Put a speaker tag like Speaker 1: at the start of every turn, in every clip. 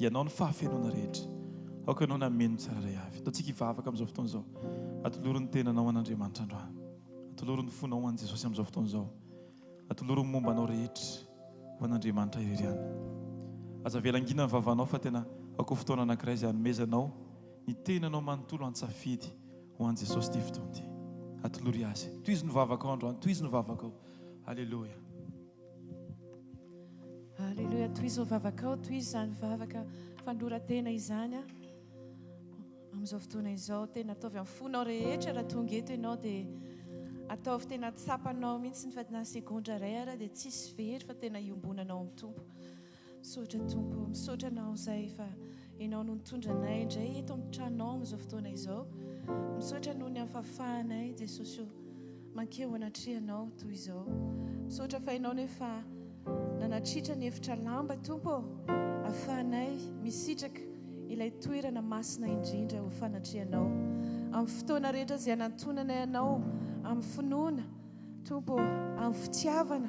Speaker 1: ianao ny fahafenona rehetra. Aoka ianao nameno tsiraray avy. Ataontsika hivavaka amin'izao fotoana izao. Atolorin'ny tenanao an'Andriamanitra androany. Atolorin'ny fonao an' Jesosy amin'izao fotoana izao. Atolorin'ny mombanao rehetra ho an'Andriamanitra irery ihany. Aza velangina ny vavanao fa tena aoka fotoana anankiray izay hanomezanao ny tenanao manontolo an-tsafidy ho an' Jesosy ity fotoana ity. Atolory azy. Tohizo ny vavakao androany, tohizo ny vavakao. Alleluia.
Speaker 2: Alleluia, tohizo vavakao, tohizo izany vavaka fandora-tena izany amin'izao fotoana izao. Tena ataovy amin'ny fonao rehetra raha tonga eto ianao dia ataovy tena tsapanao mihitsy fa na segondra ray ara dia tsisy very fa tena iombonanao amin'ny tompo. Misaotra tompo, misaotra anao izay fa ianao no nitondra anay indray eto amin'ny tranonao amin'izao fotoana izao. Misaotra noho ny hafafahanay Jesosy io mankeo anatrehanao toy izao. Misaotra fa ianao nefa nanatritra ny efitra lamba tompo ahafahanay misitraka ilay toerana masina indrindra ho fanatrehanao amin'ny fotoana rehetra izay anantonana ianao amin'ny finoana tompo amin'ny fitiavana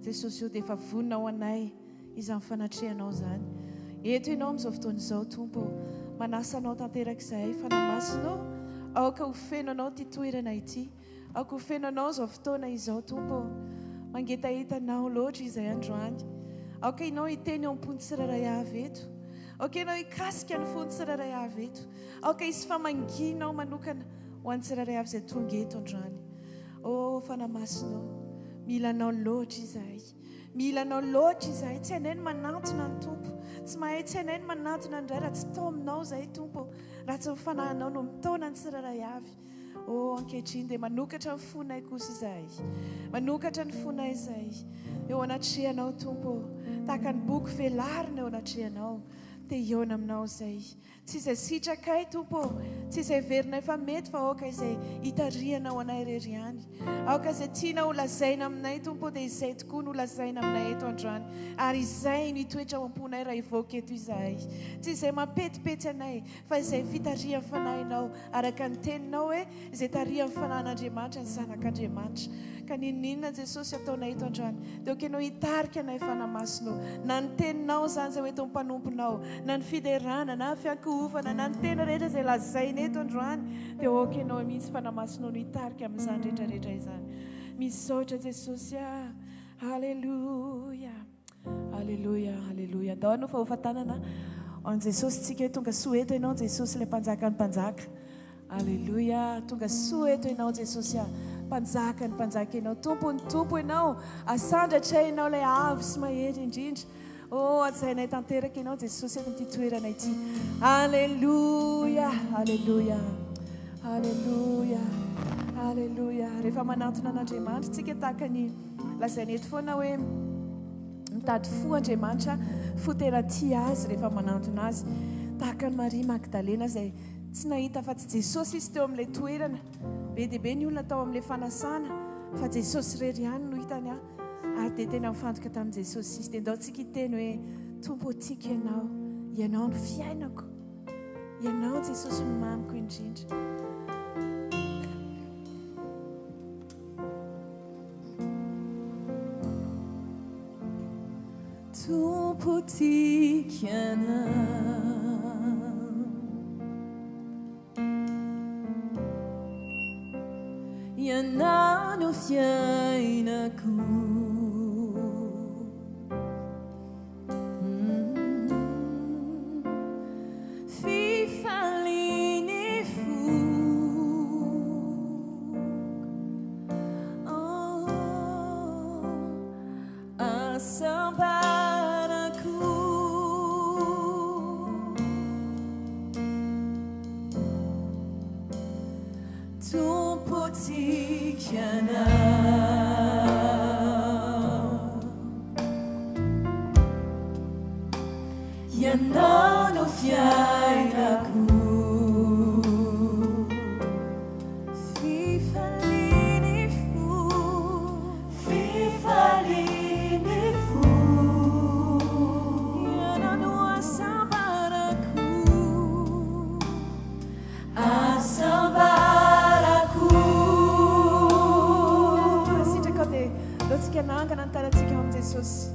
Speaker 2: Jesosy io dia efa vonina ho anay izany fanatrehanao izany. Eto ianao amin'izao fotoana izao tompo manasa anao tanteraka izay fanamasinao aoka ho feno anao ty toerana ity, aoka ho feno anao izao fotoana izao tompo mangetahitanao loatra izay androany. Aoka ianao hiteny eo am-pony tsiraray avy eto, aoka ianao hikasika ny fony tsiraray avy eto, aoka hisy famanginao manokana ho an'ny tsiraray avy izay tonga eto androany. O fanamasinao, milanao loatra izay, milanao loatra izay, tsy hainay ny manantona ny tompo, tsy mahay tsy hainay ny manantona indray raha tsy tao aminao izay tompo, raha tsy mifanahinao no mitaona ny tsiraray avy. O ankehitriny dia manokatra ny fonay kosa izay, manokatra ny fonay izay eo anatrehanao tompo, tahaka ny boky velarina eo anatrehanao, dia eona aminao izay. Tsy izay sitrakay tompo, tsy izay verinay fa mety fa aoka izay hitarihanao anay irery ihany. Aoka izay tiana ho lazaina aminay tompo dia izay tokoa no lazaina aminay eto androany. Ary izay ny toetra ao am-ponay raha hivoaka eto izay. Tsy izay mampetipety anay fa izay fitarihan'ny fanahinao araka ny teninao hoe izay tarihan'ny fanahin'Andriamanitra ny zanak'Andriamanitra. Ka ninona Jesosy ataonay eto androany dia okenao hitarika anay fanamasinao na ny teninao izany izay hoeto mpanomponao, na ny fiderana na fiankohofana na ny tena rehetra izay lazaina eto androany dia okenao mihitsy fanamasinao no hitarika amin'izany rehetrarehetra izany. Misaotra Jesosy. Alleluia, alleluia, alleluia. Andao anao fa hofantanana an Jesosy tsika tonga soa eto ianao Jesosy ilay mpanjaka ny mpanjaka. Alleluia, tonga soa eto ianao Jesosy mpanjaka ny mpanjaka ianao, tompo ny tompo ianao, asandratra ianao ilay avo sy mahery indrindra. O ajainay tanteraka ianao Jesosy eto amin'ity toerana ity. Alleluia, alleluia, alleluia, alleluia. Rehefa manantona an'Andriamanitra tsika tahaka ny lazaina eto foana hoe mitady fo Andriamanitra, fo tena tia azy rehefa manantona azy, tahaka ny Maria Magdalena izay tsy nahita fa tsy Jesosy izy teo amin'ilay toerana. Be dia be ny olona tao amin'ilay fanasana fa Jesosy irery ihany no hitany ary dia tena mifantoka tamin'i Jesosy izy. Dia ndao tsika hiteny hoe tompo tiako ianao, ianao no fiainako, ianao Jesosy no mamiko indrindra. Tompo tiako ianao, ianao no fiainako, fifaliany foko, asambarako, tompo tiako ianao, ianao no fiainako, fifaliany foko, ianao no asambarako, sitraka dia loatsika nangana ny taratsika amin'i Jesosy.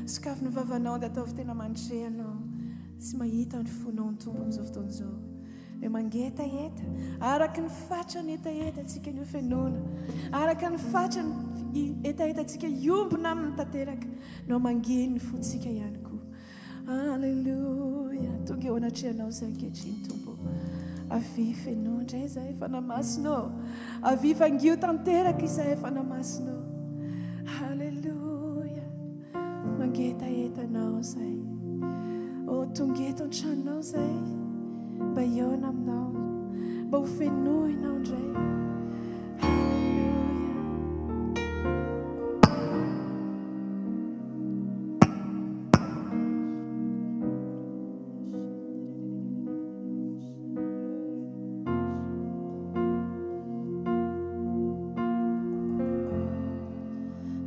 Speaker 2: Sakafo ny vavanao dia ataovy tena mandrehanao sy mahita ny fonao ny tompo amin'izao fotoana izao. Dia mangetaheta araka ny fatra ny etaetantsika ny fenona, araka ny fatra ny etaetantsika iombona amin'ny tanteraka no mangeny ny fontsika ihany koa. Halleluja. Tonga eo anatrehanao izay ankehitriny tompo. Avy fenona indray izay efa namasinao, avy vangio tanteraka izay efa namasinao. Halleluja. Mangetahetanao izay. Tonga eto an-tranonao izay, mba eona aminao, mba ho fenohinao indray.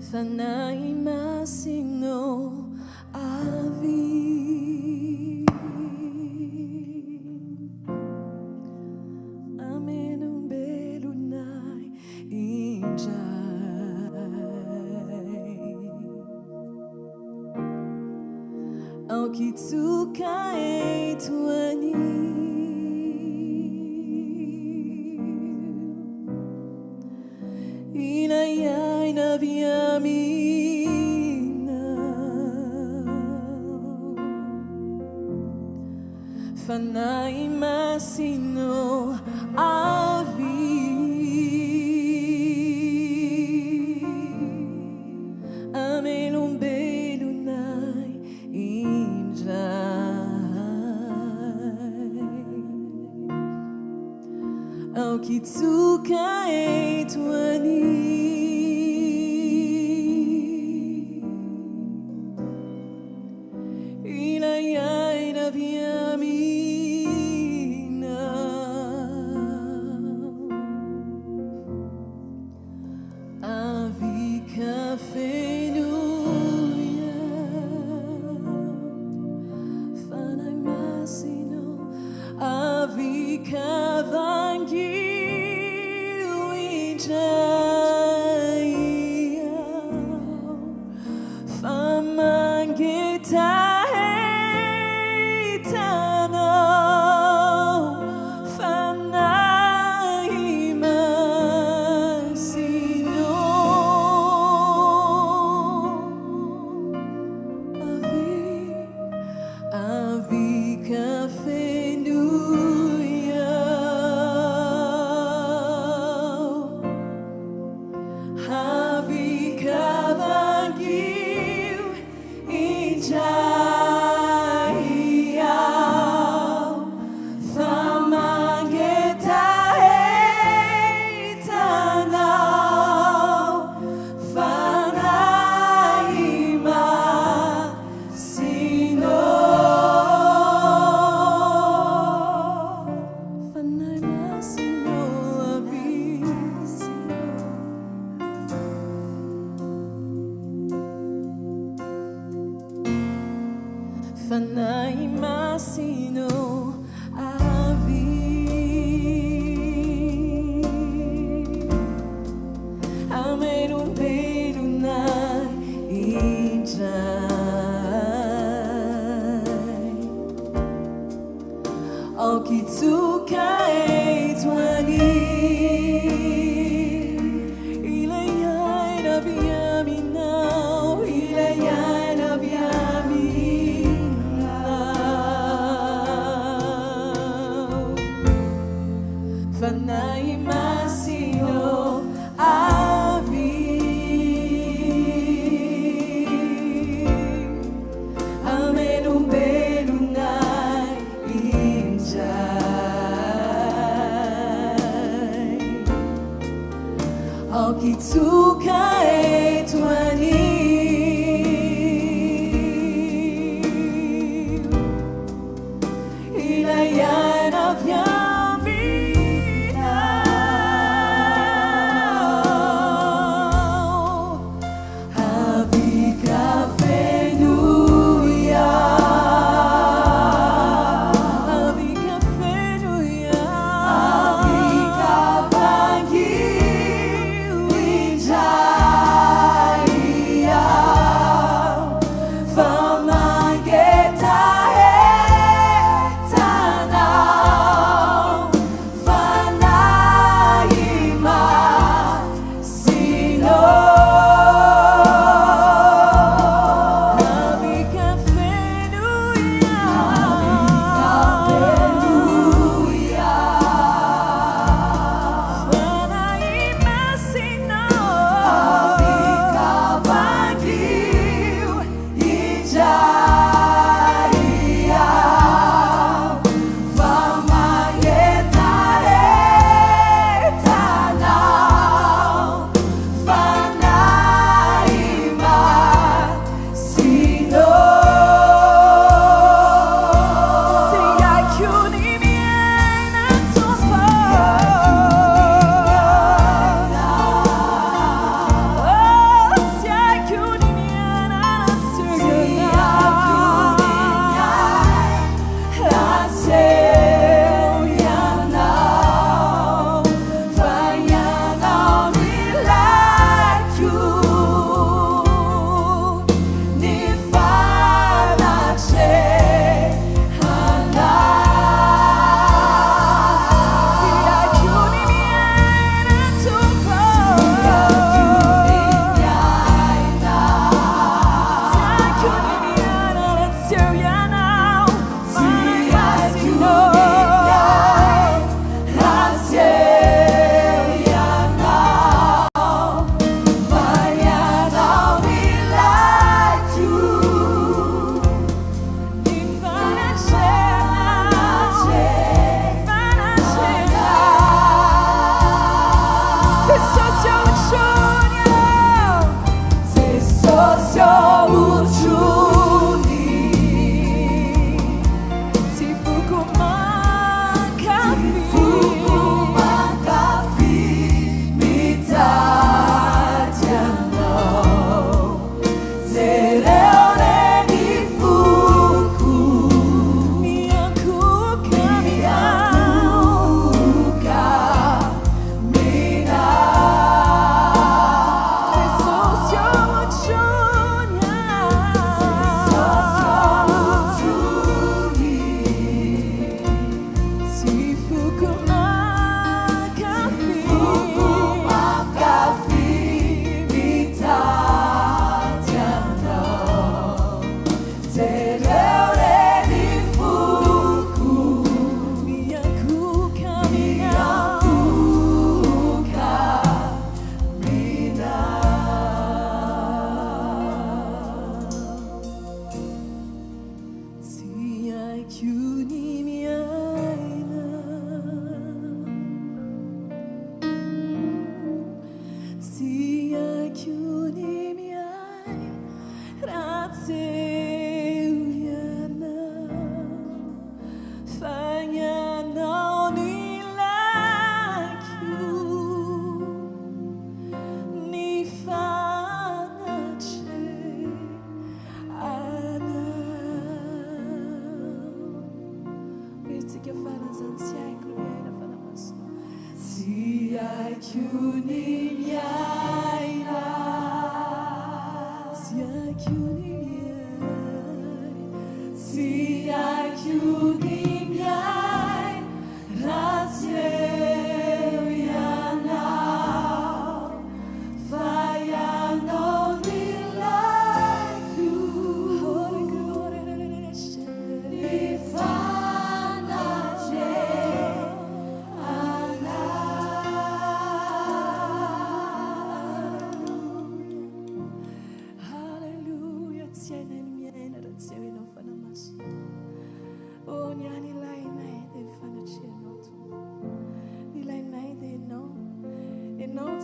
Speaker 3: Fanay masino avi amen umbelunay injay au kitsuka etwani inayay na viami fanai masino avi amelum belunai injai au kitsuka etwani fanai masino avi amelum belunai injai au kitsuka etwani ilayai naviami now ilayai naviami fanai masino avi amelum belunai injai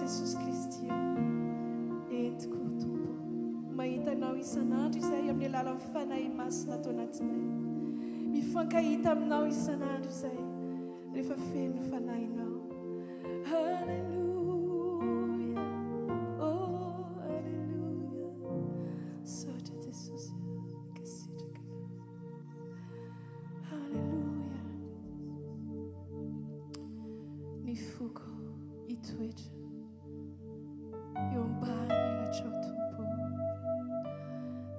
Speaker 2: Jesus Kristy entiko Tompo. Mahita anao isan'andro izay amin'ny alalan'ny fanahy masina atao anatinay. Mifankahita aminao isan'andro izay rehefa feno fanahinao. Halleluja. Oh, halleluja. Sotra Jesosy. Kasitraka anao. Halleluja. Ny foko hitoetra eo ambany elatrao Tompo.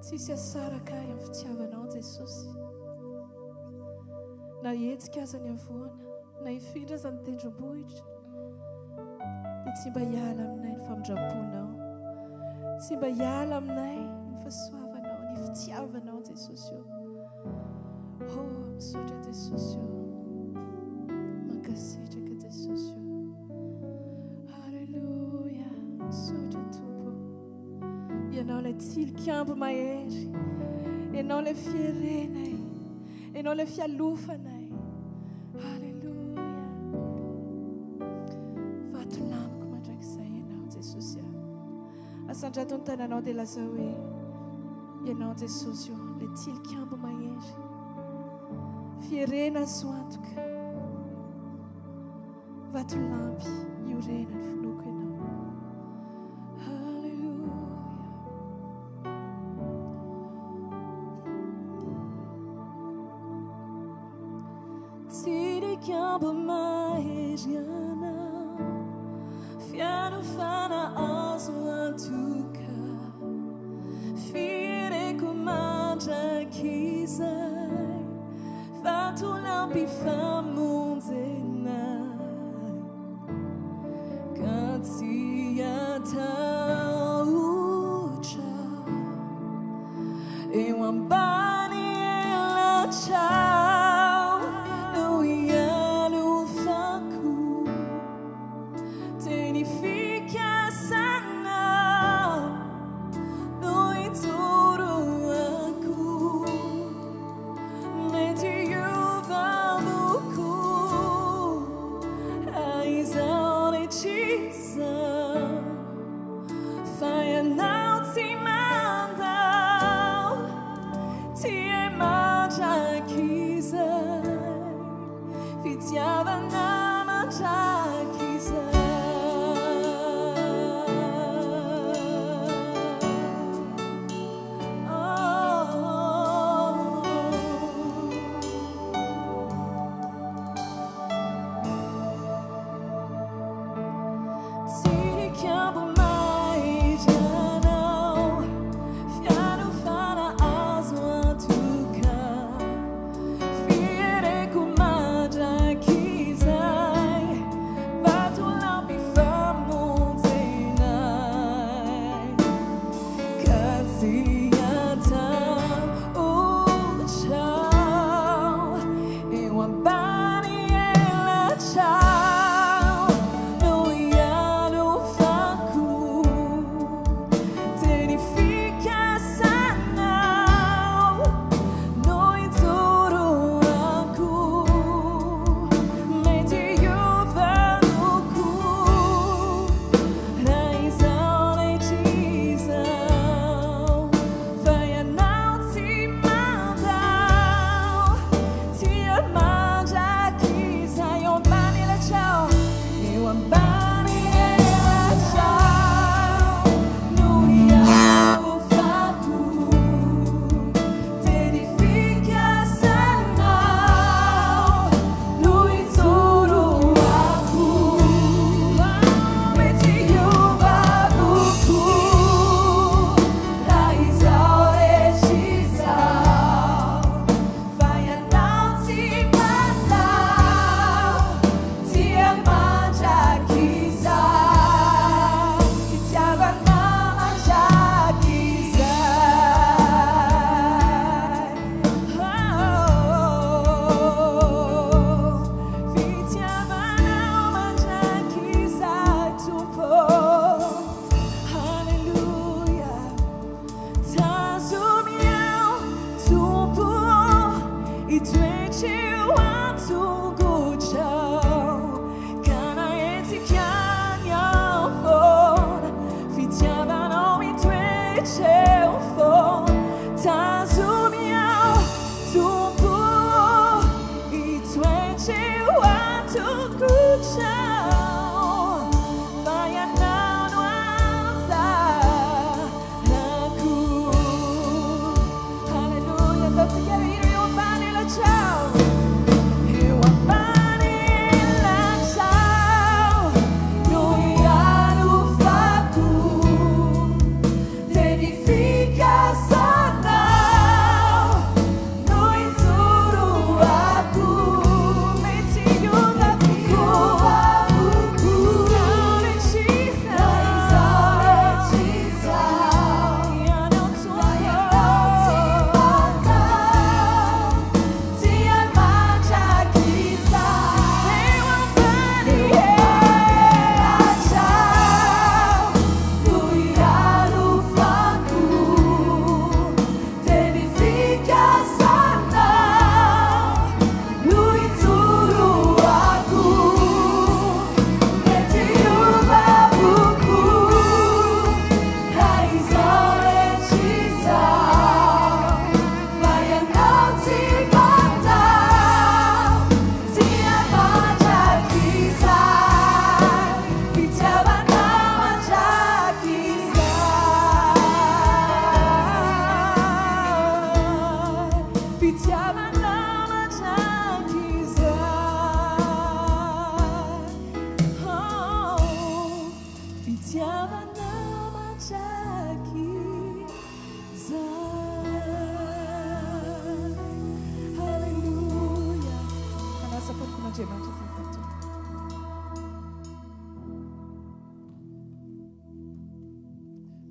Speaker 2: Tsisy asaraka amin'ny fitiavanao Jesosy. Na hetsika aza ny avoana, na hifindra aza ny tendrombohitra, dia tsy mba hiala aminay ny famindraponao, tsy mba hiala aminay ny fahasoavanao, ny fitiavanao Jesosy io. Oh, misaotra Jesosy io, mankasitraka Jesosy io. Halleluja, misaotra Tompo. Ianao ilay tilikambo mahery, ianao ilay fierenay, ianao ilay fialofanay. Halleluja. Vatolamiko mandrakizay ianao Jesosy. Asandrato ny tananao dia laza hoe ianao Jesosy io ilay tilikambo mahery, fierena azo antoka, vatolampy iorena ny foloko ianao. Halleluja.
Speaker 3: Tilikambo mahery anao, fiarofana azo antoka, fireko mandrakizay, vatolampy famonjenay, ka tsy atahotra eo ambany elatrao no ialofako, teny fikasanao no itoroako, mety iovavoko aizao rehetriza, fa ianao tsy mandao, tia mandrakizay, fitiavana mandrakizay. Tilikambo mahery anao, fiarofana azo antoka, fiereko mandrakizay,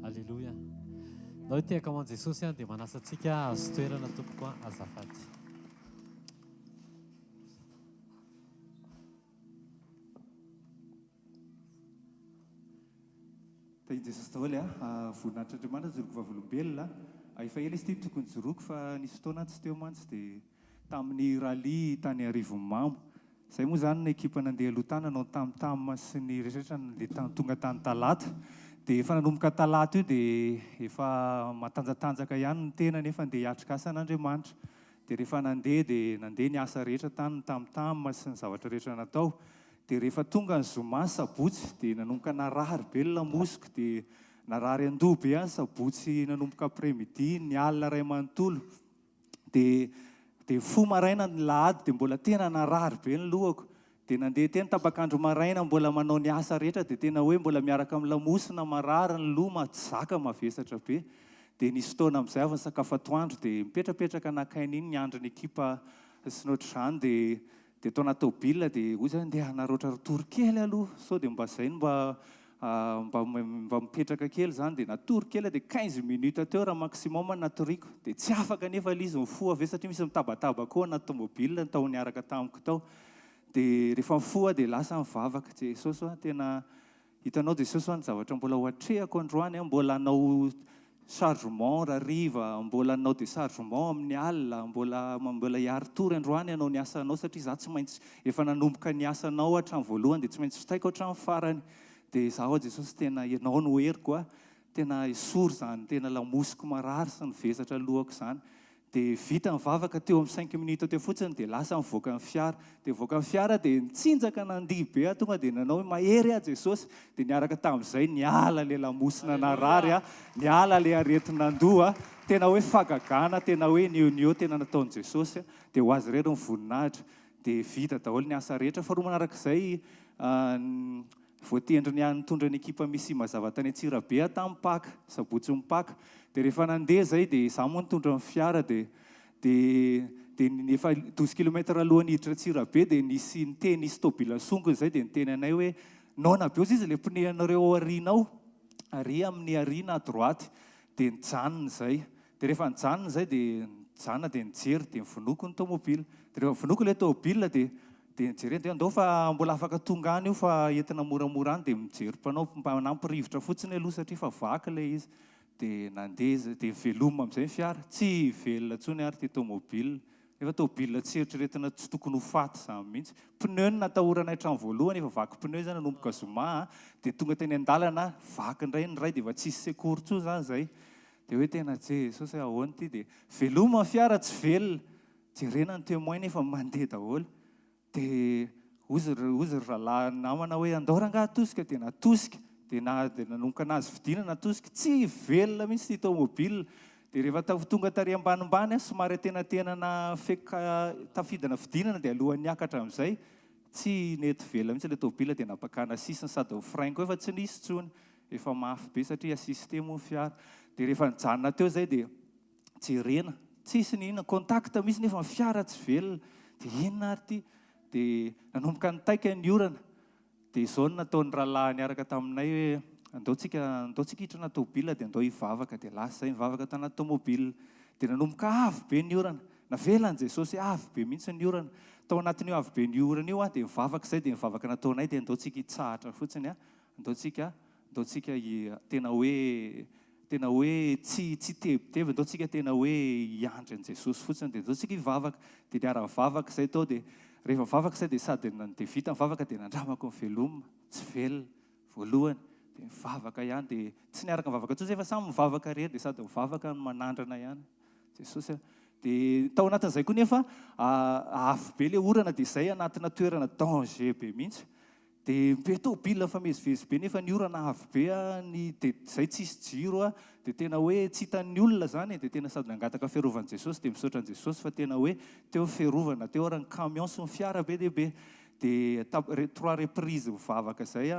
Speaker 4: Alléluia. Nao tiaka ho an'i Jesosy dia manasa antsika azo toerana tompoko azafady.
Speaker 5: Tahi Jesosy daholo voninahitran'Andriamanitra joroko vavolombelona. Efa ela izy ity tokony joroko fa nisy fotoana tsy teo mantsy dia tamin'ny rally tany Arivomamo. Izay moa zany ny ekipa nandeha aloha tany nanao tamtam sy ny rehetrarehetra nandeha tonga tany talata. Dia efa nanomboka talata io dia efa matanjatanjaka ihany ny tena nefa andeha hiatrika asan'Andriamanitra. Dia rehefa nandeha ny asa rehetra tany ny tamtam sy ny zavatra rehetra natao. Dia rehefa tonga ny zoma sabotsy dia nanomboka narary be ny lamosiko dia narary andoha be any sabotsy nanomboka après-midi ny alina ray manontolo. Dia fo maraina ny lahady dia mbola tena narary be ny lohako. Dia nandeha teny tabakandro maraina mbola manao ny asa rehetra dia tena hoe mbola miaraka amin'ny lamosina marary ny loha mazaka mavesatra be. Dia nisy fotoana amin'izay avy ny sakafo atoandro dia mipetrapetraka anakainy iny ny andron'ny ekipa sy ny ohatr'izany dia tao anaty tômôbila dia hoy zany andeha hanaroatra rotory kely aloha sao dia mba izay mba mipetraka kely zany dia natory kely dia 15 minutes teo raha maximum natoriako dia tsy afaka nefa izy mifoha avy satria misy mitabataba koa anaty tômôbila tao niaraka tamiko tao. Dia rehefa mifoha dia lasa mivavaka Jesosy tena hitanao Jesosy ny zavatra mbola hoatrehako androany mbola hanao chargement rariva mbola hanao déchargement amin'ny alina mbola hiary tory androany hanao ny asanao satria za tsy maintsy efa nanomboka ny asanao hatramin'ny voalohany dia tsy maintsy fitaiko hatramin'ny farany. Dia zaho Jesosy tena ianao no heriko tena isory zany tena lamosiko marary sy ny vesatra lohako zany. Dia vita mivavaka teo amin'ny 5 minutes teo fotsiny dia lasa mivoaka ny fiara. Dia mivoaka ny fiara dia nitsinjaka nandihy be tonga dia nanao hoe mahery Jesosy. Dia niaraka tamin'izay niala le lamosina narary niala le aretin'andoha tena hoe fagagana tena hoe nioniô tena nataon'i Jesosy dia ho azy rery ny voninahitra. Dia vita daholo ny asa rehetra fa roa manarak'izay voatendry ny nitondra ny ekipa misy mazava tany Antsirabe tamin'ny Paka sabotsy mipaka. Dia rehefa nandeha zay dia izaho moa nitondra ny fiara dia efa 12 kilometatra alohan'ny hiditra Antsirabe dia nisy tômôbila songony zay dia niteny anay hoe naona be ozy izy le pneu anareo ao aorianao ary amin'ny arina à droite dia nijanona zay. Dia rehefa nijanona zay dia nijanona dia nijery dia nivinoko ny tômôbila. Dia rehefa vinoko ilay tômôbila dia nijery dia andao fa mbola afaka tonga any io fa entina moramora any dia mijery mba nampirivotra fotsiny aloha satria fa vaky ilay izy. Dia nandeha dia veloma amin'izay ny fiara tsy velona intsony ary ty tômôbila Efa tômôbila tsy eritreretina tsy tokony ho faty izany mihitsy. Pneu no natahorana hatrany voalohany, efa vaky pneu zany nanomboka zoma, dia tonga teny an-dalana vaky indray ny ray dia efa tsisy secours tsoa zany zay. Dia hoe tena Jesosy ahoana ity dia veloma ny fiara tsy velona. Jerena ny témoin nefa mandeha daholo. Dia ozy rahalahy namana hoe andao rangahy atosika dia natosika. Dia nanomboka anazy vidina natosika tsy velona mihitsy ty tômôbila. Dia rehefa tonga tary ambanimbany somary tenatena tafidana vidinana dia alohan'ny niakatra amin'izay tsy nety velona mihitsy ilay tômôbila dia napakana sisiny sady ny frein koa efa tsy nisy tsony. Efa mafy be satria assisté moa ny fiara. Dia rehefa nijanona teo zay dia jerena tsisy ny inona contact misy nefa ny fiara tsy velona. Dia inona ary ty? Dia nanomboka nitaika ny orana. Dia izao no nataon'ny rahalahy niaraka taminay hoe andaotsika hitrana tômôbila dia andao hivavaka. Dia lasa izay mivavaka tanaty tômôbila. Dia nanomboka avo be ny orana. Navelany Jesosy avo be mihitsy ny orana. Tao anatin'io avo be ny orana io dia mivavaka izay dia mivavaka nataonay dia andaotsika hitsahatra fotsiny. Andaotsika tena hoe tsy tebiteby, andaotsika tena hoe hiandry an'i Jesosy fotsiny dia andaotsika hivavaka. Dia niara-mivavaka izay tao dia rehefa mivavaka izay dia sady dia vita mivavaka dia nandramako ny veloma tsy velona voalohany. Dia mivavaka ihany dia tsy niaraka mivavaka tsoa zay fa samy mivavaka rery dia sady mivavaka no manandrana ihany Jesosy. Dia tao anatin'izay koa nefa avo be ilay orana dia izay anatina toerana danger be mihitsy. Dia be tômôbila fa mezivezy be nefa ny orana avo be dia izay tsisy jiro dia tena hoe tsy hitan'ny olona zany. Dia tena sady nangataka fiarovan'i Jesosy dia misaotra an'i Jesosy fa tena hoe teo fiarovana teo ary ny camion sy ny fiara be dia be. Dia 3 reprise mivavaka izay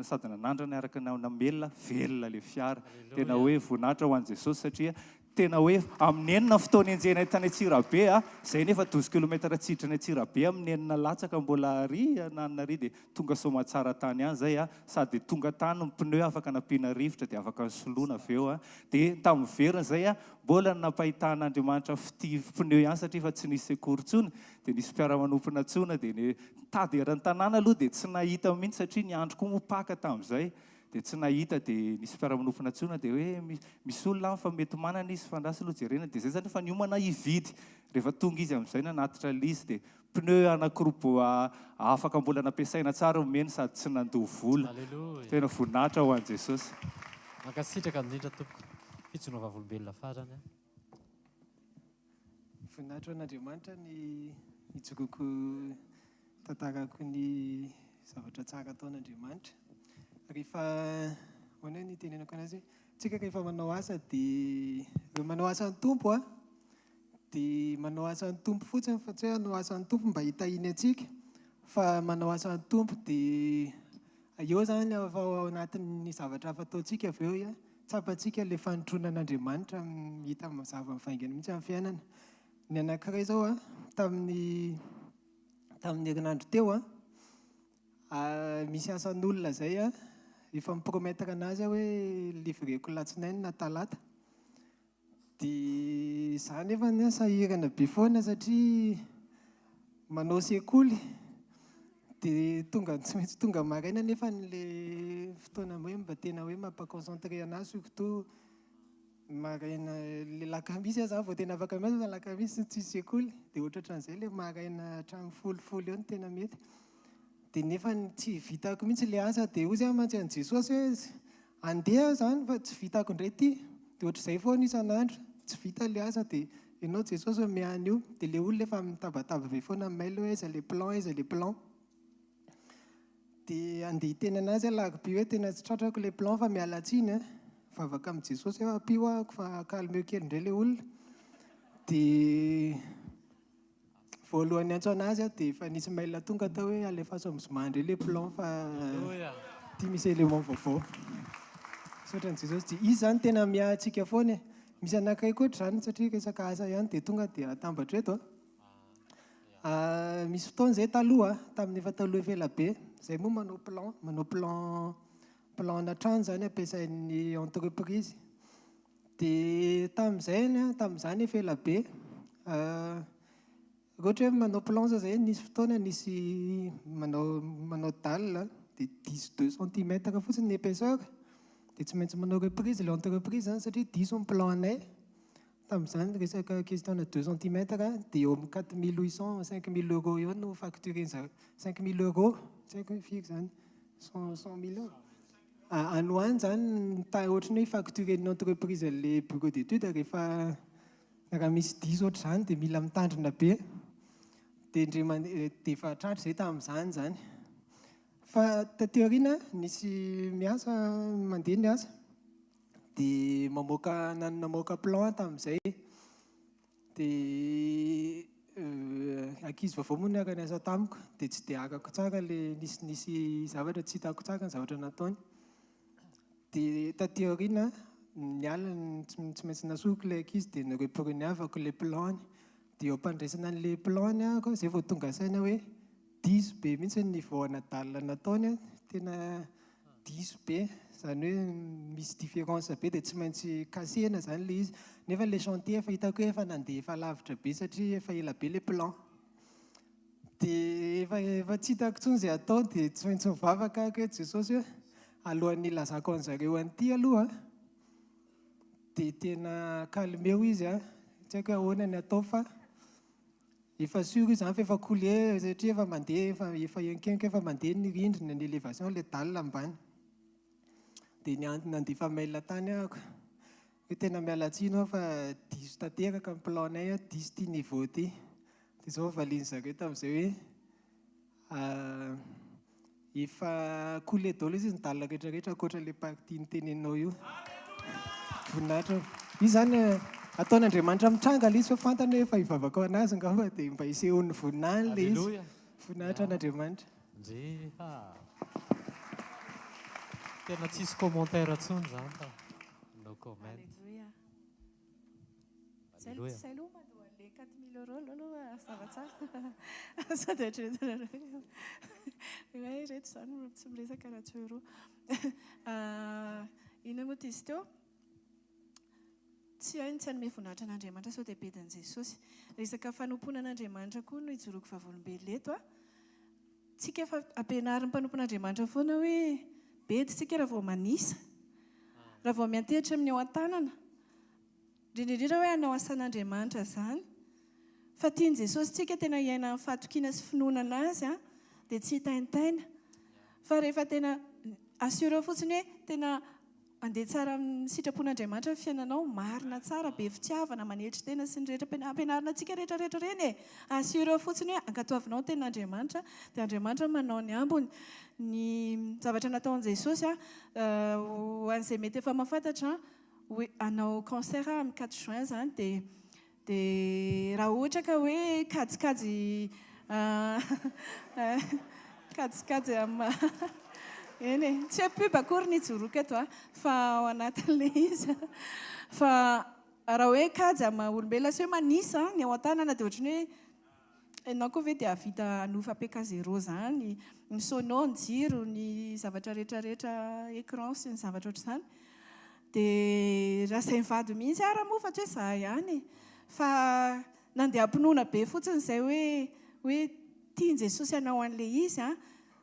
Speaker 5: sady nanandrana araka namelona velona ilay fiara. Tena hoe voninahitra ho an'i Jesosy satria tena hoe amin'ny enina fotoana enjena tany Antsirabe izay nefa 12 kilometatra tsidriny Antsirabe amin'ny enina latsaka mbola nanana dia tonga Soamatsara tany any zay sady tonga tany ny pneu afaka nampiana rivotra dia afaka soloina avy eo dia tamin'ny verina izay mbola nampahitan'Andriamanitra pneu ihany satria fa tsy nisy secours tsony. Dia nisy mpiara-manompona tsona dia tady eran'ny tanàna aloha dia tsy nahita mihitsy satria ny andro koa mopaka tamin'izay. Dia tsy nahita dia nisy mpiara-manompona tsona dia hoe misy olona fa mety manana izy fandrasa aloha jerena. Dia zay zany efa niomana hividy. Rehefa tonga izy amin'izay nanatitra lisy dia pneu anankiroa afaka mbola nampiasaina tsara omeny sady tsy nandoha vola. Tena voninahitra ho an'i Jesosy.
Speaker 4: Mankasitraka indrindra tompoko fitsono vavolombelona farany.
Speaker 6: Voninahitra an'Andriamanitra ny ijokoko tantarako ny zavatra tsara ataon'Andriamanitra. Rehefa hoana ny tenenako anazy tsika rehefa manao asa dia manao asan'ny tompo dia manao asan'ny tompo fotsiny fa tsy hoe manao asan'ny tompo mba hitahiny atsika fa manao asan'ny tompo dia eo zany efa ao anatin'ny zavatra afa ataontsika avy eo tsapantsika ilay fanotronan'Andriamanitra hita mazava mivaingana mihitsy amin'ny fiainana. Ny anankiray izao tamin'ny herinandro teo misy asan'olona zay efa mipromettre anazy hoe livreko latsinainy na talata. Dia za nefa sahirana be foana satria manao sekoly dia tsy maintsy tonga maraina nefa n'ilay fotoana hoe mba tena hoe mampaconcentré anazy surtout maraina le lakamisy za vao tena afaka miasa lakamisy tsisy sekoly dia ohatran'izay le maraina hatramin'ny folofolo eo no tena mety. Dia nefa tsy vitako mihitsy le asa dia ozy mantsy an'i Jesosy hoe andeha zany fa tsy vitako indray ty. Dia ohatr'izay foana isan'andro tsy vita le asa dia ianao Jesosy mihany io. Dia le olona efa mitabataba be foana mail hoe aiza le plan. Dia andeha hiteny anazy alarobia hoe tena tsy tratrako le plan fa miala tsiny vavaka amin'i Jesosy apio fa calme kely indray le olona. Dia voalohany antso anazy dia efa nisy mail tonga tao hoe alefaso amin'ny zoma indray le plan fa ty misy élément vaovao. Saotran'i Jesosy dia izy zany tena miahantsika foana. Misy anankiray koa zany satria resaka asa ihany dia tonga dia atambatra eto. Misy fotoana izay taloha tamin'ny efa taloha efela be izay moa manao plan anatrano zany ampiasain'ny entreprise. Dia tamin'izany efela be ohatra hoe manao plan zay nisy fotoana nisy manao dalle dia 12 centimètres fotsiny ny épaisseur. Dia tsy maintsy manao reprise le entreprise zany satria diso ny plan anay tamin'izany resaka question 2 centimètre dia eo amin'ny 4800 5000 € eo no factureny 5000 €, tsy haiko hoe firy zany 100 000 €. Anoany zany ohatrany hoe factureny entreprise le bureau d'étude rehefa raha misy 10 ohatr' zany dia mila mitandrina be dia dia efa tratra izay tamin'izany zany. Fa taty aoriana nisy miasa mandeha ny asa dia namoaka plan tamin'izay dia ankizy vaovao moa niaraka niasa tamiko dia tsy dia hakako tsara le nisy zavatra tsy hitako tsara ny zavatra nataony. Dia taty aoriana niala tsy maintsy nasoriko ilay ankizy dia nireprenavako ilay plan dia eo ampandraisana an'ilay plan ako izay vao tonga saina hoe diso be mihitsy ny voana dalina nataony, tena diso be izany hoe misy différence be dia tsy maintsy kasehana zany le izy. Nefa le chantier efa hitako hoe efa nandeha efa lavitra be satria efa ela be le plan dia efa tsy hitako intsony izay atao dia tsy maintsy mivavaka ako hoe Jesosy hoe alohan'ny ilazako an'zareo an'ity aloha dia tena kalmeo izy tsy haiko hoe ahoana ny atao fa efa sur izy zany fa efa couler satria efa mandeha efa enkeniko efa mandeha ny rindrina ny élévation le dalina ambany dia nandefa mail tany ahako hoe tena miala tsiny aho fa diso tanteraka ny planay diso ty niveau ty dia zao valiany zareo tamin'izay hoe efa couler daholo izy nidalina rehetrarehetra ankoatra le partie nyteneninao io. Voninahitra io zany ataon'Andriamanitra mitranga le izy fa fantany hoe efa hivavaka ao anazy ngamba dia mba hisehon'ny voninahiny le izy. Voninahitra an'Andriamanitra.
Speaker 4: Tena tsisy commentaire intsony zany fa no comment.
Speaker 2: Alléluia. Zay aloha mandoa le 4000 € aloha zava tsara. Sady hatreto hoe reto zany tsy miresaka raha tsy euro. Ina moa izy teo? Tsy hay tsy hanome voninahitra an'Andriamanitra sao dia bedin'i Jesosy. Resaka fanompoana an'Andriamanitra koa no ijoroako vavolombelona eto. Tsika efa ampianarin'ny mpanompon'Andriamanitra foana hoe bedintsika raha vao manisa, raha vao miantehitra amin'ny ao an-tanana, indrindra hoe hanao asan'Andriamanitra zany. Fa tian'i Jesosy tsika tena hiaina amin'ny fahatokiana sy finoana azy dia tsy hitaintaina. Fa rehefa tena assure fotsiny hoe tena andeha tsara amin'ny sitrapon'Andriamanitra ny fiainanao, marina tsara, be fitiavana, manetry tena sy ny rehetra ampianarina antsika rehetrarehetra ireny assure fotsiny hoe ankatoavinao ny tenin'Andriamanitra dia Andriamanitra manao ny ambony. Ny zavatra nataon'i Jesosy ho an'izay mety efa mahafantatra hoe hanao concert amin'ny 4 juin zany dia raha ohatra ka hoe kajikajy kajikajy eny tsy hoe pub akory ny joroka eto fa ao anatin'le izy fa raha hoe kajy amin'ny olombelona sy hoe manisa ny ao an-tanana dia ohatrany hoe ianao koa ve dia avita hanofa PK 0 zany, ny sono, ny jiro, ny zavatra rehetrarehetra écran sy ny zavatra ohatr'izany dia raha izay mivady mihitsy raha moa fa tsy hoe izaho ihany fa nandeha ampinoana be fotsiny izay hoe tian'i Jesosy hanao an'ilay izy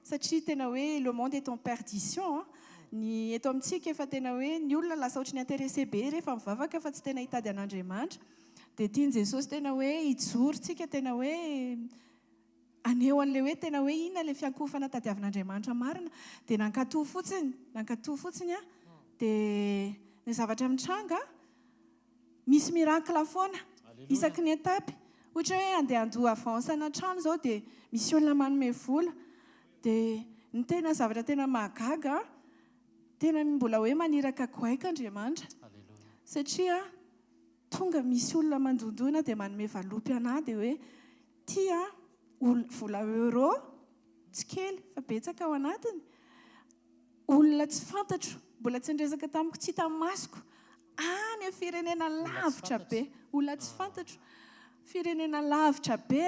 Speaker 2: satria tena hoe le monde est en perdition. Ny eto amintsika efa tena hoe ny olona lasa ohatrany intéressé be rehefa mivavaka fa tsy tena hitady an'Andriamanitra dia tian'i Jesosy tena hoe hijorontsika tena hoe aneo an'ilay hoe tena hoe inona ilay fiankofana tadiavin'Andriamanitra marina dia nankatoa fotsiny dia ny zavatra mitranga misy miracle foana isaky ny etapy. Ohatra hoe andeha handoa avansana trano zao dia misy olona manome vola dia ny tena zavatra tena mahagaga tena mbola hoe maniraka goaika Andriamanitra satria tonga misy olona mandondona dia manome valopy anahy dia hoe tia vola euro tsy kely fa betsaka ao anatiny, olona tsy fantatro mbola tsy niresaka tamiko tsy hita masoko any amin'ny firenena lavitra be, olona tsy fantatro firenena lavitra be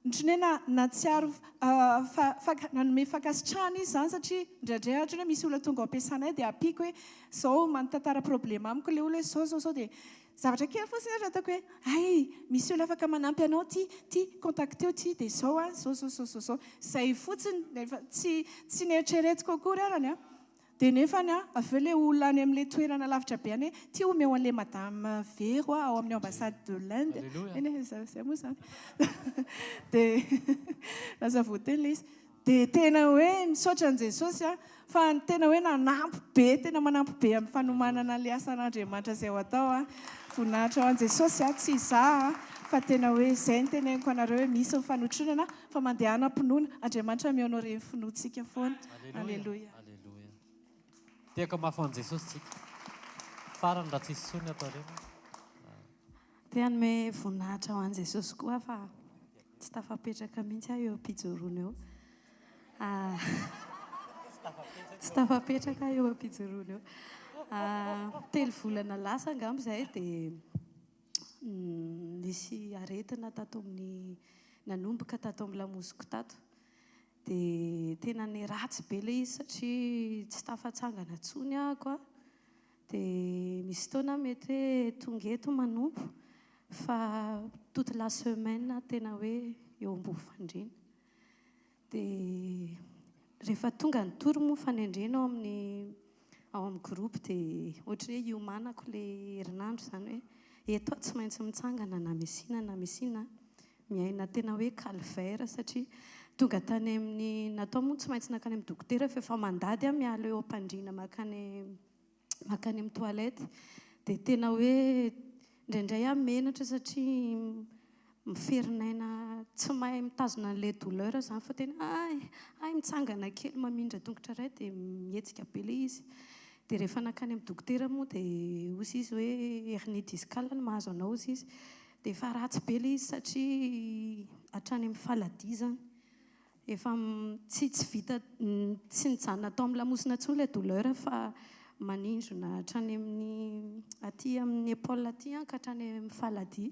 Speaker 2: nitronena na tsiaro nanome fakasitrahana izy zany satria indraindray ohatra hoe misy olona tonga ao ampiasanay dia apiako hoe zao manotantara problème amiko ilay olona hoe zao dia zavatra kely fotsiny ohatra ataoko hoe ay misy olona afaka manampy anao ty contacteo ty dia zao zao zay fotsiny tsy nieritreretiko akory arany dia nefany aveo ilay olona any amin'ilay toerana lavitra be any hoe tia omeo an'ilay madame Vero ao amin'ny ambassade de l'Inde. Zay moa zany. Dia lasa voateny ilay izy. Dia tena hoe misaotra an' Jesosy fa tena hoe nanampy be, tena manampy be amin'ny fanomanana an'ilay asan'Andriamanitra izay ho atao. Voninahitra ao an' Jesosy tsy izaho fa tena hoe izay ny teneniko anareo hoe misy ny fanotronana fa mandehana mpinoana. Andriamanitra mihonoré ny finoantsika foana. Alleluia.
Speaker 4: Alleluia. Tiako mafy an' Jesosy tsika. Farany raha tsisy tsony atao reny.
Speaker 3: Dia hanome voninahitra ho an' Jesosy koa fa tsy tafapetraka mihitsy aho eo am-pijoroana eo. Tsy tafapetraka eo am-pijoroana eo. 3 volana lasa angamba izay dia nisy aretina tato amin'ny nanomboka tato amin'ny lamosiko tato. Dia tena ny ratsy be ilay izy satria tsy tafatsangana intsony ahako. Dia misy fotoana mety hoe tonga eto manompo fa toute la semaine tena hoe eo am-bofandriana. Dia rehefa tonga ny tory moa fanendrena ao amin'ny groupe dia ohatra hoe iomanako ilay herinandro izany hoe eto tsy maintsy mitsangana na mesina miaina tena hoe calvaire satria tonga tany amin'ny natao moa tsy maintsy nakany amin'ny dokotera fa efa mandady miala eo am-pandriana makany amin'ny toalety. Dia tena hoe indraindray menatra satria miferinaina tsy mahay mitazona an'ilay douleur izany fa tena ay mitsangana kely mamindra tongotra iray dia mihetsika be ilay izy. Dia rehefa nakany amin'ny dokotera moa dia hozy izy hoe hernie discale no mahazo anao hozy izy. Dia efa ratsy be ilay izy satria hatrany amin'ny faladizana. Efa tsy vita tsy nijanona tao amin'ny lamosina intsony ilay douleur fa manindrona hatrany amin'ny aty amin'ny épaule aty ka hatrany amin'ny faladi.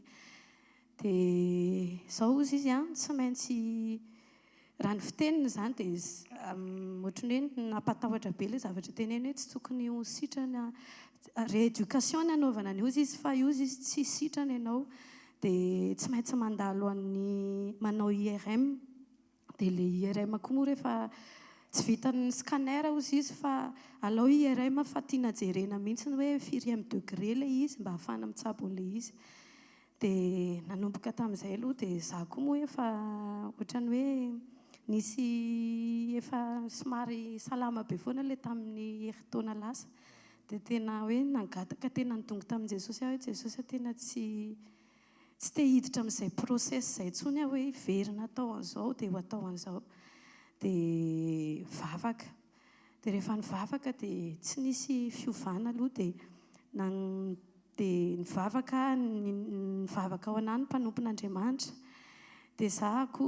Speaker 3: Dia izao hozy izy tsy maintsy raha ny fiteniny izany dia ohatran'ny hoe nampatahotra be ilay zavatra teneny hoe tsy tokony ho sitrana rééducation ny anaovana an'io izy fa io izy tsy sitrana ianao dia tsy maintsy mandalo amin'ny manao IRM. Dia ilay IRM koa moa rehefa tsy vitan'ny scanner hozy izy fa alao IRM fa tiana jerena mihitsy ny hoe 4e degré ilay izy mba hahafana mitsabo an'ilay izy. Dia nanomboka tamin'izay aloha dia izaho koa moa efa ohatran'ny hoe nisy efa somary salama be foana ilay tamin'ny herintaona lasa. Dia tena hoe nangataka tena nidongy tamin'i Jesosy aho hoe Jesosy tena tsy te hiditra amin'izay process izay intsony aho hoe hiverina atao an'izao dia ho atao an'izao. Dia vavaka. Dia rehefa nivavaka dia tsy nisy fiovana aloha dia nivavaka ao anahy ny mpanompon'Andriamanitra. Dia zahako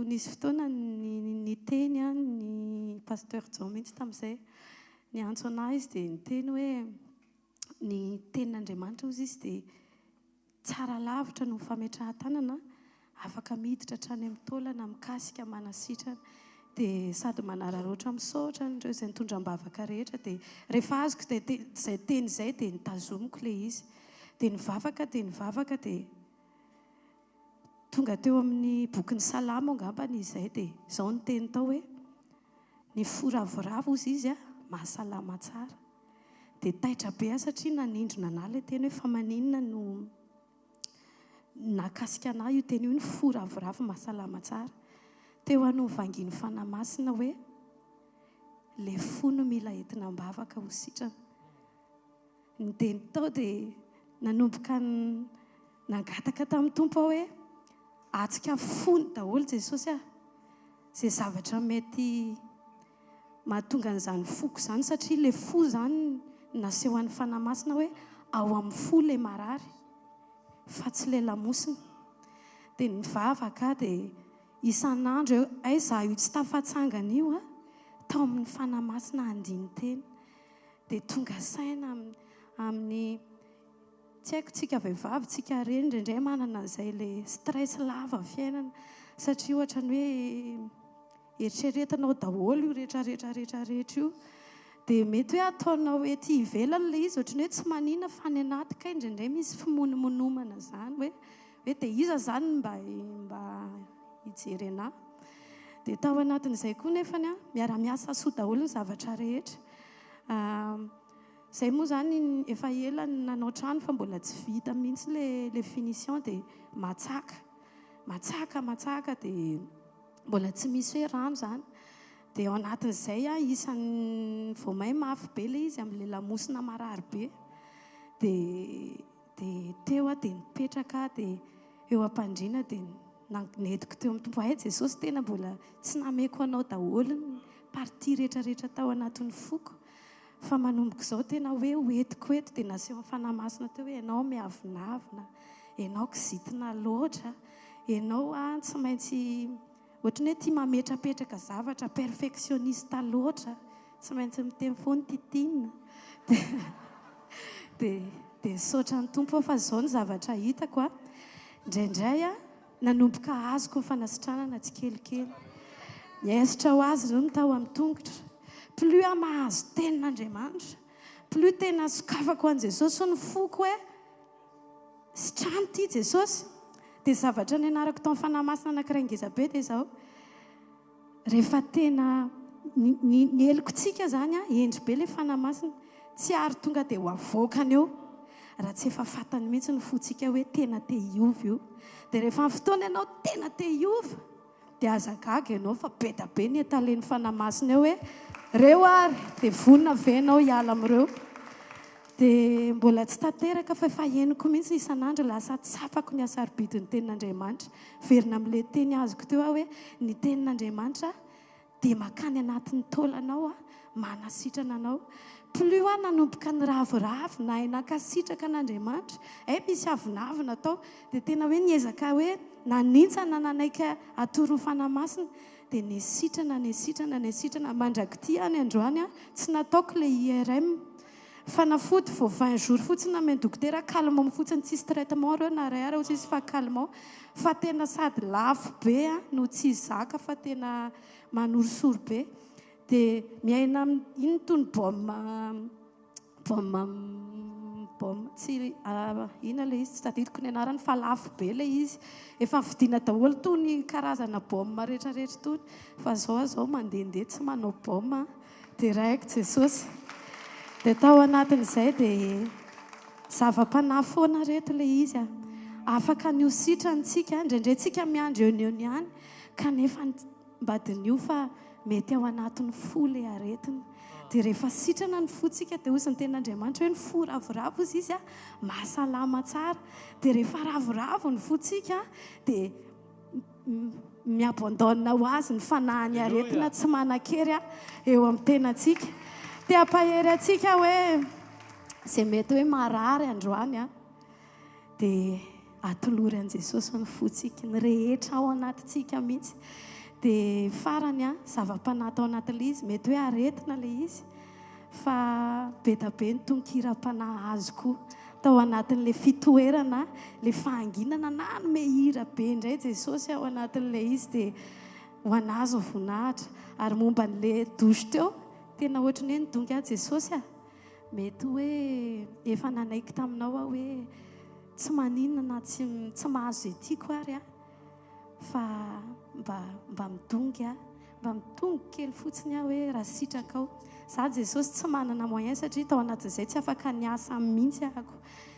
Speaker 3: nisy fotoana ny teny ny pasteur John mihitsy tamin'izay niantso anahy izy dia niteny hoe ny tenin'Andriamanitra hozy izy dia tsara lavitra no fametrahan-tanana afaka miditra hatrany amin'ny taolana mikasika manasitrana dia sady manararaotra misaotra ireo izay nitondram-bavaka rehetra. Dia rehefa azoko izay teny izay dia nitazomiko ilay izy. Dia nivavaka dia tonga teo amin'ny bokin'ny salamo angambany izay dia izao ny teny tao hoe ny fo ravoravo hozy izy mahasalama tsara. Dia taitra be satria nanindrona anahy ilay teny hoe fa maninona no nakasika anahy io teny io ny fo ravoravo mahasalama tsara. Teo ano vangin'ny fanahy masina hoe le fo no mila entina mbavaka ho sitrana. Ny teny tao dia nanomboka nangataka tamin'ny tompo aho hoe atsika fony daholo Jesosy izay zavatra mety mahatonga an'izany foko izany satria le fo izany naseho an'ny fanahy masina hoe ao amin'ny fo le marary fa tsy le lamosina. Dia nivavaka dia isan'andro za io tsy tafatsangana io tao amin'ny fanahy masina andiny teny. Dia tonga saina amin'ny tsy haiko tsika vehivavy tsika reny indraindray manana an'izay le stress lava ny fiainana satria ohatrany hoe eritreretanao daholo io rehetrarehetra io. Dia mety hoe ataonao ety ivelany ilay izy ohatrany hoe tsy manina fa ny anaty kay indraindray misy fimonomonomana izany hoe dia iza izany mba hijery anahy. Dia tao anatin'izay koa nefany miara-miasa soa daholo ny zavatra rehetra. Izay moa zany efa ela nanao trano fa mbola tsy vita mihitsy le finition dia matsaka dia mbola tsy misy hoe rano zany. Dia ao anatin'izay isan'ny voamay mafy be ilay izy amin'ilay lamosina marary be. Dia teo dia nipetraka dia eo am-pandriana dia netiko teo amin'ny tompo Jesosy tena mbola tsy nameko anao daholo ny partie rehetrarehetra tao anatin'ny foko. Fa manomboka izao tena hoe hoetiko eto dia naseho amin'ny fanahy-masina teo hoe ianao miavonavina, ianao kizitina loatra, ianao tsy maintsy ohatran'ny hoe tia mametrapetraka zavatra, perfectionniste loatra, tsy maintsy miteny foana titinina. Dia saotra ny tompo fa izao ny zavatra hitako indraindray nanomboka azoko ny fanasitranana tsikelikely. Miesitra ho azy ireo mitao amin'ny tongotra. Plus mahazo tenin'Andriamanitra, plus tena sokafako an' Jesosy ny foko hoe sitrano ity Jesosy. Dia zavatra ny anarako tao amin'ny fanahy-masina anankiray ngeza be dia izao. Rehefa tena ny elikotsika zany endry be ilay fanahy-masina, tsy ary tonga dia ho avoakany eo raha tsy efa fantany mihitsy ny fotsika hoe tena te hiova io. Dia rehefa amin'ny fotoana ianao tena te hiova dia aza gaga ianao fa be da be ny etalen'ny fanahy-masina eo hoe reo ary dia vonona venao hiala amin'ireo. Dia mbola tsy tanteraka fa efa henoko mihitsy isan'andro lasa tsapako ny asarobidin'ny tenin'Andriamanitra. Verina amin'ilay teny azoko teo hoe ny tenin'Andriamanitra dia makany anatin'ny taulanao manasitrana anao. Plus nanomboka ny ravoravo na nankasitraka an'Andriamanitra, misy avinavina atao dia tena hoe niezaka hoe nanintsana nanaika atoron'ny fanahy-masina dia nesitrana mandrakity any androany tsy nataoko le IRM fa nafody vao 20 jours fotsiny namen'ny dokotera calmant fotsiny tsisy traitement reo na ray tsisy fa calmant fa tena sady lafo be no tsy zaka fa tena manorisoro be. Dia miaina iny toy ny baume tsy ina le izy tsy tadidiko ny anarany fa lafo be le izy. Efa vidiana daholo toy ny karazana baume rehetrarehetra toy fa zao mandehandeha tsy manao baume direct Jesosy. Dia tao anatin'izay dia zava-panahy foana reto le izy afaka ny hositranintsika indraindray tsika miandry eo ihany kanefa mbadin'io fa mety ao anatin'ny fo le aretina. Dia rehefa sitrana ny fotsika dia hozy ny tenin'Andriamanitra hoe ny fo ravoravo izy mahasalama tsara. Dia rehefa ravoravo ny fotsika dia miabandona ho azy ny fanahiny aretina tsy manan-kery eo amin'ny tenatsika. Dia ampahery atsika hoe izay mety hoe marary androany dia atolory an' Jesosy ny fotsika ny rehetra ao anatintsika mihitsy. Dia farany zava-panahy tao anatin'ilay izy mety hoe aretina le izy fa be da be ny tonkiram-panahy azoko tao anatin'ilay fitoerana le fahanginana na ny mehira be indray Jesosy ao anatin'ilay izy dia ho anazy ny voninahitra. Ary momba n'ilay dosy teo tena ohatrany hoe nidongy Jesosy mety hoe efa nanaiky taminao hoe tsy maninana tsy mahazo etiako ary fa mba midongy kely fotsiny hoe raha sitrakao. Za Jesosy tsy manana moyen satria tao anatin'izay tsy afaka niasa mihitsy ako.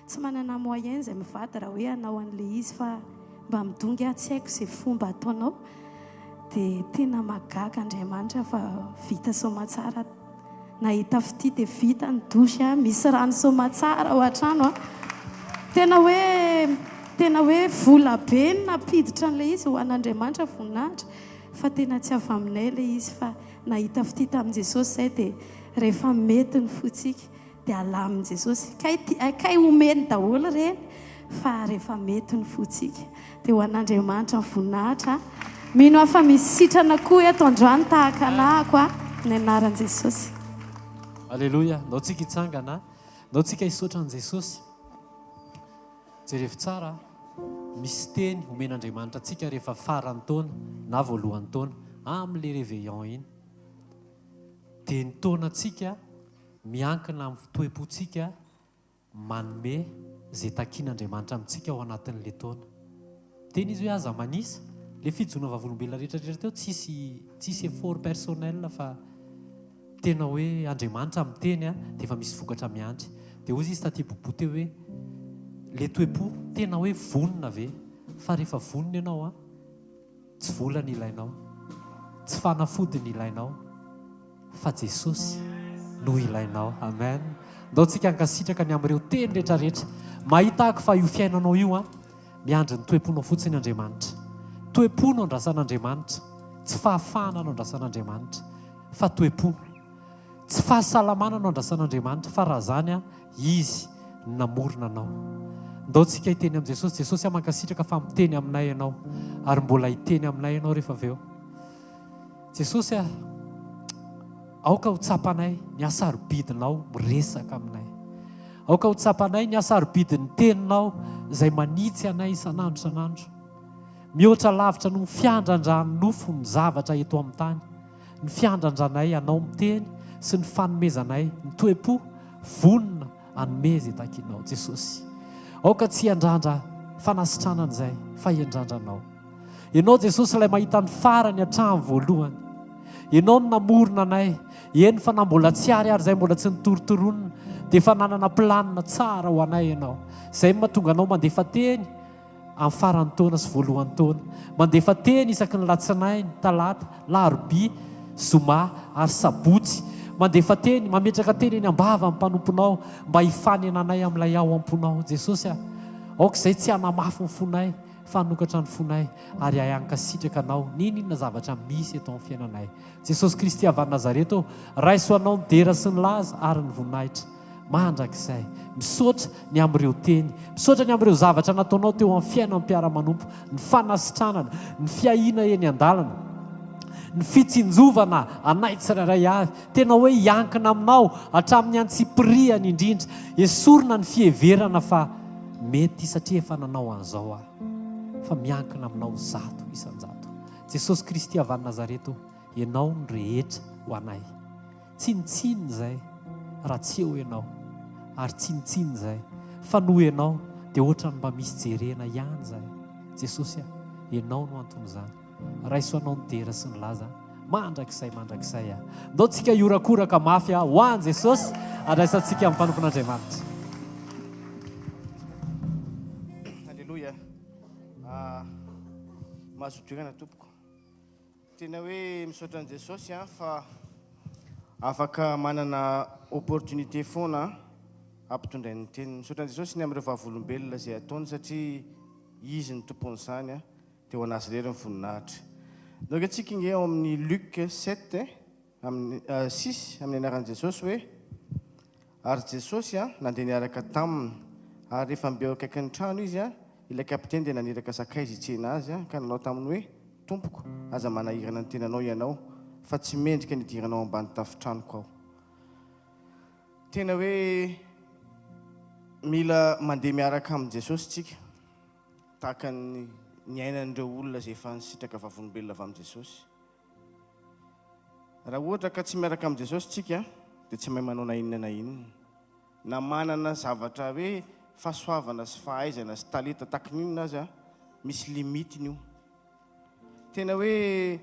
Speaker 3: Tsy manana moyen izay mivady raha hoe hanao an'ilay izy fa mba midongy tsy haiko izay fomba ataonao. Dia tena magaga Andriamanitra fa vita somatsara. Nahita fity dia vita ny dosy misy rano somatsara ao an-trano tena hoe vola be ny napiditra an'ilay izy ho an'Andriamanitra voninahitra fa tena tsy avy aminay ilay izy fa nahita fity tamin'i Jesosy izay dia rehefa mety ny fotsika dia alamin'i Jesosy kay omeny daholo ireny fa rehefa mety ny fotsika dia ho an'Andriamanitra voninahitra. Mino afa misy sitrana koa eto androany tahaka anahako ny anaran'i Jesosy.
Speaker 4: Alleluia. Nao tsika hitsangana, nao tsika hisaotra an' Jesosy. Jerevy tsara, misy teny omen'Andriamanitra antsika rehefa faran'ny taona na voalohan'ny taona amin'ilay réveillon iny. Dia ny taonantsika miankina amin'ny fitoepontsika manome izay takian'Andriamanitra amintsika ao anatin'ilay taona. Teny izy hoe aza manisa, ilay fijono vavolombelona rehetrarehetra teo tsisy effort personnel fa tena hoe Andriamanitra miteny dia efa misy vokatra miandry. Dia hozy izy taty bobo teo hoe le toe-po tena hoe vonona ve, fa rehefa vonona ianao tsy vola ny ilainao, tsy fanafody ny ilainao, fa Jesosy no ilainao. Amen. Ndao tsika ankasitraka ny amin'ireo teny rehetrarehetra, mahita ahako fa io fiainanao io miandry ny toe-ponao fotsiny Andriamanitra. Toe-po no andrasan'Andriamanitra, tsy fahafahana no andrasan'Andriamanitra, fa toe-po. Tsy fahasalamana no andrasan'Andriamanitra, fa raha zany izy namorona anao. Ndao tsika hiteny amin'i Jesosy. Jesosy mankasitraka fa miteny aminay ianao, ary mbola hiteny aminay ianao rehefa avy eo. Jesosy aoka ho tsapanay ny asarobidinao miresaka aminay. Aoka ho tsapanay ny asarobidin'ny teninao izay manitsy anay isan'andro isan'andro. Mihoatra lavitra no fiandrandran'ny nofo ny zavatra eto amin'ny tany. Ny fiandrandranay anao miteny sy ny fanomezanay ny toe-po vonona anomeza takinao Jesosy. Aoka tsy handrandra fanasitranana izay, fa hiandrandranao. Ianao Jesosy ilay mahita ny farany hatramin'ny voalohany. Ianao no namorona anay. Eny fa na mbola tsy ary izay mbola tsy nitorotoronina, dia efa nanana planina tsara ho anay ianao. Izay mahatonga anao mandefa teny amin'ny faran'ny taona sy voalohany taona. Mandefa teny isaky ny latsinainy, talata, larobia, zoma ary sabotsy. Mandefa teny, mametraka teny eny ambava amin'ny mpanomponao mba hifanena anay amin'ilay ao am-ponao. Jesosy aoka izay tsy hanamafy ny fonay, fa hanokatra ny fonay ary hankasitraka anao ninona zavatra misy eto amin'ny fiainanay. Jesosy Kristy avy any Nazareto, raisoanao ny dera sy ny laza ary ny voninahitra. Mandrakizay misaotra ny amin'ireo teny, misaotra ny amin'ireo zavatra nataonao teo amin'ny fiainan'ny mpiara-manompo, ny fanasitranana, ny fiahina eny an-dalana, ny fitsinjovana anay tsirairay avy, tena hoe hiankina aminao hatramin'ny antsipiriany indrindra. Esorina ny fieverana fa mety satria efa nanao an'izao fa miankina aminao zato isan-jato. Jesosy Kristy avy any Nazareto, ianao ny rehetra ho anay. Tsinitsiny izay raha tsy eo ianao, ary tsinitsiny izay fa noho ianao dia ohatra ny mba misy jerena ihany izay. Jesosy ianao no antony izany. Raisoanao ny dera sy ny laza. Mandrakizay ndao tsika iorakoraka mafy ho an'i Jesosy, adraisantsika amin'ny mpanompon'Andriamanitra.
Speaker 7: Alleluia. Mahazotoerana tompoko. Tena hoe misaotra an'i Jesosy fa afaka manana opportunité foana ampitondray ny teniny. Misaotra an'i Jesosy ny amin'ireo vavolombelona izay ataony, satria izy ny tompon'izany dia ho anazy rery ny voninahitra. Donc atsika inge ao amin'ny Luc 7 amin'ny 6 amin'ny anaran'i Jesosy hoe ary Jesosy nandeha niaraka taminy, ary rehefa mbeo akaiky ny trano izy ilay kapiteny dia naniraka sakay izy hitsena azy ka nanao taminy hoe tompoko, aza manahirana ny tenanao ianao, fa tsy mendrika ny idiranao ambany tafitranoko aho. Tena hoe mila mandeha miaraka amin'i Jesosy tsika, tahaka ny ainan'ireo olona izay efa nisitraka vavolombelona avy amin'i Jesosy. Raha ohatra ka tsy miaraka amin'i Jesosy tsika dia tsy mahay manao na inona na inona, na manana zavatra hoe fahasoavana sy fahaizana sy talenta tahaka ny inona azy misy limitiny io. Tena hoe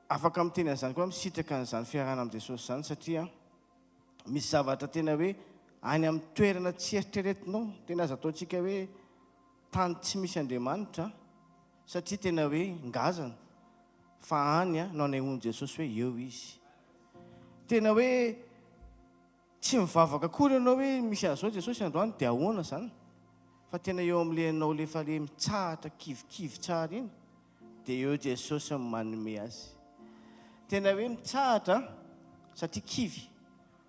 Speaker 7: afaka miteny an'izany koa misitraka an'izany fiarahana amin'i Jesosy izany, satria misy zavatra tena hoe any amin'ny toerana tsy eritreretinao, tena azo ataontsika hoe tany tsy misy Andriamanitra, satria tena hoe ngazana, fa any no anehoan'i Jesosy hoe eo izy. Tena hoe tsy mivavaka akory ianao hoe misy an'izao Jesosy androany dia ahoana izany, fa tena eo amin'ilay anao lefa le mitsahatra kivikivy tsara iny dia eo Jesosy manome azy. Tena hoe mitsahatra satria kivy,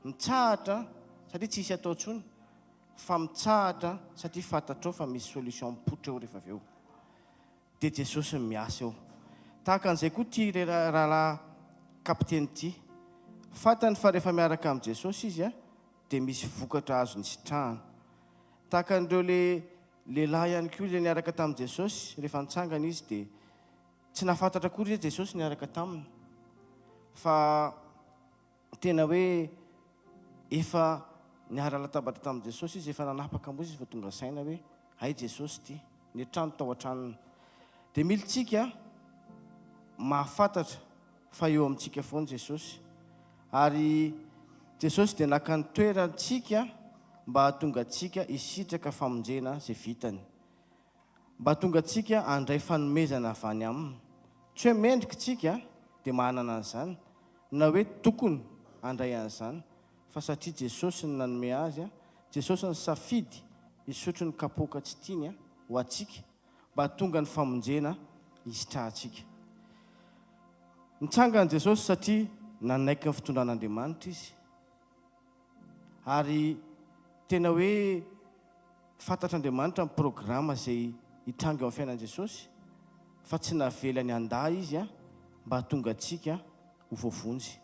Speaker 7: mitsahatra satria tsy hisy atao intsony, fa mitsahatra satria fantatrao fa misy solution mipoitra eo rehefa avy eo. Dia Jesosy miasa eo. Tahaka an'izay koa ty rahalahy kapiteny ty, fantany fa rehefa miaraka amin'i Jesosy izy dia misy vokatra azo ny sitrahana. Tahaka an'ireo lehilahy ihany koa ilay niaraka tamin'i Jesosy, rehefa nitsangana izy dia tsy nahafantatra akory izy Jesosy niaraka taminy, fa tena hoe efa niara latabatra tamin'i Jesosy izy, efa nanapaka moa izy fa tonga saina hoe hay Jesosy ty, ny trano tao an-tranony. Dia mila tsika mahafantatra fa eo amintsika foany Jesosy. Ary Jesosy dia naka ny toerantsika mba hahatonga antsika hisitraka famonjena izay vitany, mba hahatonga antsika handray fanomezana avy any aminy. Tsy hoe mendrika tsika dia manana an'izany na hoe tokony handray an'izany, fa satria Jesosy ny nanome azy, Jesosy ny safidy hisotro ny kapoaka tsy tiany ho antsika mba hahatonga ny famonjena hisitrahantsika. Nitsangana Jesosy satria nanaiky ny fitondran'Andriamanitra izy, ary tena hoe fantatr'Andriamanitra ny programa izay hitranga eo amin'ny fiainan Jesosy, fa tsy navela ny andahy izy mba hahatonga antsika ho voavonjy.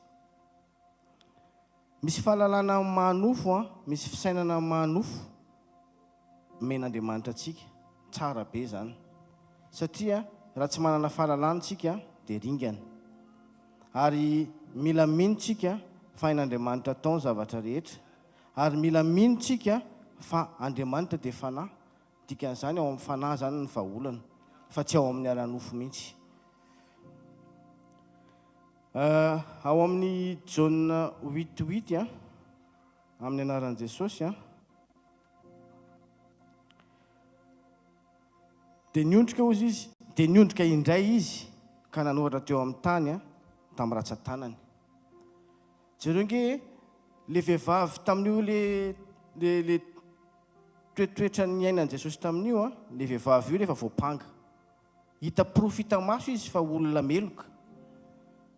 Speaker 7: Misy fahalalana manofo, misy fisainana manofo men'Andriamanitra antsika, tsara be zany, satria raha tsy manana fahalalana tsika dia ringana. Ary mila minontsika fa hain'Andriamanitra atao ny zavatra rehetra, ary mila minontsika fa Andriamanitra dia fanahy, dikan'izany ao amin'ny fanahy zany ny vahaolana, fa tsy ao amin'ny ara-nofo mihitsy. Ao amin'ny Jaona 8:8 amin'ny anaran'i Jesosy dia niondrika ozy izy, dia niondrika indray izy ka nanoratra teo amin'ny tany tamin'ny ratsan-tanany. Jereo nge le vehivavy tamin'io le toetoetra ny ainan'i Jesosy tamin'io, le vehivavy io rehefa voapanga, hita profita maso izy fa olona meloka,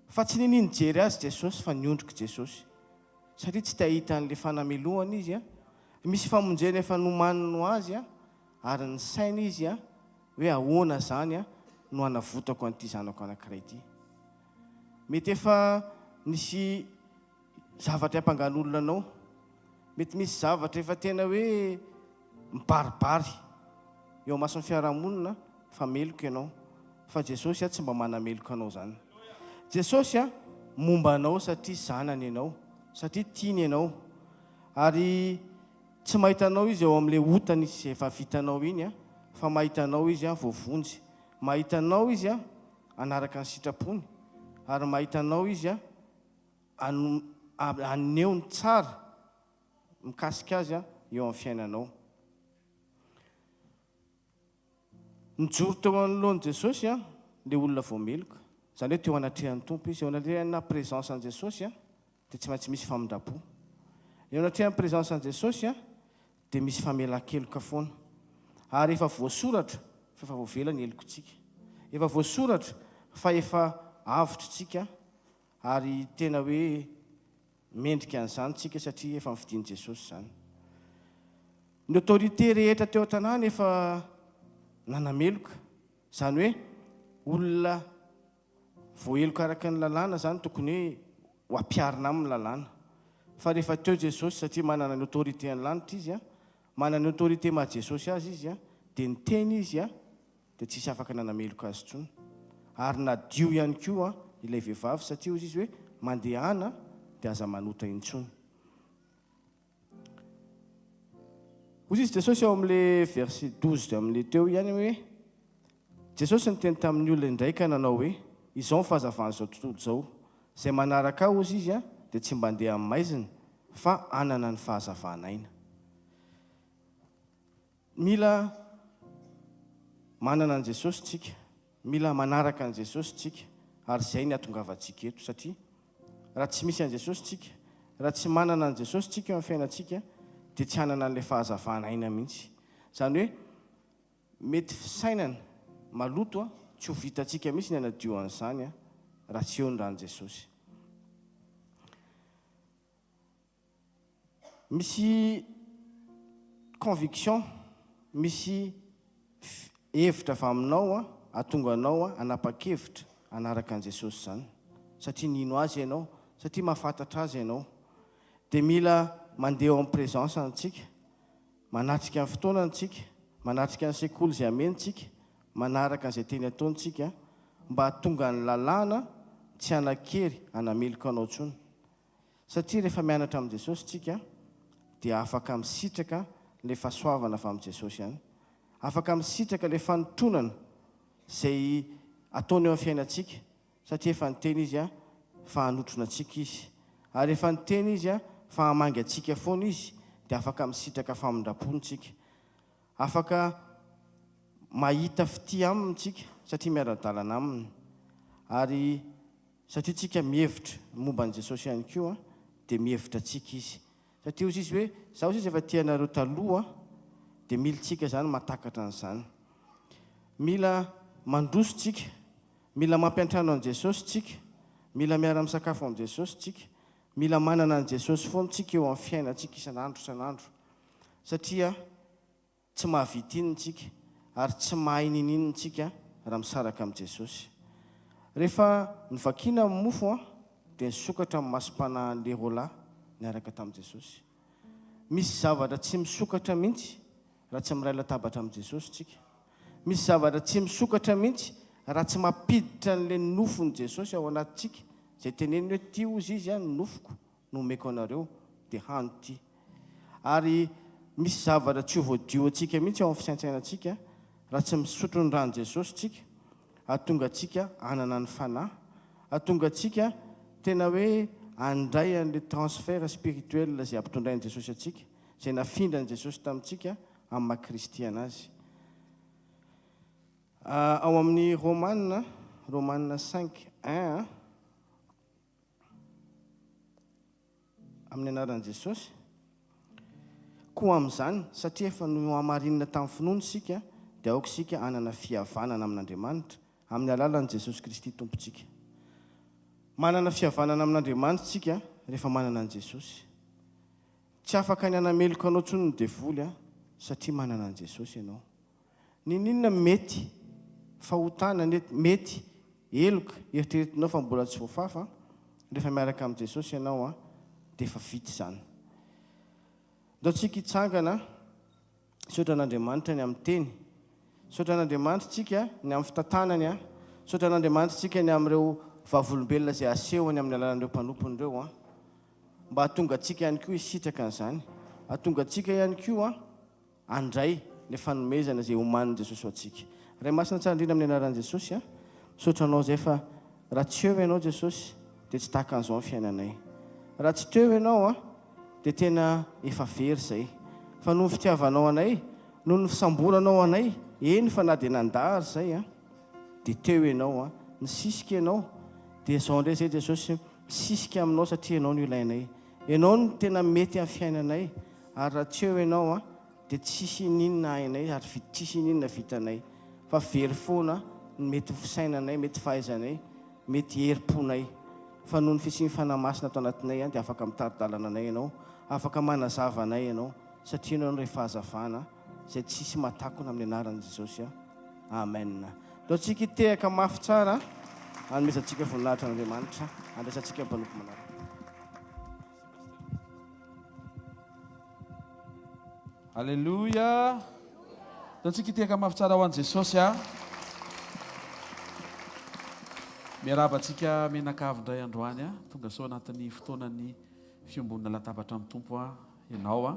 Speaker 7: fa tsy nininy jery azy Jesosy fa niondrika Jesosy, satria tsy tahita an'le fanamelohana izy misy famonjena efa nomanino azy ary ny saina izy hoe ahoana zany no hanavotako an'ity zanako anankiray ity. Mety efa nisy zavatra hampangan'olona anao, mety misy zavatra efa tena hoe mibaribary eo mason'ny fiarahamonina fa meloka ianao, fa Jesosy tsy mba manameloka anao zany. Jesosy momba anao satria zanany ianao, satria tiany ianao, ary tsy mahitanao izy eo amin'ilay otany izy efa vitanao iny fa mahitanao izy voavonjy, mahitanao izy anaraka ny sitrapony, ary mahitanao izy aneho ny tsara mikasika azy eo amin'ny fiainanao. Nijoro teo anoloan'i Jesosy le olona voameloka, zany hoe teo anatrehan'ny tompo izy, eo anatrehan'ny présence an'i Jesosy dia tsy maintsy misy famindrapo. Eo anatrehan'ny présence an'i Jesosy dia misy famelan-keloka foana, ary efa voasoratra fa efa voavela ny helokontsika, efa voasoratra fa efa avotritsika, ary tena hoe mendrika an'izany tsika satria efa mifidian'i Jesosy zany. Ny autorité rehetra teo an-tanàna efa nanameloka, zany hoe olona voaheloka araka ny lalàna zany tokony hoe ho ampiarina amin'ny lalàna, fa rehefa teo Jesosy satria manana ny autorité ny lanitra izy manana ny autorité maha Jesosy azy izy dia ny teny izy dia tsisy afaka nanameloka azy tsony, ary nadio ihany koa ilay vehivavy satria ozy izy hoe mandehana dia aza manota intsony. Ozy izy Jesosy ao amin'le verset 12 amin'le teo ihany hoe Jesosy niteny tamin'ny olona indraika nanao hoe izao ny fahazavana izao tontolo izao, izay manaraka ozy izy dia tsy mba handeha amin'ny maizina fa anana ny fahazavana aina. Mila manana an' Jesosy tsika, mila manaraka an' Jesosy tsika, ary izay ny ahatongavantsika eto, satria raha tsy misy an' Jesosy tsika, raha tsy manana an' Jesosy tsika eo amin'ny fiainantsika dia tsy hanana an'ilay fahazavana aina mihitsy. Zany hoe mety fisainana maloto tsy ho vitantsika mihitsy ny anadio an'izany raha tsy eo ny rahan'i Jesosy. Misy conviction, misy hevitra avy aminao ahatonga anao hanapa-kevitra hanaraka an' Jesosy zany, satria nino azy ianao, satria mahafantatra azy ianao, dia mila mandeha eo amin'ny présence antsika, manatrika ny fotoana antsika, manatrika ny sekoly izay amentsika, manaraka an'izay teny ataontsika mba hahatonga ny lalàna tsy hanakery hanameloka anao tsony, satria rehefa mianatra amin'i Jesosy tsika dia afaka misitraka ilay fahasoavana avy amin'i Jesosy ihany, afaka misitraka ilay fanontonana izay ataony eo amin'ny fiainantsika, satria efa nyteny izy a fa hanotrona antsika izy ary efa nyteny izy a fa hamangy antsika foana izy dia afaka misitraka famindrapontsika afaka mahita fity amintsika satria miara-dalana aminy ary satria tsika mihevitra momba n' Jesosy ihany koa dia mihevitra atsika izy satria ozy izy hoe zaho izy efa tianareo taloha dia mila tsika zany matakatra an'izany mila mandroso tsika mila mampiantrano an' Jesosy tsika mila miara-misakafo am' Jesosy tsika mila manana an' Jesosy foana tsika eo amin'ny fiainantsika isan'andro satria tsy mahavita inony tsika ary tsy mahay nininony tsika raha misaraka am' Jesosy rehefa nivakiana amin'ny mofo a dia nisokatra amin'ny masom-panahin'le rôla niaraka tamin'i Jesosy misy zavatra tsy misokatra mihitsy raha tsy miray latabatra am' Jesosy tsika misy zavatra tsy misokatra mihitsy raha tsy mampiditra n'le nofon' Jesosy ao anatintsika zay teneny hoe ty ozy izy a nofoko no omeko anareo dia hano ty ary misy zavatra tsy ho voadio antsika mihitsy ao amin'ny fisaintsainantsika raha tsy misotro ny rano Jesosy tsika ahatonga atsika anana ny fanahy ahatonga atsika tena hoe andray an'le transfert spirituel zay ampitondrain' Jesosy atsika zay nafindra n' Jesosy tamintsika amin'ny maha-kristy anazy ao amin'ny Romanina 5:1 amin'ny anaran'i Jesosy koa amin'izany satria efa no hamarinina tamin'ny finoana isika dia aoka isika anana fihavanana amin'Andriamanitra amin'ny alalan'i Jesosy Kristy tompontsika manana fihavanana amin'Andriamanitra isika rehefa manana an' Jesosy tsy afaka ny anameloka anao ntsony ny devoly a satria manana an' Jesosy ianao ninona mety fahotana mety eloka eritreretinao fa mbola tsy voafafa rehefa miaraka am' Jesosy ianao a dia efa vita izany ndao tsika hitsangana saotra an'Andriamanitra ny amin'ny teny saotra an'Andriamanitra tsika ny amin'ny fitantanany a saotra an'Andriamanitra tsika ny amin'ireo vavolombelona zay asehony amin'ny alalan'ireo mpanompon'ireo a mba hahatonga atsika ihany koa hisitraka an'izany hahatonga atsika ihany koa andray ny fanomezana zay homanin' Jesosy ho atsika ray masina tsara indrindra amin'ny anaran'i Jesosy a saotra anao zay fa raha tsy eo ianao Jesosy dia tsy tahaka an'izao ny fiainanay raha tsy teo ianao a dia tena efa very zay fa noho ny fitiavanao anay noho ny fisamboranao anay eny fa na dia nandary zay a dia teo ianao a nisisika ianao dia zao indray zay Jesosy misisika aminao satria ianao no ilainay ianao no tena mety amin'ny fiainanay ary raha tsy eo ianao a dia tsisy ninona hainay ary tsisy ninona vitanay fa very foana mety fisainanay mety fahaizanay mety herim-ponay fa noho ny fisiany fanamasina atao anatinay a dia afaka mitaridalana anay ianao afaka manazava anay ianao satria ianao no rehefa hazavana zay tsisy matakona amin'ny anaran'i Jesosy a amen dao tsika hitehaka mafy tsara anomesantsika voninahitra an'Andriamanitra andraisantsika mpanompo manaraka
Speaker 1: Alléluia. Dao tsika hitehaka mafy tsara ho an'i Jesosy a miarabantsika menakavindray androany a tonga sao anatin'ny fotoanany fiombonana latabatra amin'ny tompo a ianao a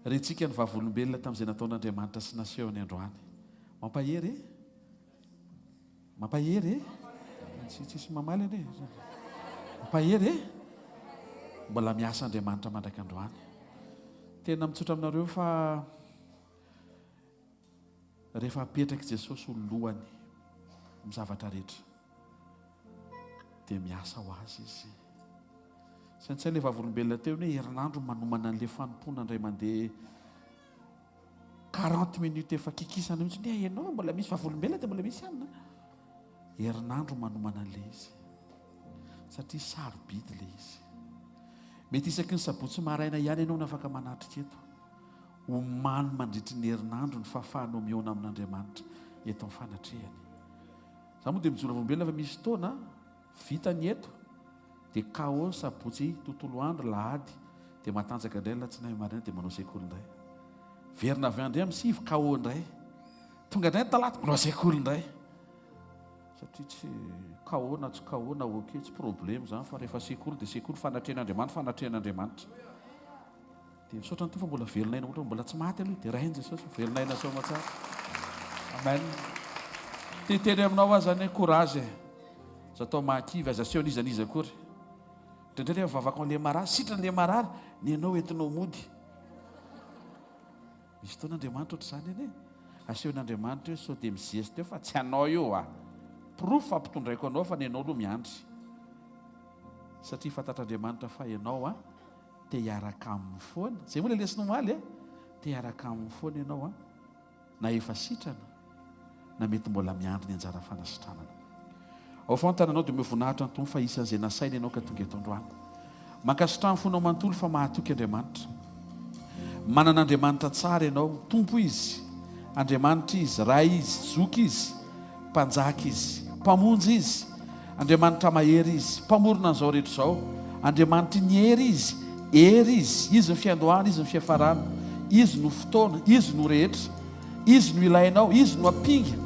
Speaker 1: rentsika ny vavolombelona tamin'izay nataon'Andriamanitra sy nasehony androany mampahery mampahery tsisy mamaly ane mampahery mbola miasa Andriamanitra mandraiky androany tena mitsotra aminareo fa rehefa apetraky Jesosy ho lohany amin'ny zavatra rehetra dia miasa ho azy izy saintsay ilay vavolombelona teo hoe herinandro manomana an'ilay fanompona indray mandeha 40 minutes efa kikisana mihitsy ny ianao mbola misy vavolombelona dia mbola misy anina herinandro manomana an'ilay izy satria sarobidy ilay izy mety isaky ny sabotsy maraina ihany ianao no afaka manatrika eto homany mandritry ny herinandro ny fahafahanao miona amin'Andriamanitra eto amin'ny fanatrehany za moa dia mijoro volombelona fa misy taona vitany eto dia KO sabotsy tontolo andro lahady dia matanjaka indray latsinainy marina dia manao sekoly indray verina avy andray amin'ny sivy KO indray tonga indray talata manao sekoly indray satria tsy KO na tsy KO na oke tsy problème zany fa rehefa sekoly dia sekoly fanatrehan'Andriamanitra fanatrehan'Andriamanitra dia misaotra ny to fa mbola velonaina ohatra mbola tsy maty aloha dia rainy Jesosy velonaina sao matsara amen titeny aminao azy zany courage
Speaker 8: zatao mahakivy azaseona izy anizy akory ndraindray vavaka le marary sitrany le marary ny anao entinao mody misy taon'Andriamanitra ohatr' izany eny asehon'Andriamanitra hoe sao de mizezy teo fa tsy anao io proof fampitondraiko anao fa ny anao aloha miandry satria fantatr'Andriamanitra fa ianao te hiaraka amin'ny foana zay moa le lesinao maly te hiaraka amin'ny foana ianao na efa sitrana na mety mbola miandry ny anjara fanasitranana ao fantananao dia mivonahitra ny tompo fa isan'izay nasaina ianao ka tonga eto androany mankasitrahany fonao manontolo fa mahatoky Andriamanitra manan'Andriamanitra tsara ianao tompo izy Andriamanitra izy ray izy zoky izy mpanjaka izy mpamonjy izy Andriamanitra mahery izy mpamorona an'izao rehetra izao Andriamanitra ny hery izy ny fiandohana izy ny fiafarana izy no fotoana izy no rehetra izy no ilainao izy no ampinga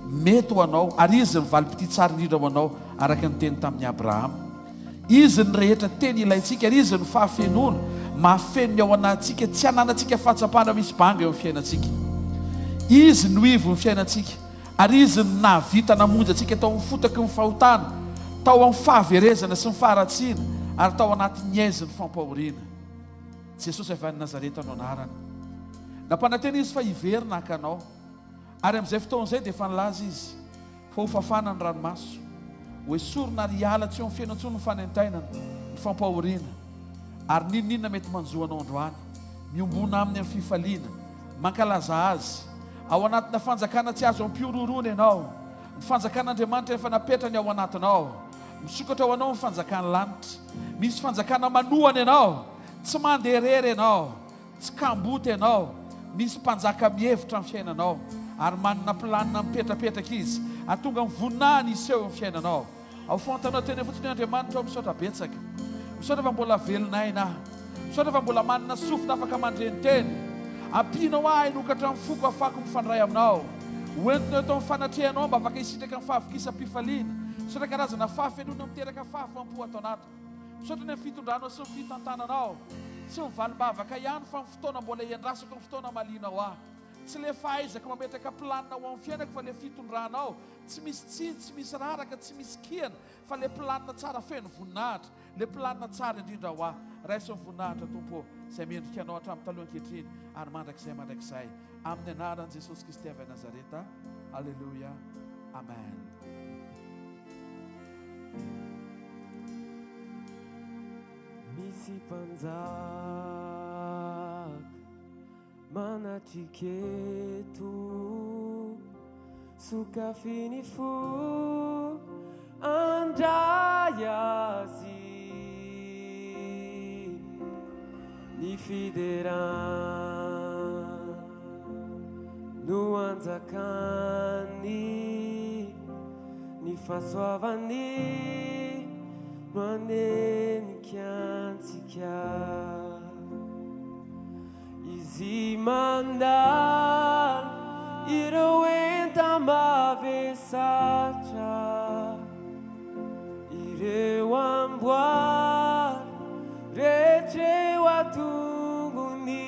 Speaker 8: mety ho anao ary izy ny valim-pity tsara indrindra ho anao araka ny teny tamin'ny Abrahama izy ny rehetra teny ilaintsika ary izy ny fahafenoana mahafeno ao anatsika tsy hananantsika fahatsapana misy banga eo amin'ny fiainantsika izy no ivo ny fiainantsika ary izy ny nahavita namonjy antsika tao amin'ny fotaky ny fahotana tao amin'ny fahaverezana sy ny faharatsiana ary tao anatin'ny aizy ny fampahoriana Jesosy avy any Nazareta no anarany nampanantena izy fa hiverina hakanao ary amin'izay fotoan'izay dia efa nilaza izy fa ho fafana ny ranomaso hoe sorona ary hiala tsy eo amin'ny fiainantsony ny fanentainana ny fampahoriana ary ninonina mety manjoanao androany miombona aminy amin'ny fifaliana mankalaza azy ao anatina fanjakana tsy azo ampiororona ianao ny fanjakan'Andriamanitra efa napetrany ao anatinao misokatra ao anao ny fanjakany lanitra misy fanjakana manohana ianao tsy mandeherery ianao tsy kamboty ianao misy mpanjaka mihevitra amin'ny fiainanao ary manana planina mipetrapetraka izy atonga mivonany iseho amin'ny fiainanao ao fantanao teny fotsiny Andriamanitra ao misaotra betsaka misaotra fa mbola velonaina misaotra fa mbola manana sofina afaka mandreny-teny ampinao ahy nokatra amin'ny foko afako mifandray aminao hoentinao eto amin'ny fanatrehanao mba afaka hisitraka amin'ny fahavokisam-pifaliana misaotra karazana fahafenona miteraka fahafampo ato anato misaotra ny fitondranao sy ny fitantananao tsy mivalibavaka ihany fa ny fotoana mbola iandrasako ny fotoana malinao ahy tsy le fahaizaka mametraka planina ho amin'ny fiainako fa le fitondranao tsy misy tsiny tsy misy raraka tsy misy kiana fa le planina tsara feno voninahitra le planina tsara indrindra ho ahy raiso ny voninahitra tompo izay mendrika anao hatramin'ny taloha ankehitriny ary mandrakizay amin'ny anaran'i Jesosy Kristy avy Nazareta alleluia amen
Speaker 9: misy mpanjaka manatriketo sokafiny fo andray azy ny fiderany no anjakany ny fahasoavany no anenikantsika izy mandal ireo enta mavesatra ireo amboary rehetreo atongony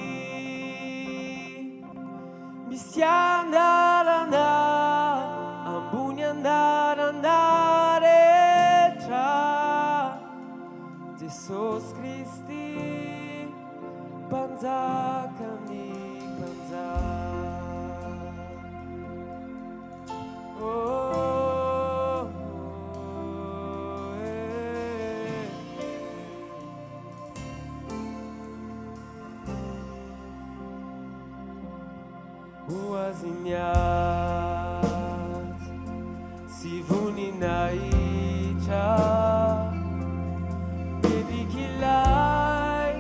Speaker 9: misy andarana ambony andarana rehetra Jesosy Kristy mpanjakany mpanjaka Uazimiat sivuni naija bebikilai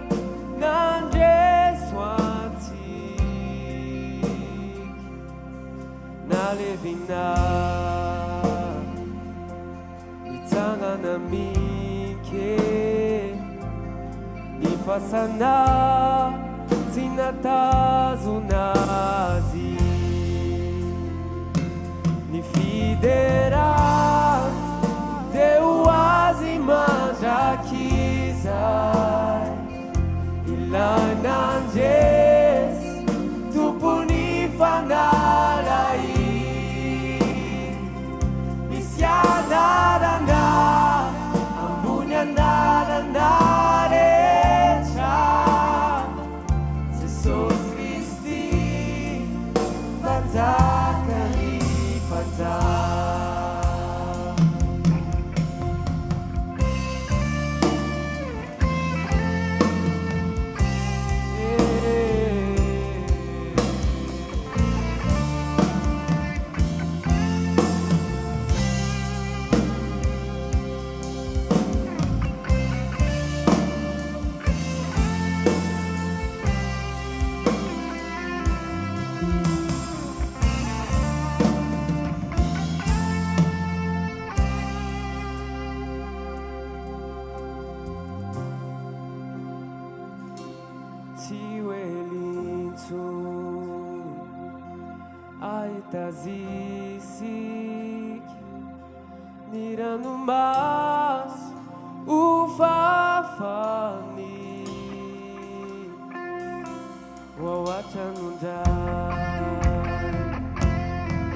Speaker 9: nanjeswanti nalevina itangana mike nifasana zinatazunazi nifidera deuazi manjakizai ilananjes tupunifanalai isianarana tazisik ni ranomas o fafani wawatanundai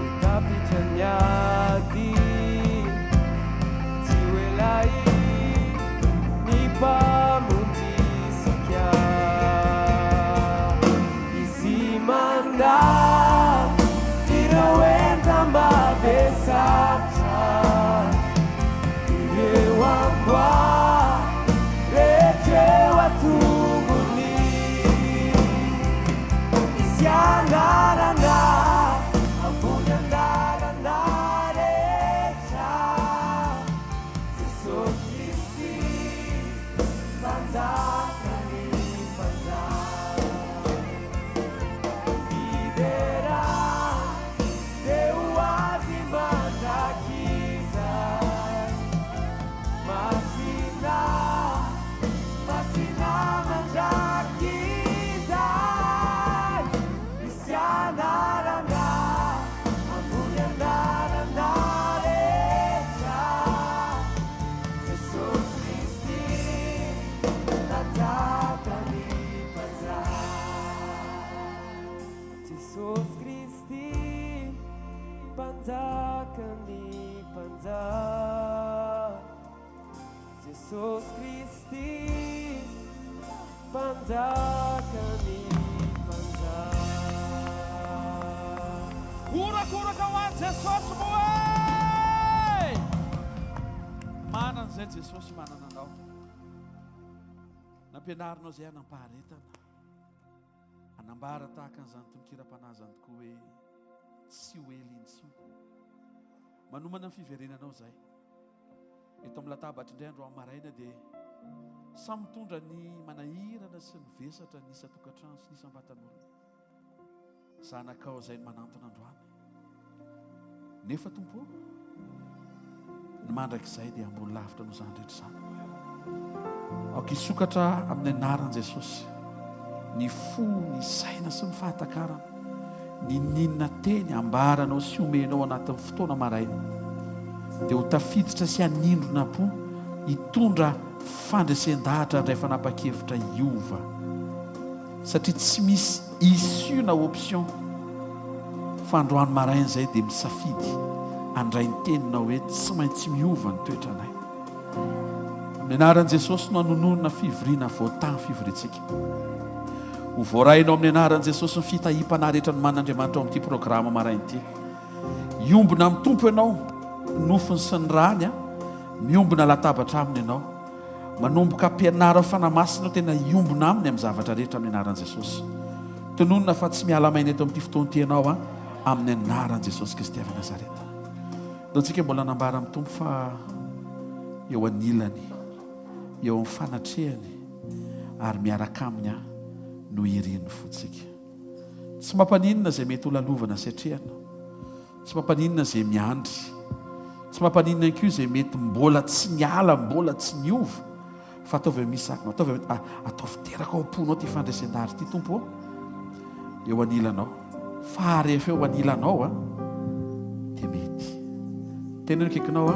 Speaker 9: itapitanyadi tiwelai ni pamundisakya izimanda Besatra Yewangwa Rejewa tunguni Isyanarana Amunyandarana Recha Jesus Christi Panzakani Panzakani Videra Jesus Christi panzakani panza Jesus Christi panzakani panza
Speaker 8: Kura kawan Jesus moe Manan zay Jesus manana anao nampianarinao zay anampaharetana anambara tahaka an'izany tonokiram-panazany tokoa hoe tsy ho ely intsony manomana ny fiverenanao zay eto amin'ny latabatra indray andro amin'ny maraina dia samy mitondra ny manahirana sy ny vesatra ny isa tokantrano sy ny isam-batan'olona zanakao zay ny manantona androany nefa tompo ny mandrakizay dia ambony lavitra no zany rehetra zany aoka hisokatra amin'ny anaran'i Jesosy ny fo ny saina sy ny fahatakarana ny ninona teny ambaranao sy omenao anatin'ny fotoana maraina dia ho tafiditra sy hanindrona po hitondra fandresen-dahatra ndray fanapa-kevitra iova satria tsy misy issue na option fa androany maraina zay dia misafidy andray ny teninao hoe tsy maintsy miova ny toetranay amin'ny anaran'i Jesosy no hanononona fivoriana voatany fivorintsika ho voarainao amin'ny anaran'i Jesosy ny fitahim-panahy rehetra ny man'Andriamanitra ao amin'ity programa maraina ity miombona amin'ny tompo ianao nofony sy ny rany miombona latabatra aminy ianao manomboka ampianara fanamasinao tena iombona aminy amin'ny zavatra rehetra amin'ny anaran'i Jesosy tononona fa tsy miala maina eto amin'ity fotoana ity ianao amin'ny anaran'i Jesosy Kristy avy Nazareta dao tsika mbola nambara amin'ny tompo fa eo anilany eo amin'ny fanatrehany ary miaraka aminy no irin'ny fotsika tsy mampaninona zay mety ho lalovana setrehana tsy mampaninona zay miandry tsy mampaninona koa zay mety mbola tsy miala mbola tsy miova fa ataovy misy ataovy teraka ao amponao ty fandresen-dahatra ty tompo eo anilanao fa rehefa eo anilanao dia mety tena io kaikinao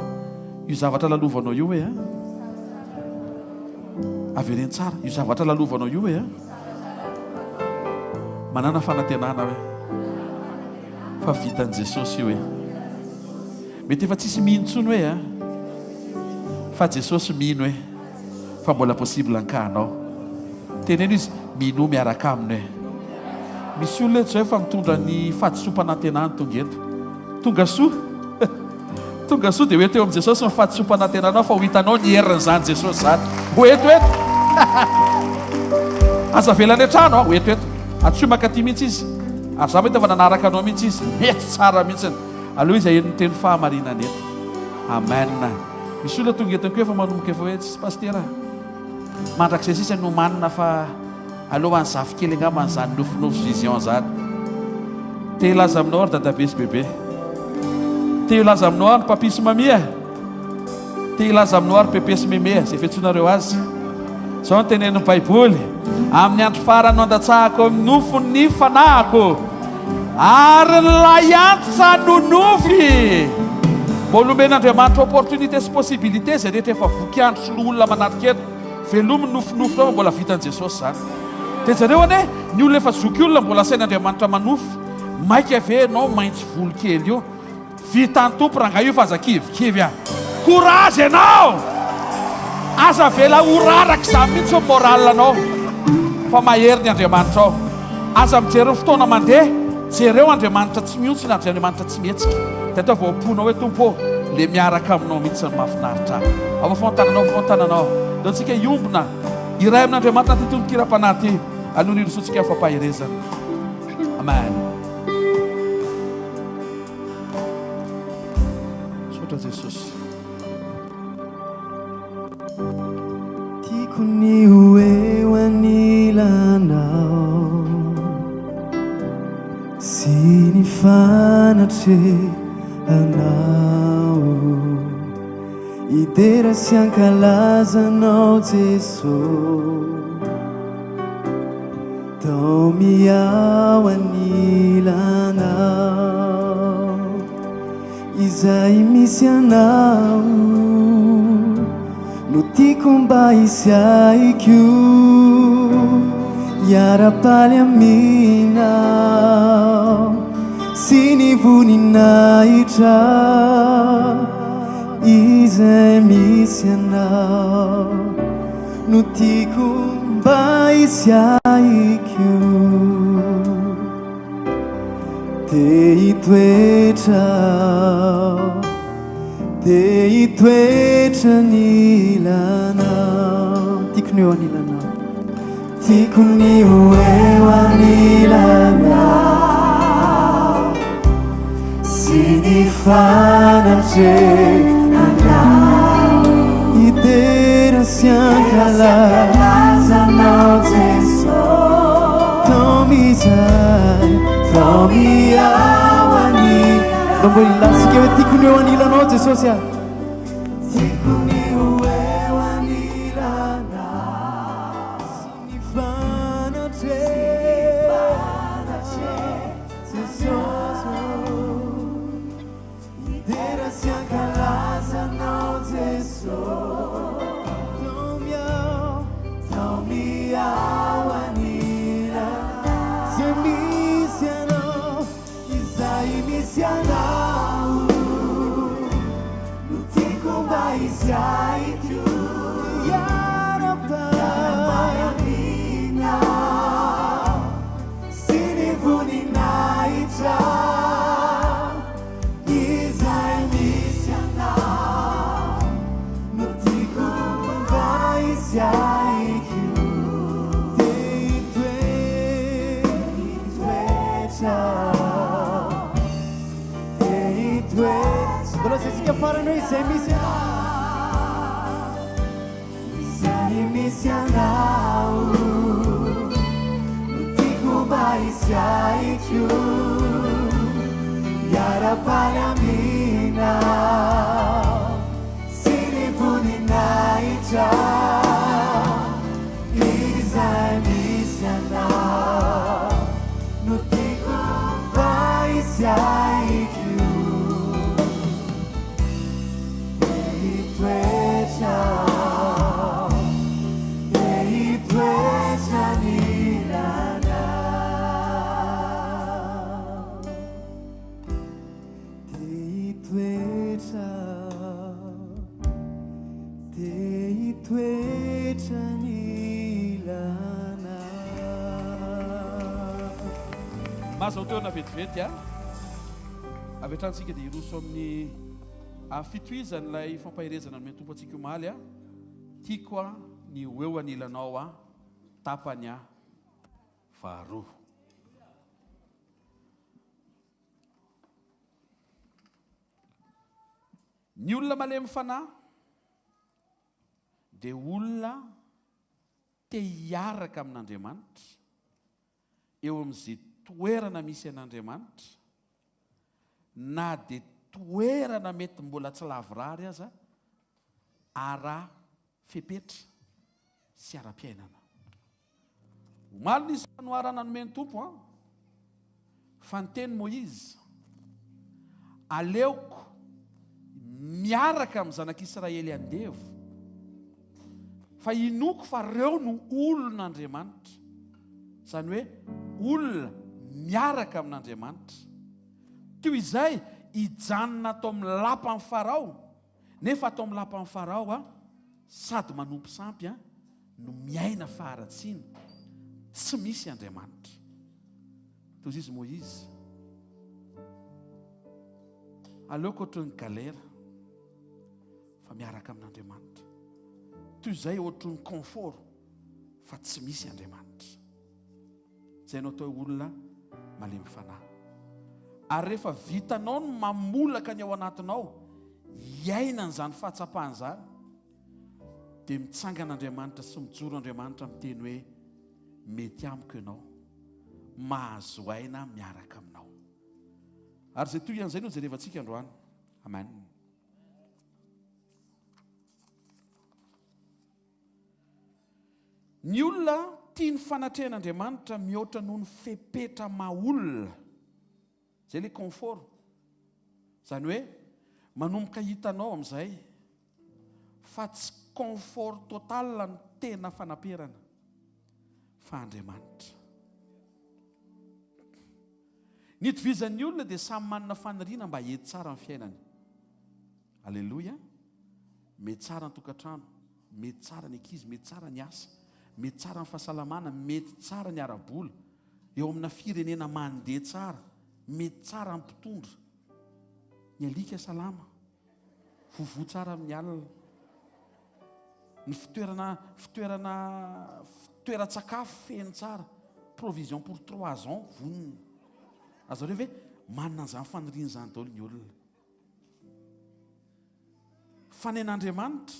Speaker 8: io zavatra lalovanao io hoe avereny tsara io zavatra lalovanao io hoe manana fanantenana hoe fa vitan'i Jesosy io hoe mety efa tsisy mino ntsony hoe fa Jesosy mino hoe fa mbola possible ankahanao teneno izy mino miaraka aminy hoe misy olona eto zay fa mitondra ny fahadisom-panantenany tonga eto tonga soa tonga soa dia ho eto eo amin'i Jesosy ny fahadisom-panantenanao fa ho hitanao ny herin'izany Jesosy zany ho eto aza velany an-trano ho eto atsomaka ty mihitsy izy ary za efa nanaraka anao mihitsy izy mety tsara mihitsy aloha izy ahen'ny teny fahamarinana eto amen misy olona tonga etony koa efa manomboka efa hoe tsy pastera mandrakizay sisa no manina fa alohan'ny zafikely angamba n'izany nofinofo vision zany te laza aminao ary dadabe sy bebe te laza aminao ary papisy mamia te laza aminao ary pepe sy meme zay fiantsonareo azy zao ny tenenin'ny baiboly amin'ny andro farany no andatsahako amin'ny nofony ny fanahako ary nylay antsa nonofy mba olomen'Andriamanitra opportunité sy possibilité zay rehetra efa vokiandro sy olona manatrika eto velomy nofinofy tao mbola vitan'i Jesosy zany dia zareo ane ny olona efa zoky olona mbola sain'Andriamanitra manofy maika ave anao maintsy volo kely io vitany tompo ranga io fa aza kivikivy a courage ianao aza vela horaraka za mihitsy o moral anao fa mahery ny Andriamanitra ao aza mijery ny fotoana mandeha jereo Andriamanitra tsy mihitsy na Andriamanitra tsy mihetsika dia atao vaoamponao hoe tompo le miaraka aminao mihitsy ny mahafinaritra ava fontananao dia antsika iombona iray amin'Andriamanitra ty tononkira-panahy aloha ny irosotsika fampahirezana amen sotra Jesosy
Speaker 9: tiako ny hoe anilanao sy ny fanatrehanao idera sy ankalazanao Jesosy tao miao anilanao izay misy anao no tiako mba hisy aiko iara-paly aminao sy ny voninahitra izay misy anao no tiako mba hisy aiko te hitoetra ny ilanao tiako ny eo anilanao tiako ny eo anilanao sy ny fanatrehanao idera sy ankalazanao Jesosy tao miao anilanao mbo ilasika hoe tiako ny eo anilanao Jesosy a tiako ny eo anilanao sy ny fanatrehanao Jesosy idera sy ankalazanao Jesosy tao miao anilanao zay misy anao izay misy anao no tiako mba hisy aiko iara-paly aminao sy ny voninahitra izay misy anao no tiako mba hisy aiko te hitoetra mbola zay farany hoe izay misy anao no tiako mba hisy aiko iara-paly aminao sy ny voninahitra izay misy anao no tiako mba hisy aiko
Speaker 8: mazao teo na vetivety a avetransika dia iroso amin'ny fitoizan'ilay fampahirezana ny tompo antsika omaly a tiako a ny eo anilanao a tapany a faharoa ny olona malemy fanahy dia olona te hiaraka amin'Andriamanitra eo amin'izay toerana misy an'Andriamanitra na dia toerana mety mbola tsy lavorary aza ara fepetra sy ara-piainana omaly nisy fanoharana nomeny tompo a fa nyteny Moizy, aleoko miaraka amin'ny zanak'Israely andevo fa inoko fa reo no olon'Andriamanitra, izany hoe olona miaraka amin'Andriamanitra. Toy izay hijanona atao amin'ny lapan'ny Farao, nefa atao amin'ny lapan'ny Farao sady manompo sampy no miaina faharatsiana, tsy misy Andriamanitra. Toy izy Moizy, aleoko ohatry ny galera fa miaraka amin'Andriamanitra. Toy izay ohatry ny confort fa tsy misy Andriamanitra. Zay no atao olona malemy fanahy. Ary rehefa vitanao no mamolaka ny ao anatinao, iaina n'izany fahatsapahana izany, dia mitsangan'Andriamanitra sy mijoro Andriamanitra miteny hoe mety amiko ianao, mahazo aina miaraka aminao. Ary izay toy ian'izay no jerevantsika androany. Amen. Ny olona tia ny fanatrehan'Andriamanitra mihoatra noho ny fepetra maha-olona, izay ilay confort. Izany hoe manomboka hitanao amin'izay fa tsy confort total ny tena fanaperana fa Andriamanitra. Ny itovizan'ny olona dia samy manana faniriana mba hety tsara amin'ny fiainany. Alleloia. Mety tsara ny tokantrano, mety tsara ny ankizy, mety tsara ny asa, mety tsara ny fahasalamana, mety tsara ny ara-bola, eo amina firenena mandeha tsara, mety tsara ny mpitondra, ny alika salama, vovo tsara amin'ny alina, ny fitoeran-tsakafo feno tsara, provision pour 3 ans vonona. Azo reo ve manana an'izany faniriana izany daholo ny olona. Fa ny an'Andriamanitra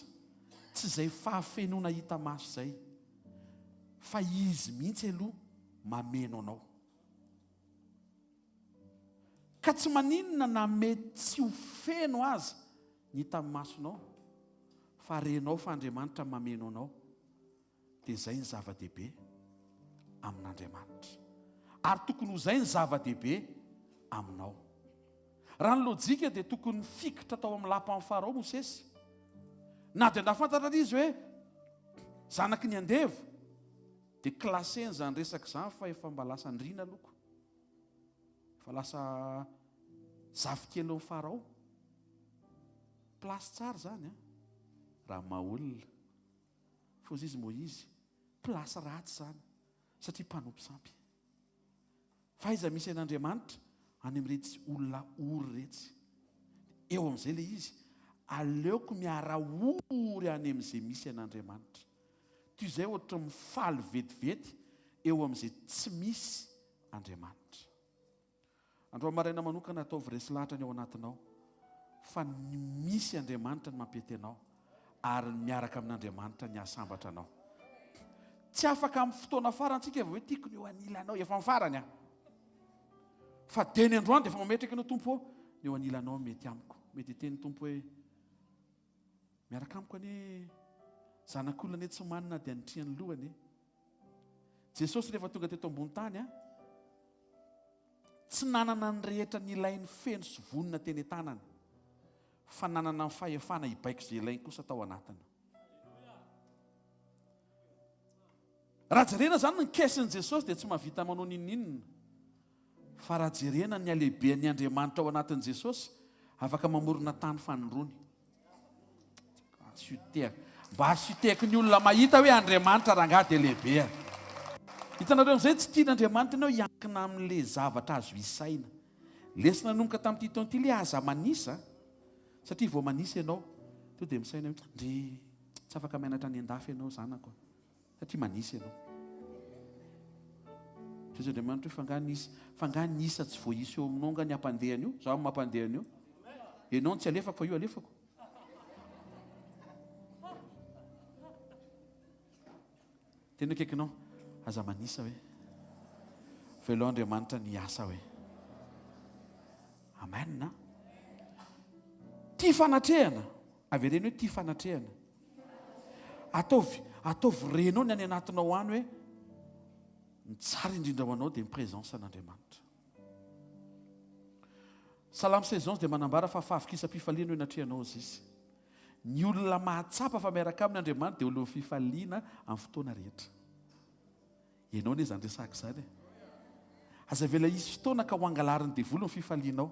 Speaker 8: tsy izay fahafenoana hita maso izay, fa izy mihitsy aloha mameno anao. Ka tsy maninona na mety tsy ho feno aza ny hita amin'ny masonao, fa renao fa Andriamanitra mameno anao, dia izay ny zava-dehibe amin'Andriamanitra. Ary tokony ho izay ny zava-dehibe aminao. Raha ny lojika dia tokony fikitra tao amin'ny lapan'ny Farao Mosesy. Na dia nafantatra izy hoe zanaky ny andevo, dia klaseny izany resaka izany fa efa mba lasa andriana loko, fa lasa zafikely amin'ny Farao. Plasy tsara izany raha maha-olona. Fa izy Moizy, plasy ratsy izany satria mpanompo sampy. Fa iza misy an'Andriamanitra any amin'iretsy olona ory retsy. Eo amin'izay ilay izy, aleoko miara ory any amin'izay misy an'Andriamanitra. Toy izay ohatra mifaly vetivety eo amin'izay tsy misy Andriamanitra. Andro maraina manokana ataovy resy lahatra ny ao anatinao, fa ny misy Andriamanitra ny mampety anao, ary ny miaraka amin'Andriamanitra ny asambatra anao. Tsy afaka amin'ny fotoana farantsika hoe tiako ny eo anilanao, efa amin'ny farany fa teny androany dia efa mametraka anao Tompo, ny eo anilanao mety amiko. Mety teny Tompo hoe miaraka amiko anie zanak'olona anie tsy manina dia nitriany lohany. Jesosy rehefa tonga teto ambony tany tsy nanana ny rehetra ny ilainy feno sy vonona teny tanany, fa nanana ny fahefana hibaiko izay ilainy kosa tao anatiny. Raha jerena izany ny kesin'i Jesosy dia tsy mahavita manao ninninina, fa raha jerena ny alehiben'ny Andriamanitra ao anatin'i Jesosy, afaka mamorona tany fanondrony. Mba asitehako ny olona mahita hoe Andriamanitra rangahy dia lehibe. Hitanareo amin'izay tsy tian'Andriamanitra ianao hiankina amin'ilay zavatra azo isaina. Lesina nanomboka tamin'ity taona ity ilay aza manisa, satria vao manisa ianao to dia misaina hoe ndry tsy afaka mianatra ny an-dafy ianao zanako, satria manisa ianao. Toy izay Andriamanitra hoe fangaha nisa tsy voaisa eo aminao nga ny hampandehany io, zaho mampandehany io. Ianao tsy alefako fa io alefako. Tena akaikinao, aza manisa hoe velao Andriamanitra ny asa hoe. Amen. Tia fanatrehana, avereny hoe tia fanatrehana. Ataovy renao ny any anatinao any hoe ny tsara indrindra ho anao dia ny présence an'Andriamanitra. Salamy 16 dia manambara fa fahavokisa-pifaliana ho enatrehanao azy izy. Ny olona mahatsapa fa miaraka amin'ny Andriamanitra dia olona fifaliana amin'ny fotoana rehetra. Ianao ne izany resaka izany. Aza vela isy fotoana ka ho angalarin'ny devoly ny fifalianao.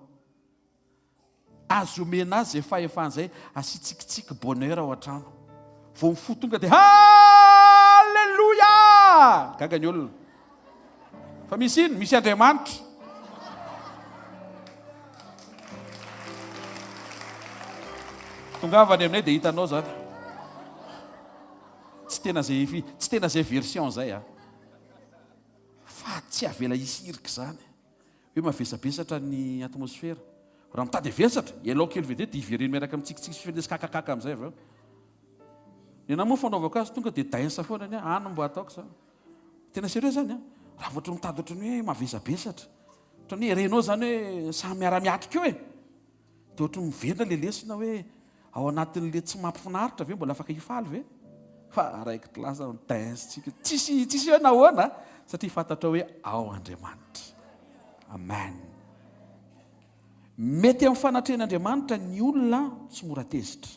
Speaker 8: Azo omena azy izay fahefan'izay asitsikitsiky bonheur ao an-trano. Vao mifoha tonga dia halleluia! Gaga ny olona. Fa misy ino? Misy Andriamanitra. Tongavany aminay dia hitanao zany. Tsy tena zay version zay fa tsy avela isirika zany. Hoe mavesabesatra ny atmosfera. Raha mitady vesatra, ialao kely vede dia ivereny miaraka mitsikitsika findesy kakakaka amin'izay avy eo. Ny anahy moa fanaovako azy tonga dia dainsa foana ny ano mbo ataoko zany. Tena sérieux zany raha voatra mitady ohatrany hoe mavesabesatra. Ohatrany hoe renao zany hoe samy miara-miatrika eo e. Dia ohatry mivena le lesona hoe ao anatin'le tsy mampifinaritra ve mbola afaka hifaly ve? Fa raiky tlasa daintsika. Tsisy hoe nahoana satria fantatra hoe ao Andriamanitra. Amen. Mety amin'ny fanatrehan'Andriamanitra ny olona tsy mora tezitra.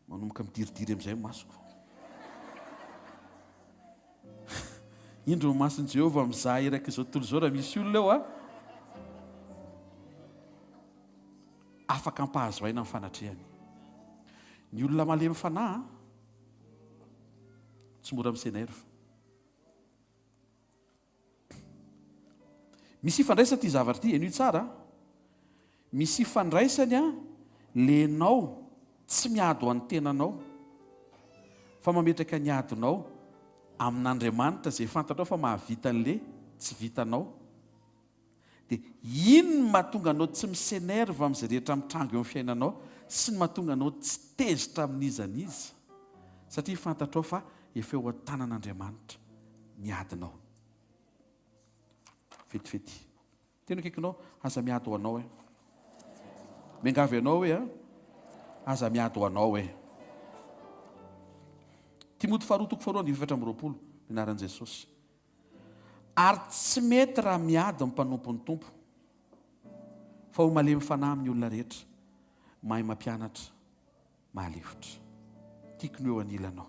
Speaker 8: Manomboka midiridiry amin'izay masoko. Indro masin'i Jehovah mizaha iraka izao tontolo izao raha misy olona eo afaka hampahazo aina amin'ny fanatrehany. Ny olona malemy fanahy tsy mora misenerva. Misy ifandraisana ty zavatra ty, enio tsara. Misy ifandraisany lenao tsy miady ho an'ny tenanao fa mametraka ny adinao amin'Andriamanitra izay fantatrao fa mahavita an'le tsy vitanao. Dia ino ny mahatonga anao tsy misenerva amin'izay rehetra mitrango eo amin'ny fiainanao sy ny mahatonga anao tsy tezitra amin'izaniza satria fantatrao fa efa eo an-tanan'Andriamanitra ny adinao. Fetifety. Tena kaikinao aza miady ho anao Miangavy anao hoe aza miady ho anao Timoty 2:2-20 minaran'i Jesosy. Ary tsy mety raha miady amin'ny mpanompo ny tompo fa ho malemy fanahy amin'ny olona rehetra, mahay mampianatra, mahalevotra. Tiako ny eo anilanao.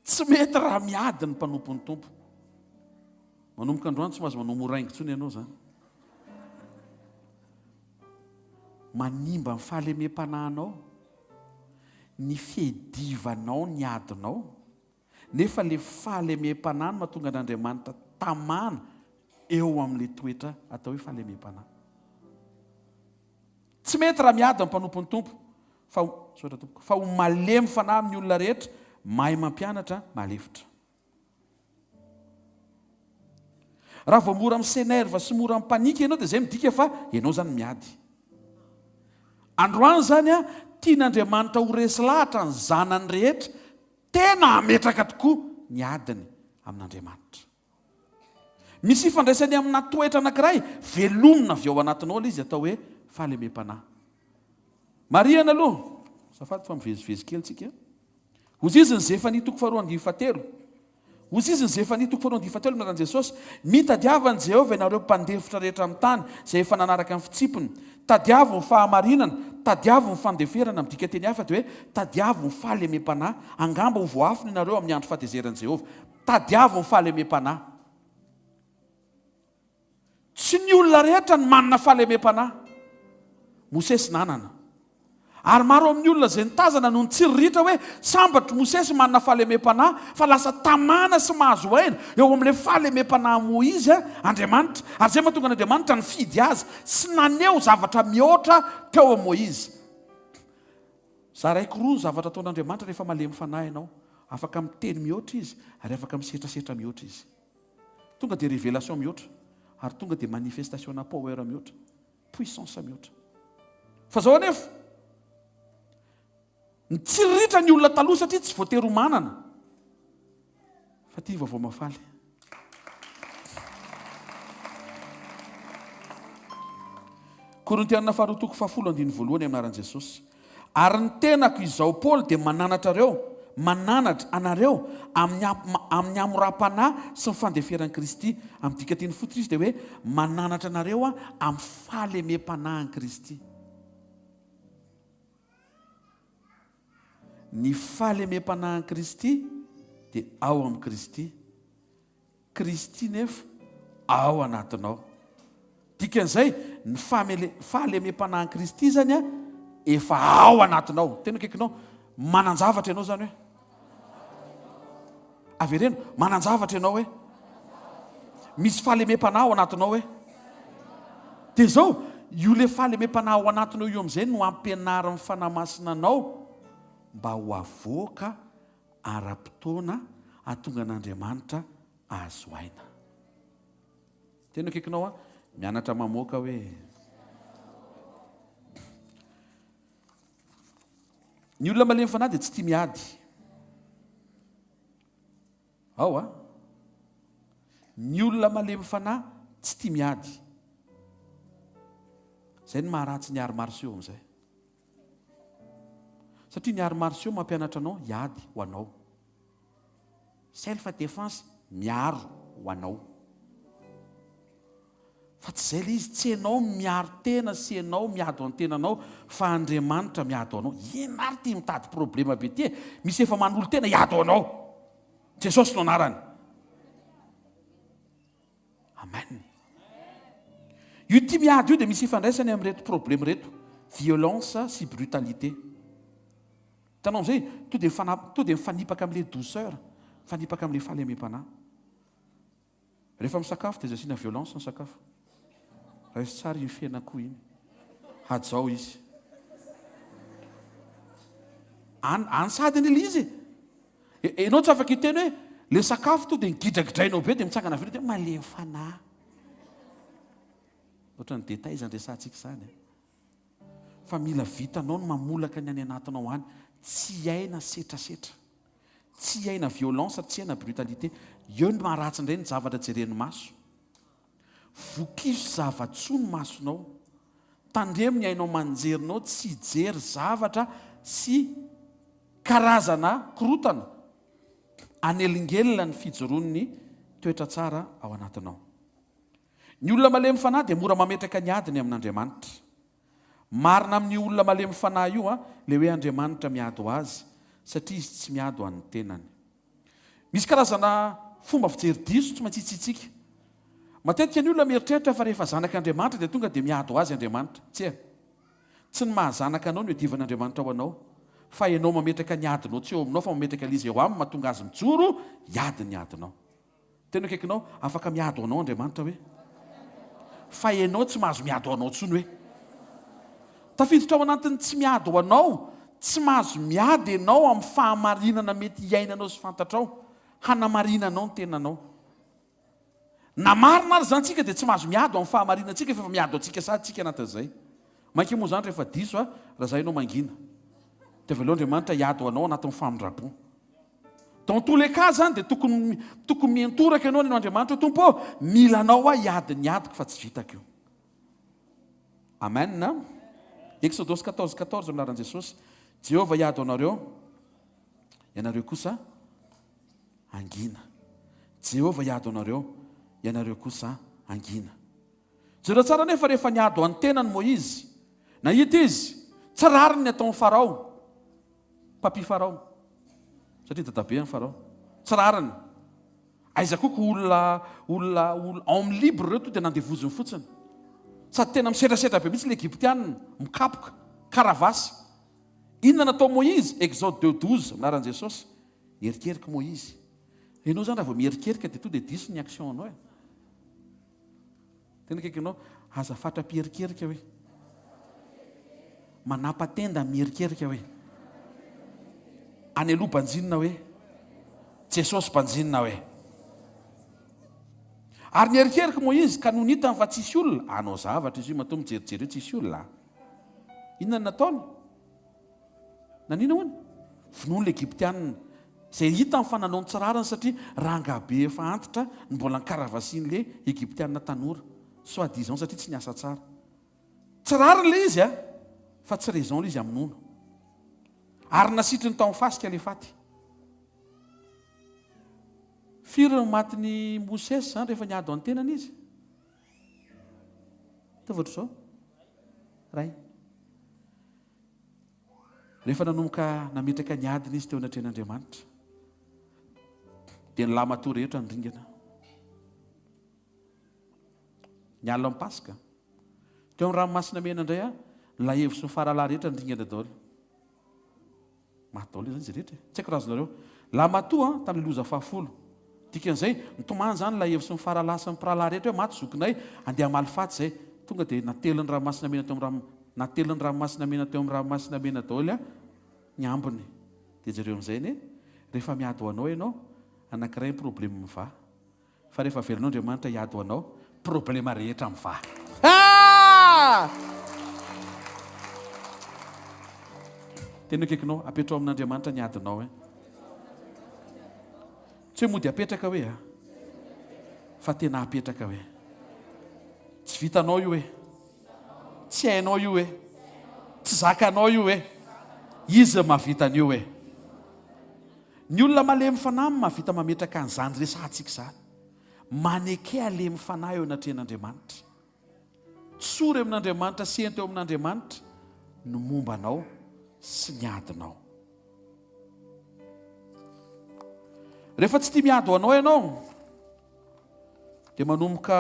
Speaker 8: Tsy mety raha miady ny mpanompo ny tompo. Manomboka androany tsy mahazo manomoraingo intsony ianao zany. Manimba ny fahalemem-panahinao, ny fiedivanao, ny adinao, nefa le fahalemem-panahy mahatonga an'Andriamanitra tamana eo amin'le toetra atao hoe fahalemem-panahy. Tsy mety raha miady amin'ny mpanompo ny tompo fa ho malemy fanahy amin'ny olona rehetra, mahay mampianatra, mahalevotra. Raha vao mora misenerva sy mora mipanika ianao dia izay midika fa ianao zany miady. Androany zany tian'Andriamanitra ho resy lahatra ny zanany rehetra, tena ametraka tokoa ny adiny amin'Andriamanitra. Misy ifandraisany amina toetra anankiray, velomina avy ao anatinao ilay izy atao hoe fahalemem-panahy. Mariana aloha, safady fa mivezivezy kely tsika. Hozy izy ny Zefania 2:7. Hozy izy ny Zefania 2:7 minaran'i Jesosy. Mitadiavany Jehovah ianareo mpandefitra rehetra amin'ny tany izay efa nanaraka amin'ny fitsipony. Tadiavo ny fahamarinana, tadiavo ny fandeferana, midika teny hafa dia hoe tadiavo ny fahalemem-panahy. Angamba ho voafina ianareo amin'ny andro fahatezeran'i Jehovah. Tadiavo ny fahalemem-panahy. Tsy ny olona rehetra ny manana fahalemem-panahy. Mosesy nanana. Ary maro amin'ny olona izay nitazana no nitsiriritra hoe sambatry Mosesy manana fahalemem-panahy fa lasa tamana sy mahazo aina eo amin'ilay fahalemem-panahy Moizy Andriamanitra. Ary izay mahatonga an'Andriamanitra nifidy azy sy naneho zavatra mihoatra teo amin'ny Moizy. Zaraiko roa ny zavatra ataon'Andriamanitra rehefa malemy fanahy ianao. Afaka miteny mihoatra izy ary afaka misetrasetra mihoatra izy. Tonga dia révélation mihoatra ary tonga dia manifestation na power mihoatra, puissance mihoatra. Fa zao anefa nitsiriritra ny olona taloha satria tsy voatery ho manana. Fa ty vaovao mafaly. Korintiana 2:10 amin'ny anaran'i Jesosy. Ary ny tenako izao Paoly dia mananatrareo mananatra anareo amin'ny amoram-panahy sy mifandeferan'i Kristy. Amin'ny dika teny fotsiny izy dia hoe mananatra anareo amin'ny fahalemem-panahin'i Kristy. Ny fahalemem-panahin'i Kristy dia ao amin'ny Kristy. Kristy nefa ao anatinao. Dikan'izay ny fahalemem-panahin'i Kristy zany efa ao anatinao. Tena kaikinao manan-javatra ianao zany hoe avereno manan-javatra ianao hoe misy fahalemem-panahy ao anatinao hoe dia zao io le fahalemem-panahy ao anatinao io amin'izay no ampianarin'ny fanahy masina anao mba ho avoaka ara-potoana ahatonga an'Andriamanitra azo aina. Tena kaikinao mianatra mamoaka hoe ny olona malemy fanahy dia tsy tia miady. Ao ny olona malemy fanahy tsy tia miady. Izay ny maharatsy ny art-martiaux amin'izay. Satria ny art-martiaux mampianatra anao hiady ho anao. Self défense miaro ho anao. Fa tsy izay ilay izy, tsy ianao miaro tena, sy ianao miady ho ny tenanao, fa Andriamanitra miady ho anao. Ianary tia mitady problema be ty. Misy efa manolo tena hiady ho anao. Jesosy no anarany. Amen. Io tia miady io dia misy ifandraisany amin'reto problema reto. Violence sy brutalité. Hitanao amin'izay to dia mifanipaka amin'ilay douceur, mifanipaka amin'ilay fahalemem-panahy. Rehefa misakafo dia zasiana violence ny sakafo. Raha izy tsara iny fiainako iny. Hajao izy. Ansady an'ilay izy. Ianao tsy afaka hiteny hoe le sakafo to dia nigidragidrainao be dia mitsangana avy dia malemy fanahy. Ohatran'ny détail izany resantsika izany. Fa mila vitanao no mamolaka ny any anatinao any. Tsy aina setrasetra. Tsy aina violence, tsy aina brutalité. Eo ny maharatsy indray ny zavatra jeren'ny maso. Vokiso zavatsoa ny masonao. Tandremo ny ainao manjerinao tsy hijery zavatra sy karazana korotana. Anelingelina ny fijoroan'ny toetra tsara ao anatinao. Ny olona malemy fanahy dia mora mametraka ny adiny amin'Andriamanitra. Marina amin'ny olona malemy fanahy io le hoe Andriamanitra miady ho azy, satria izy tsy miady ho an'ny tenany. Misy karazana fomba fijery diso tsy maintsy hitsitsika. Matetika ny olona mieritreritra fa rehefa zanak'Andriamanitra dia tonga dia miady ho azy Andriamanitra. Tsy ny mahazanaka anao no iadivan'Andriamanitra ao anao, fa ianao mametraka ny adinao tsy eo aminao fa mametraka ilay izy eo aminy mahatonga azy mijoro hiady ny adinao. Tena kaikinao afaka miady ho anao Andriamanitra hoe? Fa ianao tsy mahazo miady ho anao tsony hoe? Tafiditra ao anatiny tsy miady ho anao, tsy mahazo miady ianao amin'ny fahamarinana mety hiainanao sy fantatrao, hanamarinanao ny tenanao. Na marina ary zany tsika dia tsy mahazo miady amin'ny fahamarinantsika fa miady antsika sady tsika anatin'izay. Mainka moa zany rehefa diso raha izay ianao mangina. Dia avy eo Andriamanitra hiady ho anao anatin'ny famindrapo. Dans tous les cas zany dia tokony mientoraka ianao ny Andriamanitra Tompo, mila anao hiady ny adiko fa tsy vitako io. Amen na? Exodus 14:14 milaran'i Jesosy. Jehovah hiady ho anareo, ianareo kosa angina. Jehovah hiady ho anareo, ianareo kosa angina. Jereo tsara nefa rehefa niady ho an'ny tenany Moïse, nahita izy, tsy rariny ny ataon'ny Farao, papi Farao. Satria dadabe ny Farao. Tsy rariny. Aiza koa olona amin'ny libre ireo to dia nandevoziny fotsiny. Sady tena misetrasetra be mihitsy l'Egyptianina, mikapoka, karavasy. Inona natao Moïse? Exode 2:12, anaran'i Jesosy. Erikerika Moïse. Ianao zany raha vao mierikerika dia to dia diso ny action anao e. Tena kaikinao, azafatra mpierikerika hoe. Manapa-tenda mierikerika hoe. Any aloha mpanjinina hoe. Jesosy mpanjinina hoe. Ary nierikerika Moïse ka no nitany fa tsisy olona. Anao zavatra izy io matoa mijerijery eo tsisy olona. Inona ny nataony? Nanina hoany? Finoany l'Egyptianina. Izay hitany fa nanao ny tsirarany satria rangabe efa antitra ny mbola nikaravasian'ilay Egyptianina tanora. Soi-disant satria tsy niasa tsara. Tsirariny ilay izy fa tsy raison ilay izy amin'ono. Ary nasitriny tao fasika ilay faty. firy ny matiny Mosesy zany rehefa niady amin'ny tenany izy tavotro zao ray rehefa nanomboka nametraka niadiny izy teo anatren'Andriamanitra dia ny lamatoa rehetra nydringana niala amin'ny Paska teo amin'ny ranomasina mena indray la hevitra sy ny fahalalà rehetra nydringana daholo maty daholo zany izy rehetra tsy haiko razonareo lamatoa tamin'ny loza fahafolo dikan'izay nitomany zany la hevitra sy ny fahalalà sy ny mpirahalahy rehetra hoe maty zokinay andeha malifaty zay tonga dia natelin'ny ranomasina mena teo natelin'ny ranomasina mena teo amin'ny ranomasina mena daholo ny ambiny dia jereo amin'izay ne rehefa miady ho anao ianao anankiray problema miva fa rehefa velonao Andriamanitra hiady ho anao problema rehetra miva tena akaikinao apetrao amin'Andriamanitra ny adinao tsy hoe mody apetraka hoe fa tena apetraka hoe tsy vitanao io hoe tsy hainao io hoe tsy zakanao io hoe izy mahavitan'io hoe ny olona malemy fanahy mahavita mametraka an'izany resantsika zany maneke alemy fanahy eo anatren'Andriamanitra tsory amin'Andriamanitra sehany teo amin'Andriamanitra no mombanao sy ny adinao rehefa tsy tia miady ho anao ianao dia manomboka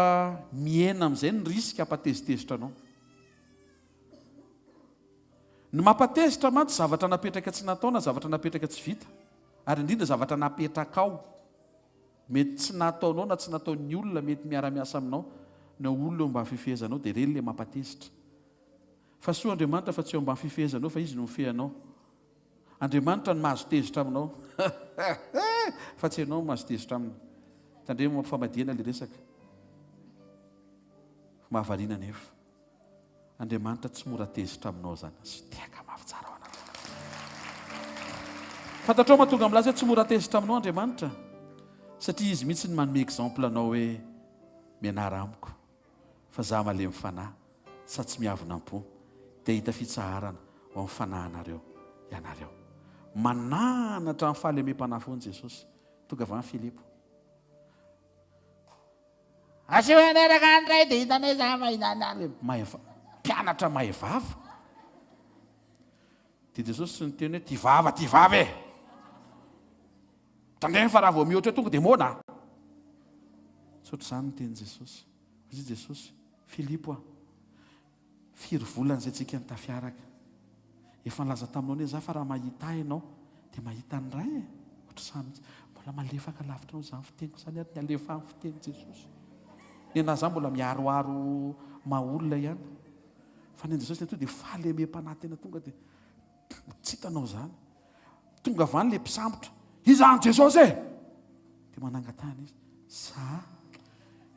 Speaker 8: miena amin'izay ny risika hampatezitezitra anao ny mampatezitra mantsy zavatra napetraka tsy natao na zavatra napetraka tsy vita ary indrindra zavatra napetraka ao mety tsy nataonao na tsy nataon'ny olona mety miara-miasa aminao na olona eo mba fifehezanao dia reny le mampatezitra fa soa Andriamanitra fa tsy eo mba fifehezanao fa izy no mifehanao Andriamanitra no mahazo tezitra aminao fa tsy ianao mahazo tezitra aminy tandre mampifamadihana le resaka mahavariana nefa Andriamanitra tsy mora tezitra aminao zany sy tiaka mafy tsara ao anazy fantatrao mahatonga amin'lazy hoe tsy mora tezitra aminao Andriamanitra satria izy mihitsy ny manome exemple anao hoe mianara amiko fa za malemy fanahy sa tsy miavonam-po dia hita fitsaharana ao amin'ny fanahinareo ianareo mananatra amin'ny fahalemem-panahy foany Jesosy tonga avy any Filipo asio aneraka andray dia hitanay za mpianatra mahevava dia Jesosy sy niteny hoe ty vava tandreny fa raha vao mihoatra hoe tonga dia mona sotra izany no teny Jesosy izy Jesosy Filipo firy volana izay tsika nitafiaraka efa nilaza taminao ne za fa raha mahita ahy ianao dia mahita ny ray ohatr' izany mihitsy mbola malefaka lavitranao izany fiteniko izany ary ny alefa amin'ny fiteny Jesosy ny anahy izany mbola miaroaro maha-olona ihany fa ny Jesosy to dia fahalemem-panahy tena tonga dia tsy hitanao izany tonga avy any le mpisambotra iza any Jesosy dia manangatany izy za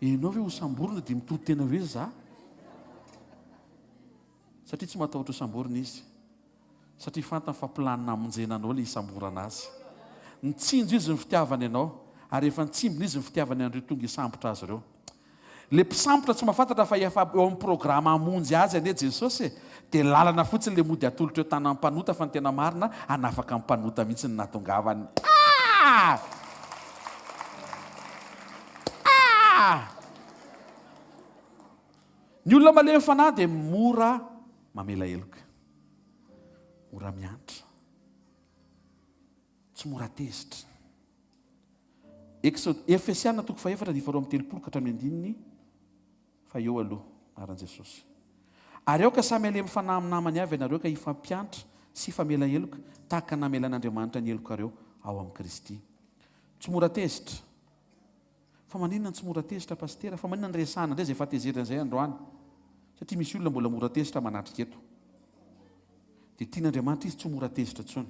Speaker 8: ianao ve ho samborina dia mitory tena hoe za satria tsy matahotra ho samborina izy satria fantany fa planina amonjena anao le hisamborana azy nitsinjo izy ny fitiavany ianao ary efa nitsimbona izy ny fitiavany andreo tonga hisambotra azy ireo le mpisambotra tsy mahafantatra fa efa eo amin'ny programa amonjy azy ane Jesosy dia lalana fotsiny le mody atolotra eo tanan'ny mpanota fa ny tena marina anafaka amin'ny mpanota mihitsy ny natongavany ny olona malemy fanahy dia mora mamela heloka mora miantra tsy mora tezitra Efesiana 4:7-8 fa eo aloha aran Jesosy ary aoka samy alemy fanahy amin'ny namany avy ianareo ka hifampiantra sy famela heloka tahaka namelan'Andriamanitra ny helokareo ao amin'ny Kristy tsy mora tezitra fa maninona tsy mora tezitra pastera fa maninona ny resahana indray izay fahatezerana izay androany satria misy olona mbola mora tezitra manatrika eto dia tian'Andriamanitra izy tsy mora tezitra intsony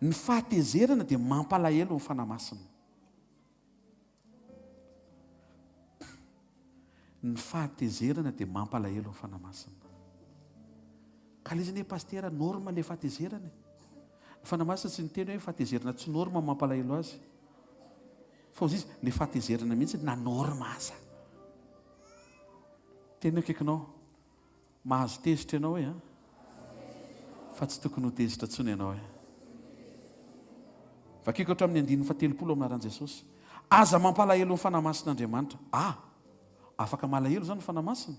Speaker 8: ny fahatezerana dia mampalahelo ny fanahy masina ny fahatezerana dia mampalahelo ny fanahy masina ka le izy ne pastera norma le fahatezerana ny fanahy masina tsy niteny hoe fahatezerana tsy norma mampalahelo azy fa ozy izy le fahatezerana mihitsy na norma aza tena akaikinao mahazo tezitra ianao hoe fa tsy tokony ho tezitra intsony ianao hoe vakiko hatra amin'ny 5:10 aminaran'i Jesosy. Aza mampalahelo ny fanamasin'Andriamanitra. Afaka malahelo zany ny fanamasina.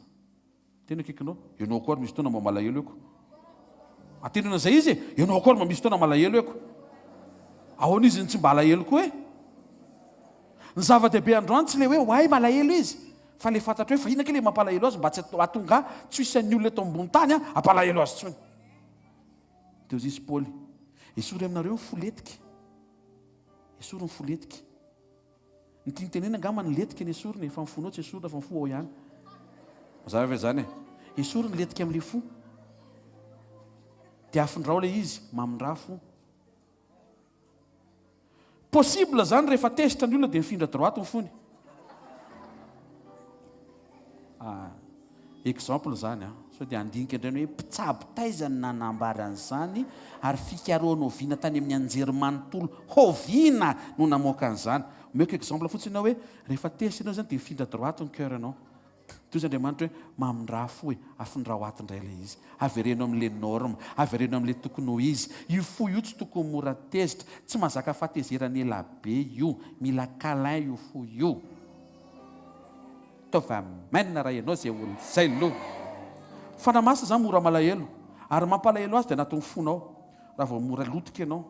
Speaker 8: Tena kikinao, ianao koa misy fotoana malahelo eko. Atenona izay izy, ianao koa misy fotoana malahelo eko. Ahoana izy tsy mba alahelo koa e? Ny zava-dehibe androany tsy le hoe hoay malahelo izy, fa le fantatra hoe fa inona ke le mampalahelo azy mba tsy atonga tsy hisy an'ny olona eto ambony tany ampalahelo azy tsony. Teo izy Paoly, esory aminareo foletika. Esory ny foletika. Ny tiantenena angamba ny letika ny esory, efa ny fonao tsy esory fa ny fo ao ihany. Mazava ve zany e? Esory ny letika amin'le fo. Dia afindrao le izy, mamindra fo. Possible zany rehefa testa ny olona dia mifindra droite ny fony. Exemple zany so dia andinika indray hoe mpitsabo-taizany nanambaran'izany ary fikaroana oviana tany amin'ny anjery manontolo hoviana no namoaka an'izany. Omeko exemple fotsiny hoe rehefa testa ianao zany dia mifindra droite ny cœur anao. Toy izy Andriamanitra hoe mamindra fo e, afindra ho ato indray ilay izy. Avereno amin'ilay norme, avereno amin'ilay tokony ho izy. Io fo io tsy tokony mora tezitra, tsy mahazaka fahatezerana ela be io, mila câlin io fo io. Tova maina raha ianao izay olo izay lo. Fanamasina zany mora malahelo, ary mampalahelo azy dia anatin'ny fonao. Raha vao mora lotika ianao,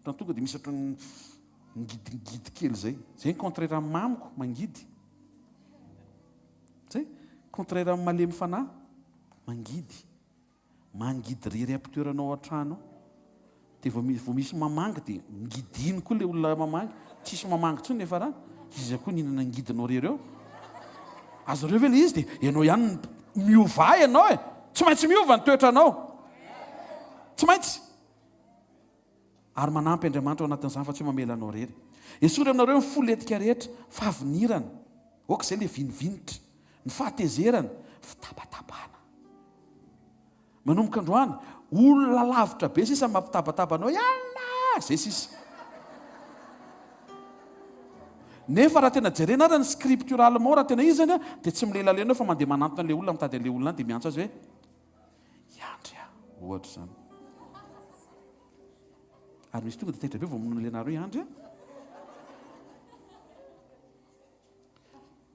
Speaker 8: tonga dia misy ohatran'ny ngidigidy kely zay. Zay ny contraire amin'ny mamiko, mangidy. Zay, contraire amin'ny malemy fanahy, mangidy. Mangidy rery ampitoeranao an-trano. Dia vao misy mamanga dia ngidiny koa ilay olona mamanga. Tsisy mamanga tsony nefa raha. Izy koa nihinana ngidinao rery eo. Azo reo ve le izy dia ianao ihany miova ianao e. Tsy maintsy miova ny toetranao. Tsy maintsy. Ary manampy Andriamanitra ao anatin'izany fa tsy mamela anao rery. Esory aminareo ny foletika rehetra, fahavinirana. Oka izay le vinivinitra. Ny fahatezerana, fitabatapana. Manomboka androany, olona lavitra be sisa mampitabataba anao, iala! Zay sisa. Nefa raha tena jerena ary ny scripturalement raha tena izy zany dia tsy milelalena fa mandeha manantona an'ilay olona, mitady an'ilay olona dia miantso azy hoe iandry ohatra zany. Ary misy tonga dia taitra be vao monona ilay nareo iandry.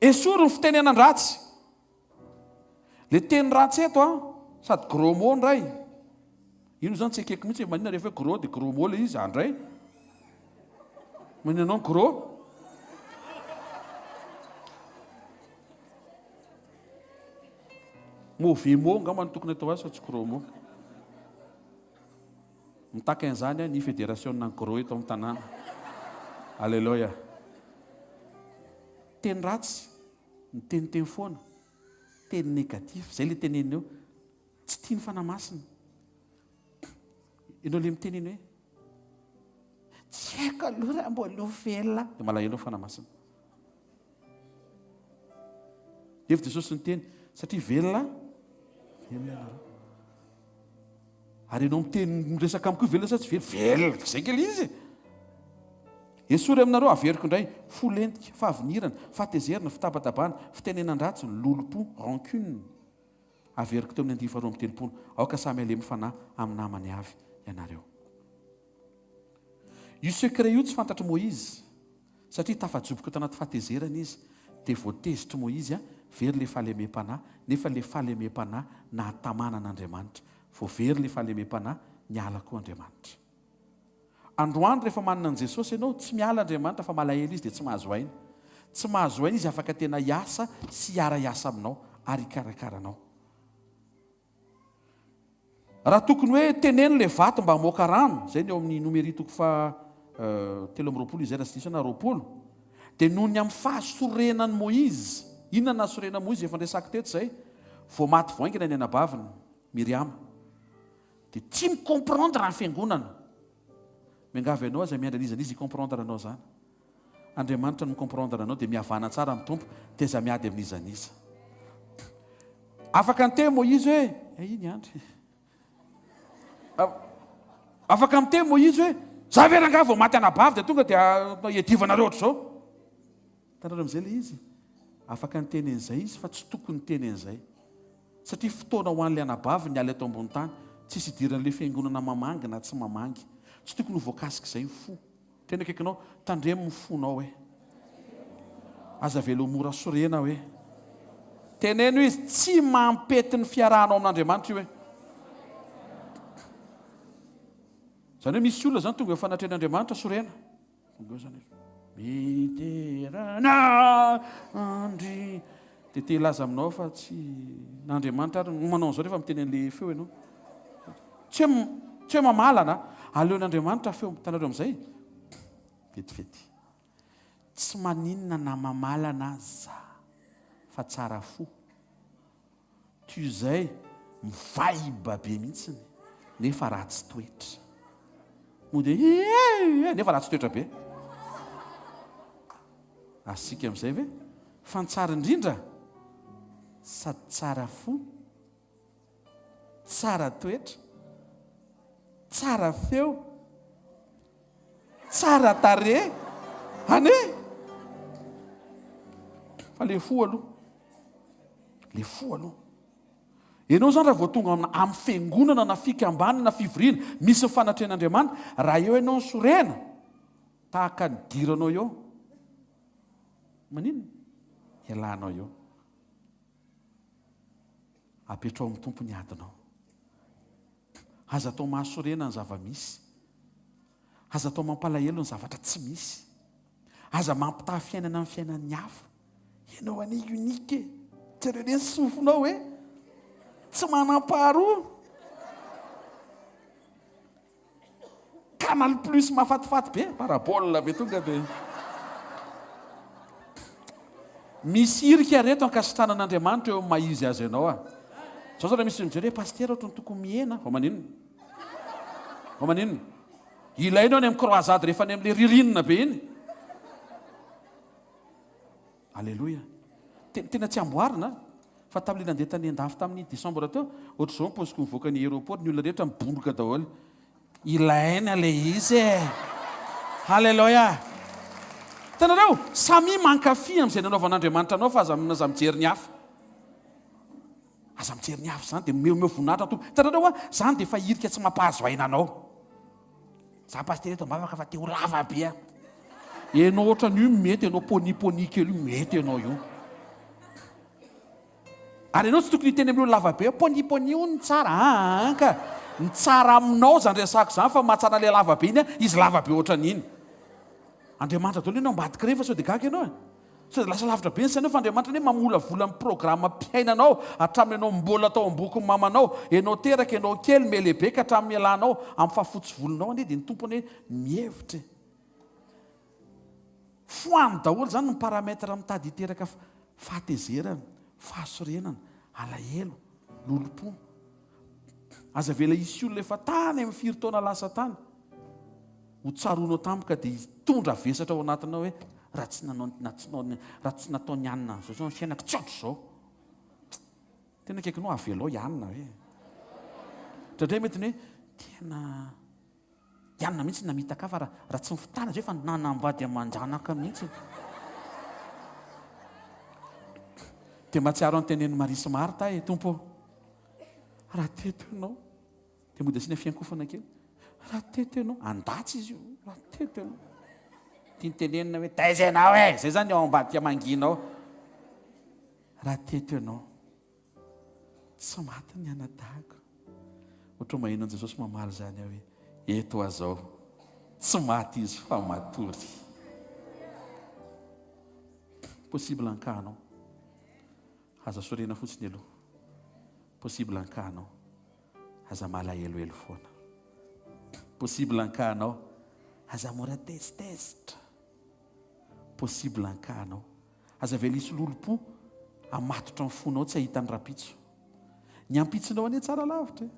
Speaker 8: Esory ny fitenenan ratsy. Le teny ratsy eto sady gros mot ndray. Ino zany tsy ekeko mihitsy manina rehefa hoe gros dia gros mot le izy andray. Manina anao ny gros. Mauvais mot angamba ny tokony atao azy fa tsy gros mot. Mitaka an'izany ny fédération nan gros eto amin'ny tanàna. Alléluia. Teny ratsy, ny teniteny foana, teny négatif, zay le tenenina eo, tsy tia ny fanamasina. Ianao le miteneny hoe tsy haiko aloha raha mbola velona, dia malahelo fanamasina. Efa Jesosy ny teny, satria velona, ary ianao miteny miresaka amiko velona sa tsy velona, zay kely izy. Esory aminareo averiko indray, folentika, fahavinirana, fahatezerana, fitabatabana, fitenenan-dratsy, lolopo, rancune. Averiko teo amin'ny 2:10. Aoka samy alemy fanahy amin'ny namany avy ianareo. Io secret io tsy fantatry Moïse, satria tafajoboka tao anaty fahatezerana izy, dia voatezitry Moïse very le fahalemem-panahy, nefa le fahalemem-panahy nahatamana an'Andriamanitra. Vao very le fahalemem-panahy niala koa Andriamanitra. Androany rehefa manana an' Jesosy ianao, tsy miala Andriamanitra fa malahelo izy dia tsy mahazo aina. Tsy mahazo aina izy afaka tena hiasa sy hiara-hiasa aminao ary hikarakaranao. Raha tokony hoe teneno le vato mba hamoaka rano, zay ny eo amin'ny numéri toko fa 3 izay raha sy diso na 20, dia noho ny amin'ny fahasorenan'i Moïse. Inona nahasorena Moïse efa ndresaka teto zay? Vao maty voaingana ny anabaviny Miriam, dia tsy micomprendre ny fiangonana. Miangavy ianao aza miandra an'izy comprendre anao zany. Andriamanitra no micomprendre anao dia mihavana tsara amin'ny tompo, teza miady amin'izaniza. Afaka ny teny Moïse hoe iny andry. Afaka amin'ny teny Moïse hoe za veranga vao maty anabavy dia tonga dia iadivanareo ohatr'izao. Tanareo amin'izay le izy. Afaka ny teny an'izay izy fa tsy tokony teny an'izay. Satria fotoana ho an'ilay anabavy ny ala eto ambony tany, tsisy idiran'ilay fiangonana mamanga na tsy mamangy. Tsy tokony ho voakasika izay ny fo. tena akaikinao tandremo ny fonao hoe aza velo mora sorena hoe teneno izy tsy mampety ny fiarahanao amin'Andriamanitra io hoe zany hoe misy olona zany tonga efa fanatrehan'Andriamanitra sorena tonga zany miterana andry tete laza aminao fa tsy n'Andriamanitra ary manao an'izao rehefa miteny an'le feo ianao tsy hoe mamalana aleon'Andriamanitra feo tanareo amin'izay vetivety tsy maninona na mamalana za fa tsara fo toy izay mivaiba be mihitsiny nefa ratsy toetra moa dia nefa ratsy toetra be asika amin'izay ve fa ny tsara indrindra sady tsara fo tsara toetra tsara feo tsara tare ane fa le fo aloha ianao zany raha voatonga amin'ny fiangonana na fikambanana na fivoriana misy fanatrehan'Andriamanitra raha eo ianao ny sorena tahaka ny diranao eo maninona ialanao eo apetrao amin'ny tompony adinao aza atao mahasorena ny zava-misy aza atao mampalahelo ny zavatra tsy misy aza mampitaha fiainana amin'ny fiainan'ny hafa ianao ane unike tsy reo ny sofinao hoe tsy manam-paharoa canal plus mahafatifaty be parabola be tonga dia misy irika reto ankasitranan'Andriamanitra eo maizy azy ianao zao zao raha misy mijery hoe paster ohatry ny tokony mihena ho maninona ilainao any amin'ny croisade rehefa any amin'le ririnina be iny alleloia tena tsy amboarina fa tamin'le nandeha tany an-dafy tamin'ny décembre teo ohatr' izao mipoziko mivoaka ny aéroport ny olona rehetra mibondoka daholo ilaina le izy alleloia tanareo samy mankafy amin'izay nanaovan'Andriamanitra anao fa aza mijery ny hafa zany dia meo voninahitra to tanareo zany dia efa irika tsy mampahazo aina anao za paster eto mbavaka fa te ho lava be ianao ohatran'io mety ianao poni kely io mety ianao io ary ianao tsy tokony hiteny amin'io lava be poni io ny tsara anka ny tsara aminao zany resako zany fa mahatsara le lava be iny izy lava be ohatran'iny Andriamanitra daholo ianao ambadika rehefa sao dia gaga ianao sao dia lasa lavitra be ny sainao fa Andriamanitra hoe mamolavola amin'ny programma mpiainanao hatramin'ny ianao mbola tao am-boky ny mamanao ianao teraka ianao kely melehibe ka hatramin'ny ialanao amin'ny fahafotsy volonao anie dia ny tompony hoe mihevitra foany daholo zany ny parametra mitady hiteraka fahatezerana fahasorenana alahelo lolom-po aza vela isy olona efa tany amin'ny firy taona lasa tany ho tsaronao tampoka dia tondra vesatra ao anatinao hoe raha tsy natao ny anina zao fiainako tsotro zao tena akaikinao avelao ianina hoe tratray mety ny hoe tena ianina mihitsy namita fa raha tsy mifitana zay fa nanambady aman-janaka mihitsy dia mahatsiaro ny tenen'ny Marisy Marta tompo raha teto ianao dia mody asiana fiankofana kely raha teto ianao andatsy izy io raha teto ianao tia nytenenina hoe taiza ianao zay zany ao ambadika manginao raha teto ianao tsy maty ny anadahako ohatra maheno an Jesosy mamaly zany hoe eto azao tsy maty izy fa matory possible ankahanao aza sorena fotsiny aloha possible ankahanao aza malahelohelo foana possible ankahanao aza mora testestra possible ankahanao aza velisy lolo-po amatotra amin'ny fonao tsy ahita ny rapitso ny ampitsinao anie tsara lavitra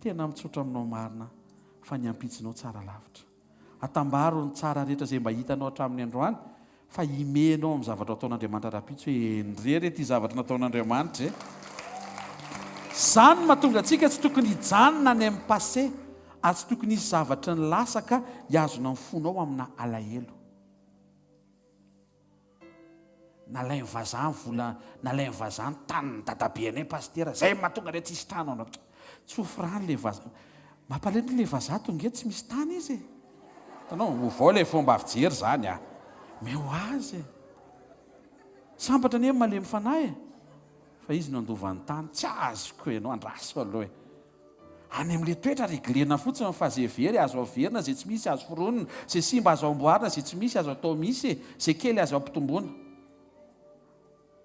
Speaker 8: tena mitsotra aminao marina fa ny ampitsinao tsara lavitra atambaro ny tsara rehetra zay mba hitanao hatramin'ny androany fa imenao amin'ny zavatra ataon'Andriamanitra rapitso hoe endrery ty zavatra nataon'Andriamanitra zany mahatonga antsika tsy tokony hijanona ny amin'ny passé ary tsy tokony hisy zavatra ny lasaka hiazona ny fonao amina alahelo nalainy vazany vola nalainy vazany tany ny dadabe anay pastera zay mahatonga re tsisy tanao tsy hofrany le vaza mampalendro le vazaha tonga eto tsy misy tany izy tanao ovao le fomba afijery zany a meo azy sambatra ny malemy fanahy fa izy no andovan'ny tany tsy azoko ianao andraso aloha any amin'le toetra reglena fotsiny mifazevery azo averina zay tsy misy azo foronina zay simba azo amboarina zay tsy misy azo atao misy zay kely azo ampitomboana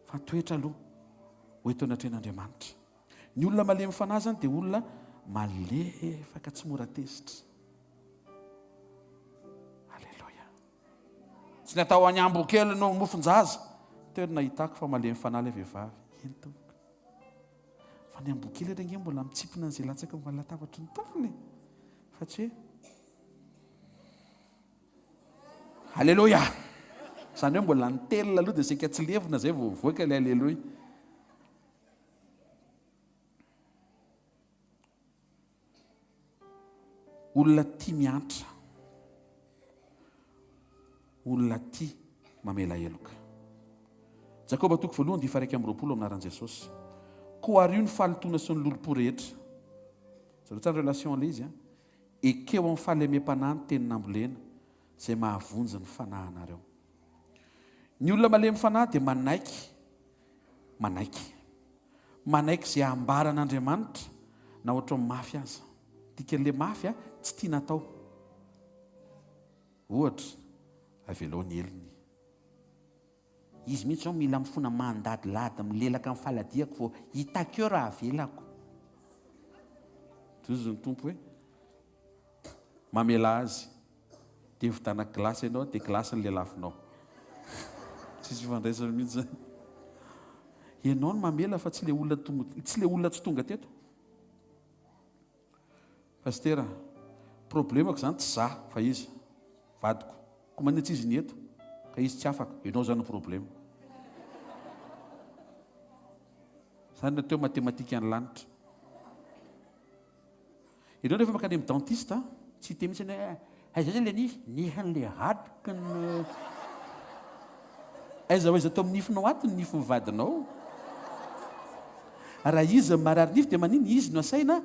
Speaker 8: fa toetra aloha hoeto anatren'Andriamanitra ny olona malemy fanahy zany dia olona malefaka tsy mora tezitra alleloia tsy natao any ambo kely no mofonjaza toerana hitako fa malemy fanahy le vehivavy eny tompoko fa ny ambo kely renge mbola mitsipina an'izay latsaka mbola latavatry ny tompony fa tsy hoe alleloia zany hoe mbola nitelina aloha dia sika tsy levina zay vao mivoaka ilay alleloia olona tia miantra olona tia mamela heloka Jakoba 1:1-2 aminaran'i Jesosy koa ary io ny fahalitoana sy ny lolopo rehetra zareo tsara relation ilay izy ekeo amin'ny fahalemem-panahy ny tenin'ambolena izay mahavonjy ny fanahinareo ny olona malemy fanahy dia manaiky izay ambaran'Andriamanitra na ohatra mafy aza tikan'ilay mafy tsy tia natao ohatra aveloany elony izy mihitsy zao mila mifona mandadilady milelaka amin'ny faladiako vao hitakeo raha avelako tozy ny tompo hoe mamela azy dia vitana glasy ianao dia glasy ny lelafinao tsisy fandraisana mihitsy zany ianao no mamela fa tsy le olona tsy tonga teto pastera problemako zany tsy za fa izy vadiko ko manitsy izy ny eto ka izy tsy afaka ianao zany ny problema zany nateo matematika ny lanitra ianao rehefa makany amin'ny dentiste tsy te mihitsy aiza zay le nihan'le hadika ny aiza ho aiza atao amin'ny nifinao ato ny nify mivadinao raha izy marary nify dia maniny izy no asaina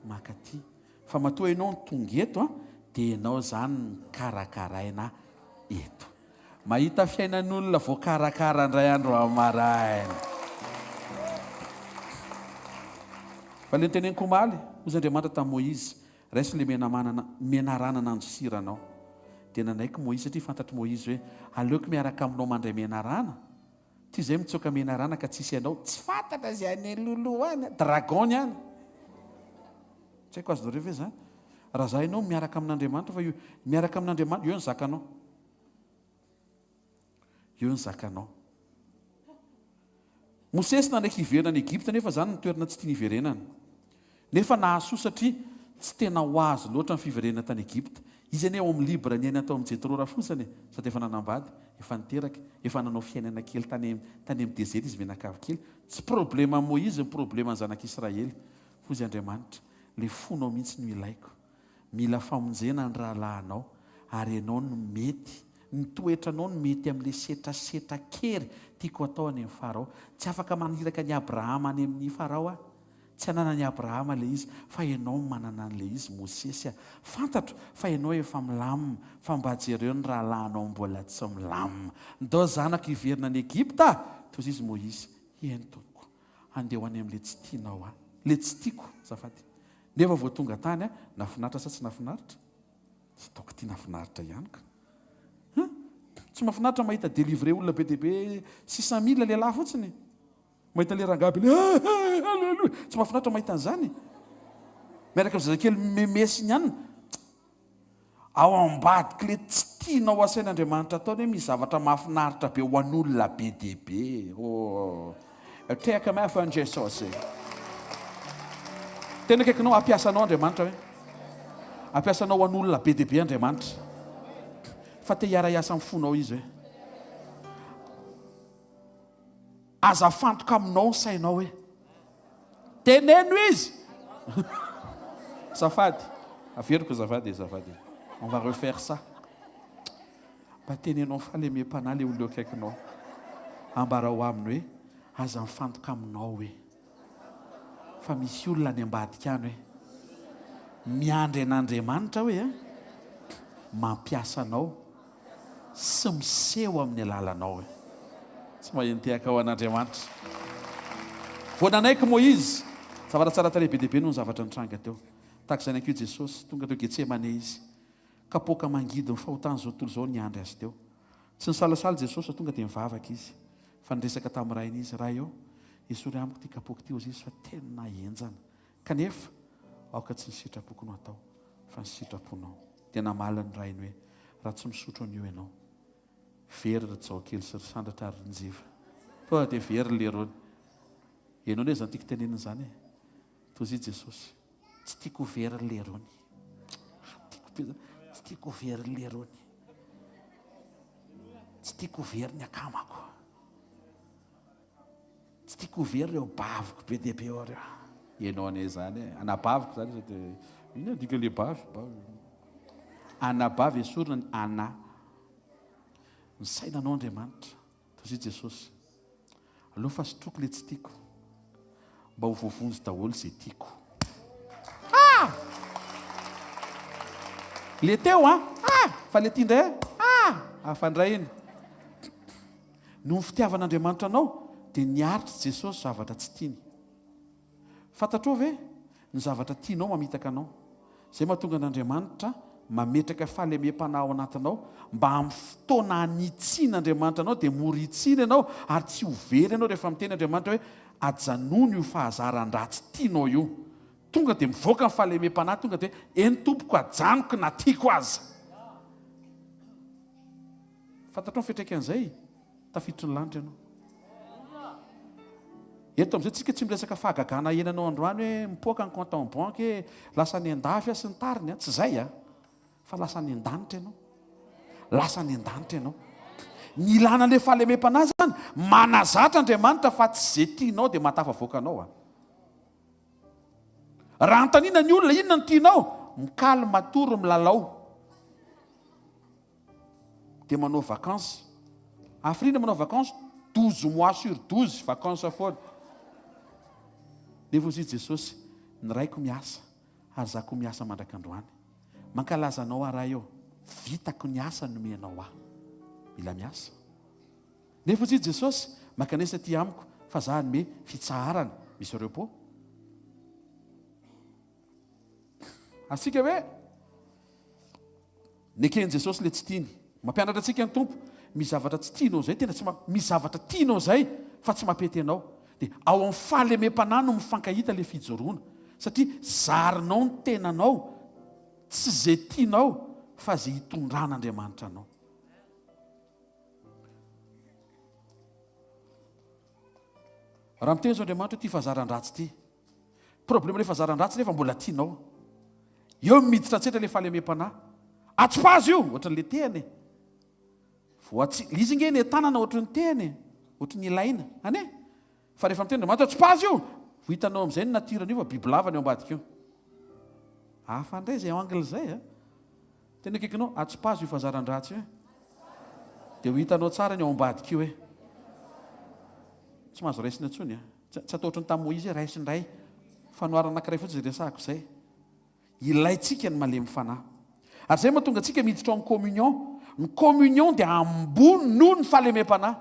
Speaker 8: makaty fa matoa ianao ny tonga eto dia ianao zany ny karakaraina eto mahita fiainan'olona voakarakara indray andro amaraina fa le nyteneniko omaly ozy Andriamanitra tamin'i Moïse raisy le menaranana andro siranao dia nanaiky Moïse satria fantatry Moïse hoe aleoko miaraka aminao mandray menarana ty izay mitsoka menarana ka tsisy ianao tsy fantatra zay any lolo any dragon any tsy haiko azonareo ve zany raha za ianao miaraka amin'Andriamanitra fa io miaraka amin'Andriamanitra eo ny zakanao Mosesy nanaiky hiverina any Egypta nefa zany ny toerana tsy tia niverenana nefa nahasoa satria tsy tena ho azy loatra ny fiverenana tany Egypta izy anie ao amin'ny libra ny ainy atao amin'ny Jetrora fotsiny sady efa nanambady efa niteraka efa nanao fiainana kely tany amin'ny dezera izy menakavy kely tsy problema Moïse ny problema ny zanak'Israely fa izy Andriamanitra le fonao mihitsy no ilaiko mila famonjena ny rahalahinao ary ianao no mety ny toetranao no mety amin'le setrasetra kery tiako atao any amin'ny farao tsy afaka maniraka ny Abrahama any amin'ny farao tsy hanana ny Abrahama le izy fa ianao manana an'le izy Mosesy fantatro fa ianao efa milamina fa mba jereo ny rahalahinao mbola tsy milamina ndao zanako hiverina any Egypta toy izy Moïse eny tompoko andeha ho any amin'le tsy tianao le tsy tiako zafady nefa vao tonga tany nafinaritra sa tsy nafinaritra tsy taoko tia nafinaritra ihany ka tsy mafinaritra mahita délivrer olona be dia be 600 000 lehilahy fotsiny mahita le rangaby alleluia tsy mafinaritra mahita an'izany miaraka amin'ny zazakely memesiny ihany ao ambadiky le tsy tianao asain'Andriamanitra ataony hoe misy zavatra mafinaritra be ho an'olona be dia be Tiako mafan Jesosy tena kaikinao ampiasanao Andriamanitra hoe ampiasanao an'olona be dia be Andriamanitra fa te hiara hiasa amin'ny fonao izy hoe aza fantoka aminao ny sainao hoe teneno izy zafady averiko zafady on va refaire ça mba tenenao fahalemem-panahy le olona eo akaikinao ambarao aminy hoe aza mifantoka aminao hoe fa misy olona any ambadika any hoe miandry an'Andriamanitra hoe mampiasa anao sy miseho amin'ny alalanao. Tsy maheno tiaka ao an'Andriamanitra. Vao nanaiky Moïse, zavatra tsara tarehy be dehibe noho ny zavatra nitranga teo. Tahaka izany ankoa Jesosy, tonga teo Getsemane izy. Kapoaka mangidy ny fahotany zao tontolo zao niandry azy teo. Tsy nisalasala Jesosy tonga dia mivavaka izy. Fa niresaka tamin'ny rainy izy, raha eo, esory amiko ty kapoaka ty izy fa tena enjana. Kanefa aoka tsy ny sitraponao atao, fa ny sitraponao. Dia namaly ny rainy hoe, raha tsy misotro an'io ianao, very ry jaokely sy ry sandratra ary rinjiva. Fa dia very le rony. Ianao ne zany tiako tenenina zany e. Toy izy Jesosy, tsy tiako very le rony. Tsy tiako very le rony. Tsy tiako very ny akamako. Tsy tiako very reo baviko be dia be eo reo. Ianao ne zany e. Anabaviko zany dia ina dika le bavy. Anabavy esorina ny ana. Ny sainanao Andriamanitra. Toy izy Jesosy, aleo fa sotroko le tsy tiako, mba ho voavonjy daholo izay tiako. Le teo fa le tiandray afandray iny. Noho ny fitiavan'Andriamanitra anao dia niaritra Jesosy zavatra tsy tiany. Fantatrao ve ny zavatra tianao mamitaka anao? Izay mahatonga an'Andriamanitra mametraka fahalemem-panahy ao anatinao mba amin'ny fotoana anitsian'Andriamanitra anao dia mora itsina ianao ary tsy ho very ianao rehefa miteny Andriamanitra hoe ajanony io fahazaran-dratsy tianao io. Tonga dia mivoaka ny fahalemem-panahy, tonga dia eny tompoko ajanoko na tiako aza. Fantatrao ny fiantraikan'izay? Tafiditry ny lanitra ianao. Eto amin'izay tsika tsy miresaka fahagagana henanao androany hoe mipoaka ny compte en banque lasa ny andafy sy ny tariny. Tsy izay fa lasa ny an-danitra ianao. Lasa ny an-danitra ianao. Ny ilana ilay fahalemem-panahy zany manazatra Andriamanitra fa tsy izay tianao dia mahatafavoaka anao. Raha antaniana ny olona inona ny tianao? Mikaly matory milalao. Dia manao vakansy. Afrina manao vakansy 12 mois sur 12 vakansy foana. Nefa izy Jesosy, ny raiko miasa ary zako miasa mandrakandroany. Mankalaza anao raha eo, vitako ny asa nomenao aho. Mila miasa. Nefa izy Jesosy, makanesa ty amiko fa za nome fitsaharana. Misy ireo po. Asika hoe nekeny Jesosy le tsy tiany. Mampianatra antsika ny tompo, misy zavatra tsy tianao zay, tena tsy misy zavatra tianao zay fa tsy mampety anao. Dia ao amin'ny fahalemem-panahy no mifankahita le fijoroana. Satria zarinao ny tenanao, tsy izay tianao fa izay hitondran'Andriamanitra anao. Raha miteny zao Andriamanitra ty fahazaran-dratsy ty, problema le fahazaran-dratsy nefa mbola tianao. Eo miditra tsetra le fahalemem-panahy. Atsipazy io ohatran'le tehany. Izy nge ny tanana ohatran'ny tehany, ohatran'ny ilaina. Ane? Fa rehefa miteny Andriamanitra atsipazy io, ho hitanao amin'izay ny natirany io fa biby lava ny ao ambadika io. Hafa indray izay angle izay. Tena akaikinao, atsipazy io fahazaran-dratsy io. Dia ho hitanao tsara ny ao ambadika io. Tsy mahazo raisina intsony. Tsy atao ohatran'ny tamin'ny Moïse raisiny iray. Fanoharana anankiray fotsiny izay resahako izay. Ilaintsika ny malemy fanahy. Ary izay mahatonga antsika miditra amin'ny communion. Ny communion dia ambony noho ny fahalemem-panahy.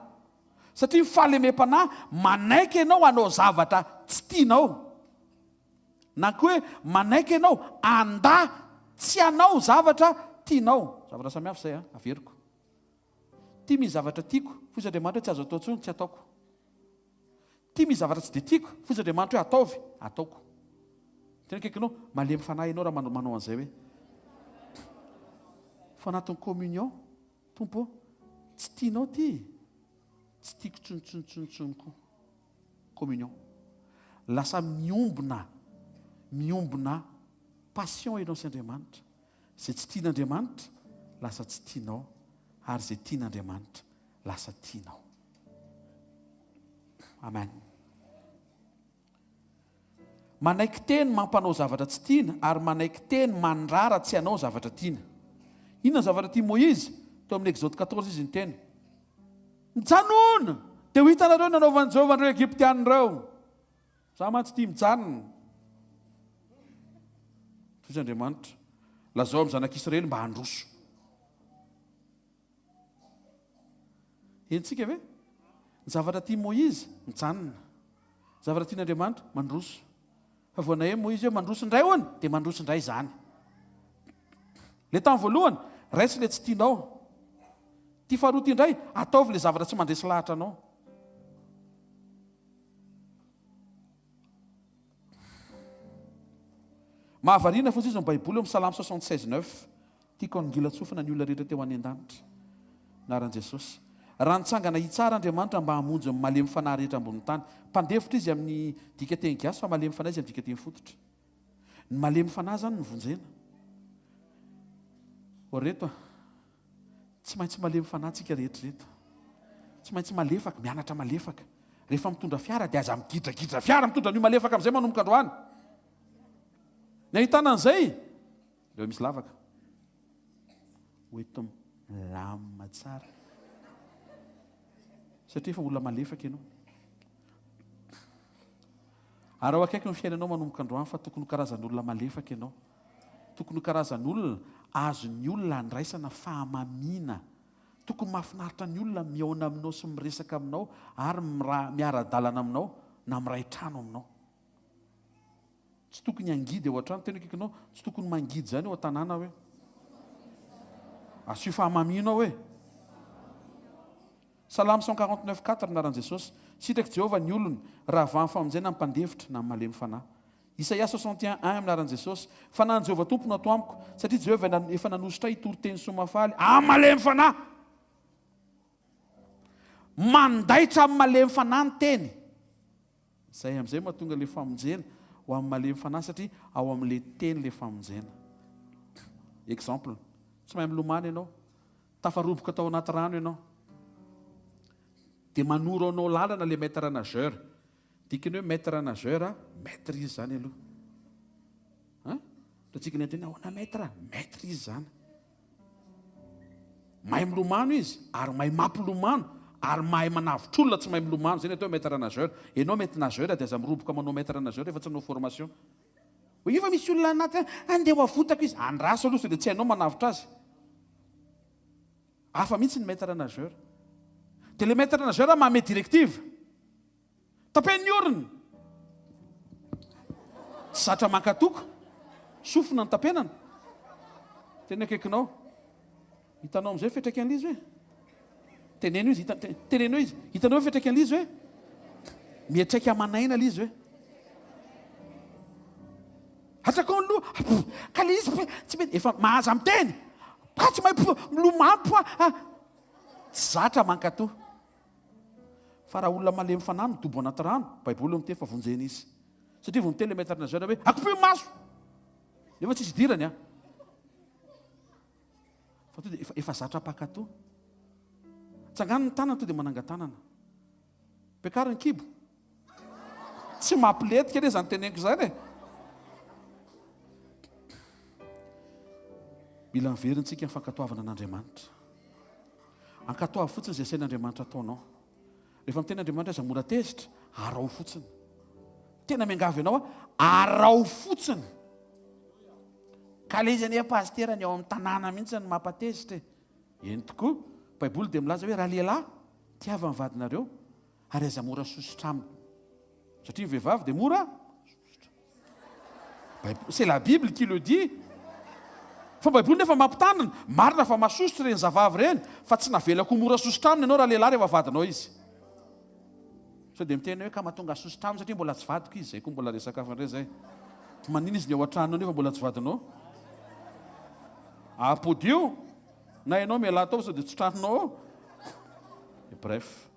Speaker 8: Satria ny fahalemem-panahy manaiky ianao hanao zavatra tsy tianao. Na koa hoe manaiky ianao anda tsy hanao zavatra tianao. Zavatra samihafa izay averiko. Ty misy zavatra tiako, fotsy Andriamanitra tsy azo atao intsony, tsy ataoko. Ty misy zavatra tsy dia tiako, fotsy Andriamanitra hoe ataovy, ataoko. Tena akaikinao, malemy fanahy ianao raha manao an'izay hoe. Fa anatin'ny communion, tompo, tsy tianao ty. Tsy tiako tsontsontsontsony koa. Communion. Lasa miombona passion ianao sy Andriamanitra. Izay tsy tian'Andriamanitra, lasa tsy tianao. Ary izay tian'Andriamanitra, lasa tianao. Amen. Manaiky teny mampanao zavatra tsy tiana ary manaiky teny mandrara tsy hanao zavatra tiana. Inona zavatra tia Moïse? Teo amin'ny Exode 14 izy ny teny. Mijanona! Dia ho hitanareo nanaovan'i Jehovah an'ireo Egiptiana ireo. Za mantsy tia mijanona. Tena akaikinao, malemy fanahy ianao raha manao an'izay hoe. Fa anatin'ny communion, toy Andriamanitra lazao amin'ny zanak'Israely mba handroso. Hentsika ve? Ny zavatra tia Moïse mijanona, zavatra tian'Andriamanitra mandroso. Fa voana hoe Moïse hoe mandroso indray hoany dia mandroso indray izany. Le tamin'ny voalohany raisy le tsy tianao, tia faharoa tia indray ataovy le zavatra tsy mandresy lahatra anao. Mahavariana fotsy izy ny Baiboly amin'ny Salamy 76:9 tiako angila tsofina ny olona rehetra teo any an-danitra naran'i Jesosy. Raha nitsangana hitsara Andriamanitra mba hamonjy amin'ny malemy fanahy rehetra ambony tany. Mpandefotra izy amin'ny dika teny gasy fa malemy fanahy izy amin'ny dika teny fototra. Ny malemy fanahy zany nyvonjena. Reto tsy maintsy malemy fanahy tsika rehetrareto. Tsy maintsy malefaka, mianatra malefaka. Rehefa mitondra fiara dia aza migidragidra fiara mitondra an'io malefaka amin'izay manomboka androany. Ny ahitana an'izay dia misy lavaka. Hoeto milamina tsara. Satria efa olona malefaka ianao. Ary ao akaiky ny fiainanao manomboka androany fa tokony ho karazan'olona malefaka ianao. Tokony ho karazan'olona azon'ny olona andraisana fahamamiana. Tokony mahafinaritra ny olona miaona aminao sy miresaka aminao ary miara-dalana aminao na miray trano aminao. Tsy tokony angidy ao an-trano, tena akaikinao, tsy tokony mangidy zany ao an-tanàna hoe. Asio fahamamiana hoe. Salamy 149:4 naran'i Jesosy. Sitraka Jehovah ny olony raha vahany famonjena mmpandevitra na malemy fanahy. Isaia 61:1 naran'i Jesosy. Fanahy Jehovah tompony ato amiko satria Jehovah efa nanositra hitory-teny somafaly amin'ny malemy fanahy. Mandaitra amin'ny malemy fanahy ny teny. Izay amin'izay mahatonga ilay famonjena ho amin'ny malemy fanahy satria ao amin'ilay teny ilay famonjena. Exemple, tsy mahay milomano ianao, tafaroboka tao anaty rano ianao. Dia manoro anao lalana ilay maître nageur. Dikany hoe maître nageur, maître izy zany aloha. Ratsika ny anteny ahoana maître? Maître izy zany. Mahay milomano izy, ary mahay mampilomano, ary mahay manavotr'olona tsy mahay milomano. Zay ny atao maître nageur. Ianao maître nageur dia aza miroboka manao maître nageur efa tsy hanao formation. Ho io fa misy olona anaty andeha avotaka izy. Andraso aloha dia tsy hainao manavotra azy. Hafa mihitsy ny maître nageur. Dia ilay maître nageur manome directive. Tapen'ny oriny. Tsy zatra mankatoko. Sofina ny tapenana. Teny akaikinao. Hitanao amin'izay fetraky an'izy hoe. Tenenao izy, tenenao izy. Hitanao fetraky an'izy hoe. Mietraika amanaina izy hoe. Hatrakao ny loha. Ka ilay izy tsy mety efa mahaza miteny. Ka tsy mahay milomano. Tsy zatra mankatò. Fa raha olona malemy fanahy midobo anaty rano, Baiboly miteny fa vonjena izy. Satria vao miteny ilay maître nageur hoe akopy maso. Nefa tsisy idirany. Fa to dia efa zatra pakatò. Tsangano ny tanana to dia manangan-tanana. Piakary ny kibo. Tsy mampiletika anie izany teneniko izany e. Mila miverintsika ny fankatoavana an'Andriamanitra. Ankatoava fotsiny izay sain'Andriamanitra ataonao. Rehefa miteny Andriamanitra aza mora tezitra, arao fotsiny. Tena miangavy ianao arao fotsiny. Ka ilay izy anie pastera ny ao amin'ny tanàna mihitsy ny mampatezitra e. Eny tokoa, Baiboly dia milaza hoe raha lehilahy tiava ny vadinareo ary aza mora sositra aminy. Satria ny vehivavy dia mora sositra. C'est la Bible qui le dit. Fa Baiboly nefa mampitanana, marina fa mahasositra ireny zavavy ireny, fa tsy navelako mora sositra aminy ianao raha lehilahy rehefa vadinao izy. So dia miteny hoe ka mahatonga sositra aminy satria mbola tsy vadiko izy. Zay koa mbola resaka hafa indray zay. Manina izy ny ao an-tranonao nefa mbola tsy vadinao. Apodio, na ianao miala tao sao dia tsy tranonao ao. Bref.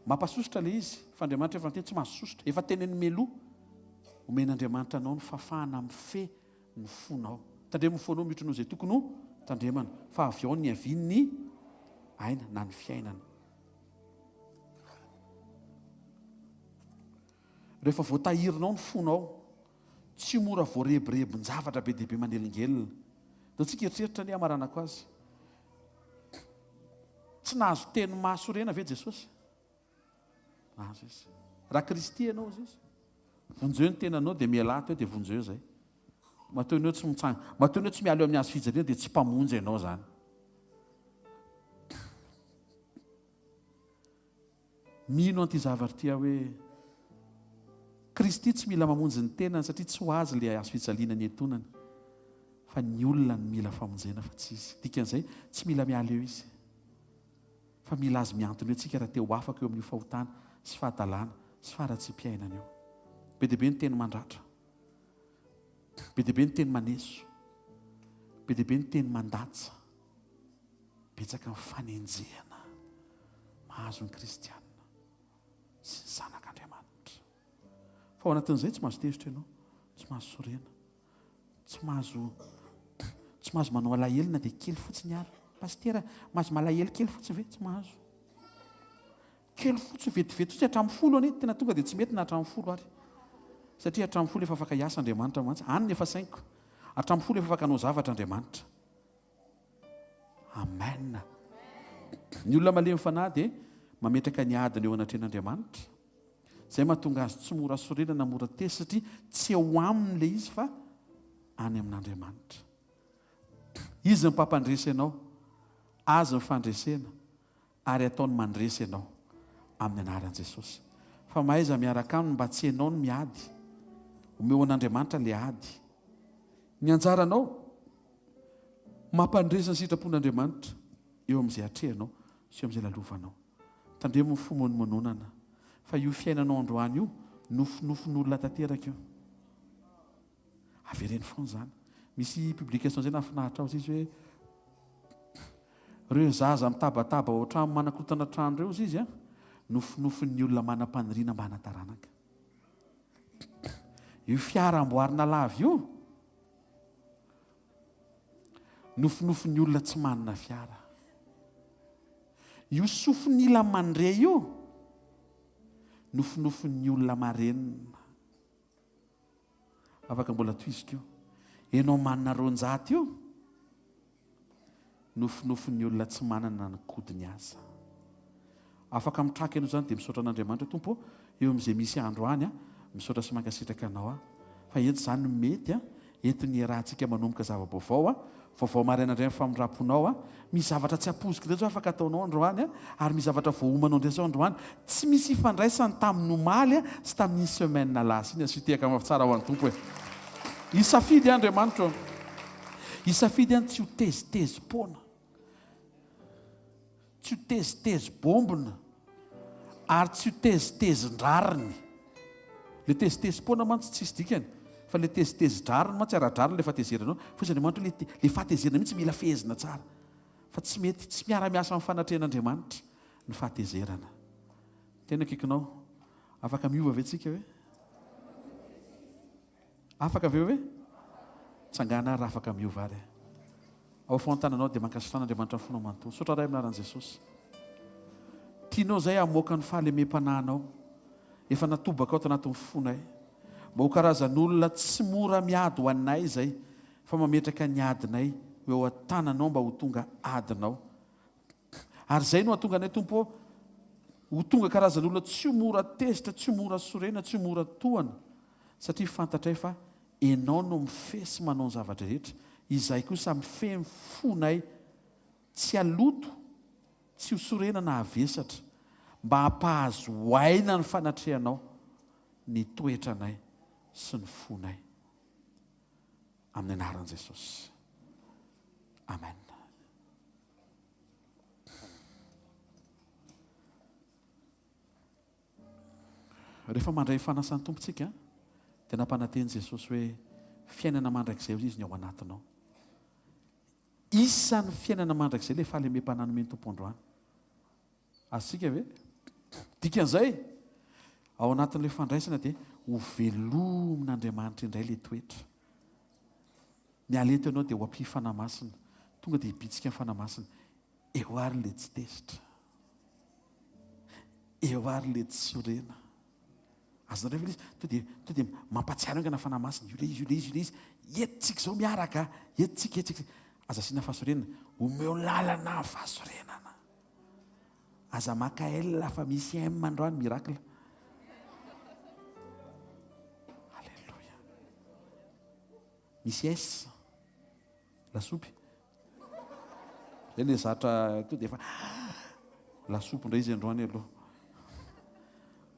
Speaker 8: Mampasositra ilay izy. Fa Andriamanitra efa teny tsy mahasositra. Efa teneny meloa. Omen'Andriamanitra anao ny fafahana mifehy ny fonao. Tandremo ny fonao mihoatranao izay tokony ho tandremana. Fa avy ao ny aviany aina na ny fiainana. Rehefa voatahirinao ny fonao, tsy mora voarebirebin-javatra be dehibe manelingelina. Dia tsika eritreritra ny amaranako azy. Tsy nahazo teny maso rena ve Jesosy? Nahazo izy. Raha Kristy ianao izy. vonjeo ny tenanao dia mialato eo dia vonjeo zay. Mataony eo tsy mitsanga, mataony eo tsy miala eo amin'ny azo fijaliana dia tsy mpamonjy ianao zany. Mino anty zavatra tia hoe Kristy tsy mila mamonjy ny tenany satria tsy ho azy ilay azo fijaliana ny etonany, fa ny olona ny mila famonjena fa tsy izy. Dikan'izay tsy mila miala eo izy, fa mila azy miantona eo tsika raha te ho afaka eo amin'ny fahotana sy fahadalàna sy faharatsy-piainana eo. Be dia be ny teny mandratra, be dia be ny teny maneso, be dia be ny teny mandatsa, betsaka ny fanenjehana mahazo ny kristianina sy ny zanak'Andriamanitra. Fa ao anatin'izay tsy mahazo tezitra ianao, tsy mahazo sorena, tsy mahazo manao alahelo na dia kely fotsiny ary. Pastera, mahazo malahelo kely fotsiny ve? Tsy mahazo. Kely fotsiny vetivety fotsiny hatramin'ny folo anie, tena tonga dia tsy mety na hatramin'ny folo ary. Satria hatramin'ny folo efa afaka hiasa Andriamanitra mantsy. Any efa sainiko. Hatramin'ny folo efa afaka hanao zavatra Andriamanitra. Amen. Ny olona malemy fanahy dia mametraka ny adiny eo anatren'Andriamanitra. Izay mahatonga azy tsy mora sorena na mora tesy satria tsy eo aminy ilay izy fa any amin'Andriamanitra. Izy ny mpampandresy ianao, azy ny fandresena, ary ataony mandresy ianao amin'ny anaran'i Jesosy. Fa mahaiza miaraka aminy mba tsy ianao no miady, omeo an'Andriamanitra ilay ady. Ny anjaranao mampandresy ny sitrapon'Andriamanitra eo amin'izay hatrehanao sy eo amin'izay lalovanao. Tandremo ny fomononmononana. Fa io fiainanao androany io nofinofon'olona tanteraka io. Avereny foana zany. Misy publication zay nafinahitra azy izy hoe ireo zaza mitabataba ao trano manakorotana trano ireo izy nofinofon'ny olona manam-paniriana mba hana-taranaka. Io fiara amboarina lava io nofinofon'ny olona tsy manana fiara. Io sofin'ila mandre io nofinofon'ny olona marenina. Afaka mbola toiziko io. Ianao manana ronjato io nofinofon'ny olona tsy manana ny kodiny aza. Afaka mitraka ianao zany dia misaotra an'Andriamanitra Tompo eo amin'izay misy andro any misaotra sy mankasitraka anao fa eto zany mety eto ny rahantsika manomboka zava-baovao vaovao maraina indray famindramponao misy zavatra tsy apozika indray zao afaka ataonao androany ary misy zavatra voahomanao indray zao androany tsy misy ifandraisany tamin'ny omaly sy tamin'ny semaine lasa iny asitehaka mafy tsara ho an'ny tompo hoe isafidy Andriamanitra isafidy any tsy ho tezitezim-poana, tsy ho tezitezim-bombona ary tsy ho tezitezin-drariny. Le tezitezim-poana mantsy tsisy dikany fa le tezitezin-drariny mantsy ara-drariny le fahatezeranao fa izy Andriamanitra le fahatezerana mihitsy mila fehezina tsara fa tsy mety tsy miara-miasa amin'ny fanatrehan'Andriamanitra ny fahatezerana. Tena kikinao afaka miova ve tsika hoe? Afaka aveo hoe? Tsangana ary afaka miova ary. Ao foantananao dia mankasitrana Andriamanitra ny fonao manontolo. Sotra ray aminaran'i Jesosy. Tianao zay hamoaka ny fahalemem-panahinao. Efa natobaka ao tanatin'ny fonay. Mba ho karazan'olona tsy mora miady ho anay izay fa mametraka ny adinay eo an-tananao mba ho tonga adinao. Ary izay no hatonga anay Tompo ho tonga karazan'olona tsy ho mora tezitra, tsy ho mora sorena, tsy ho mora tohana satria fantatray fa ianao no mifesy manao ny zavatra rehetra. Izay kosa mifehy fonay tsy aloto, tsy ho sorena na havesatra mba hampahazo aina ny fanatrehanao ny toetranay sy ny fonay amin'ny anaran'i Jesosy. Amen. Rehefa mandray fanasan'ny tompontsika dia nampananteny Jesosy hoe fiainana mandrakizay izy ny ao anatinao. Isan'ny fiainana mandrakizay ilay fahalemem-panahy nomeny Tompo androany. Aztsika ve? Dikan'izay ao anatin'ilay fandraisana dia ho velomin'Andriamanitra indray ilay toetra. Mialeto ianao dia ho ampy fanahy masina. Tonga dia hibitsika ny fanahy masina. Eo ary ilay tsy tezitra. Eo ary ilay tsy sorena. Azonareo ve izy to dia mampatsiaro angana fanahy masina. Io le izy. Entintsika izao miaraka. Entintsika. Aza asiana fahasorenana. Omeo lalana ny fahasorenana. Aza maka L fa misy M androany mirakla. misy s lasopy zay le zatra to dia efa lasopy indray izy androany aloha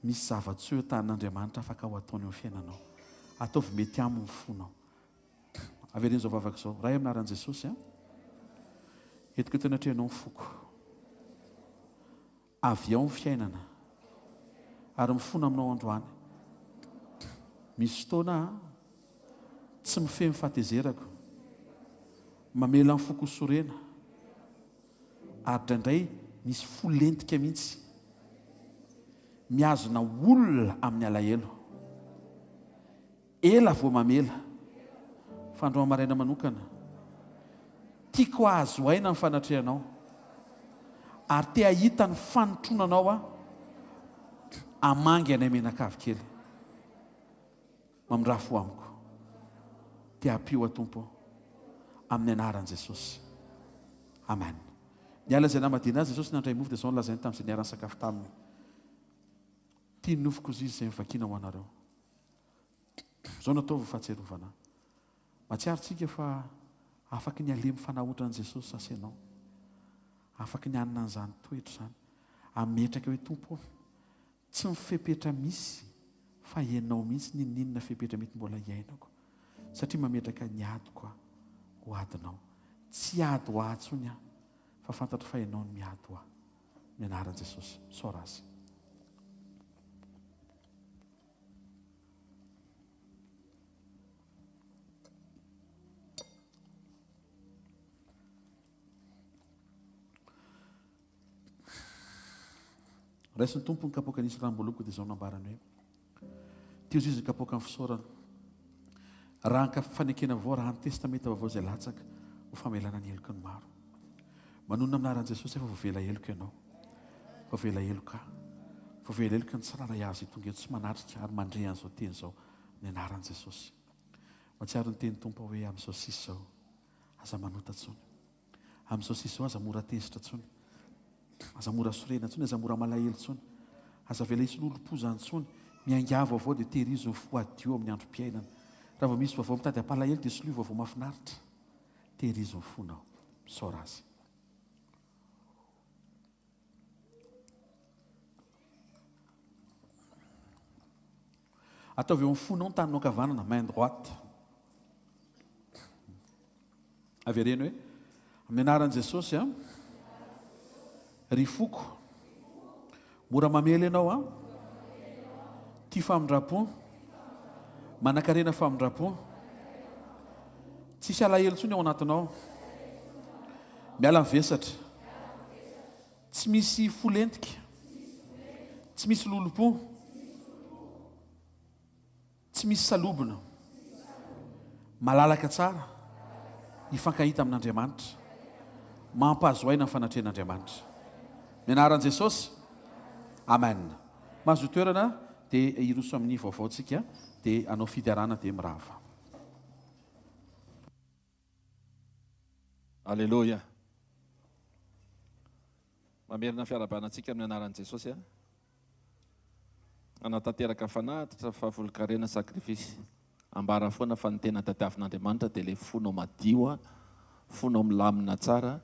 Speaker 8: misy zava-tsy eo tanin'Andriamanitra afaka ho ataony eo amin'ny fiainanao ataovy mety aminy fonao averiny zao vavaka izao raha aminaran'i Jesosy etiko tena trehanao ny foko avy ao ny fiainana ary mifona aminao androany misy fotoana tsy mifehy mifatezerako mamela ny foko sorena ary indraindray misy folentika mihitsy miazona olona amin'ny alahelo ela vao mamela fandroa maraina manokana tiako azo aina ny fanatrehanao ary te ahita ny fanotronanao amangy anay menakavy kely mamindrafo amiko te hampio a tompo amin'ny anaran'i Jesosy amen. Niala izay namadina azy Jesosy nandray mofo dia izao nolazainy tamin'izay niarany sakafo taminy tia nofoko izy izay mivakiana ho anareo izao nataovy fahatserovana matsiarintsika fa afaka ny alemy fanahoatran'i Jesosy sasenao afaka ny anina an'izany toetra izany ametraka hoe tompo tsy mifepetra misy fa ianao mihitsy ninona fepetra mety mbola iainako satria mametraka ny adiko ho adinao tsy ady ho atsony fa fantatro fa ianao ny miady ho ny anaran'i Jesosy sorazy. Raisin'ny tompo ny kapoaka nisy ramboloko dia izao nambarany hoe teo izy kapoaka amin'ny fisaorana raha fanekena vao raha ny testamenta vaovao izay latsaka ho famelana ny heloko ny maro manonona aminaran'i Jesosy efa voavela heloko ianao voavela heloka voavela heloka ny tsiraray azy tonga eto tsy manatrika ary mandre an'izao teny izao ny anaran'i Jesosy matsiaro ny teny tompo hoe amin'izao sisy izao aza manota tsony amin'izao sisy izao aza mora tezitra tsony aza mora sorena tsony aza mora malahelo tsony aza vela hisy lolopozany tsony miangava avao dia tehirizo ny fo adio amin'ny androm-piainana raha vao misy vaovao mitady hampalahelo dia solio vaovao mahafinaritra tehirizo ny fonao misaora azy. Ataovy eo amin'ny fonao ny taninao ankavanana main droite avereny hoe amin'ny anaran'i Jesosy ry foko mora mamela ianao tia famindram-po manan-karena famindram-po tsisy alahelo ntsony ao anatinao miala mivesatra tsy misy folentika tsy misy lolopo tsy misy salobona malalaka tsara hifankahita amin'Andriamanitra mampahazoaina ny fanatrehan'Andriamanitra ny anaran'i Jesosy amen. Mahazo toerana dia iroso amin'ny vaovaontsika dia anao fidiarana dia mirava.
Speaker 10: Alleluia. Mamerina fiarabanantsika amin'ny anaran'i Jesosy anatanteraka fanahitra fa volonkarena sakrifisy ambara foana fa ny tena tadiavin'Andriamanitra dia ilay fonao madio fonao milamina tsara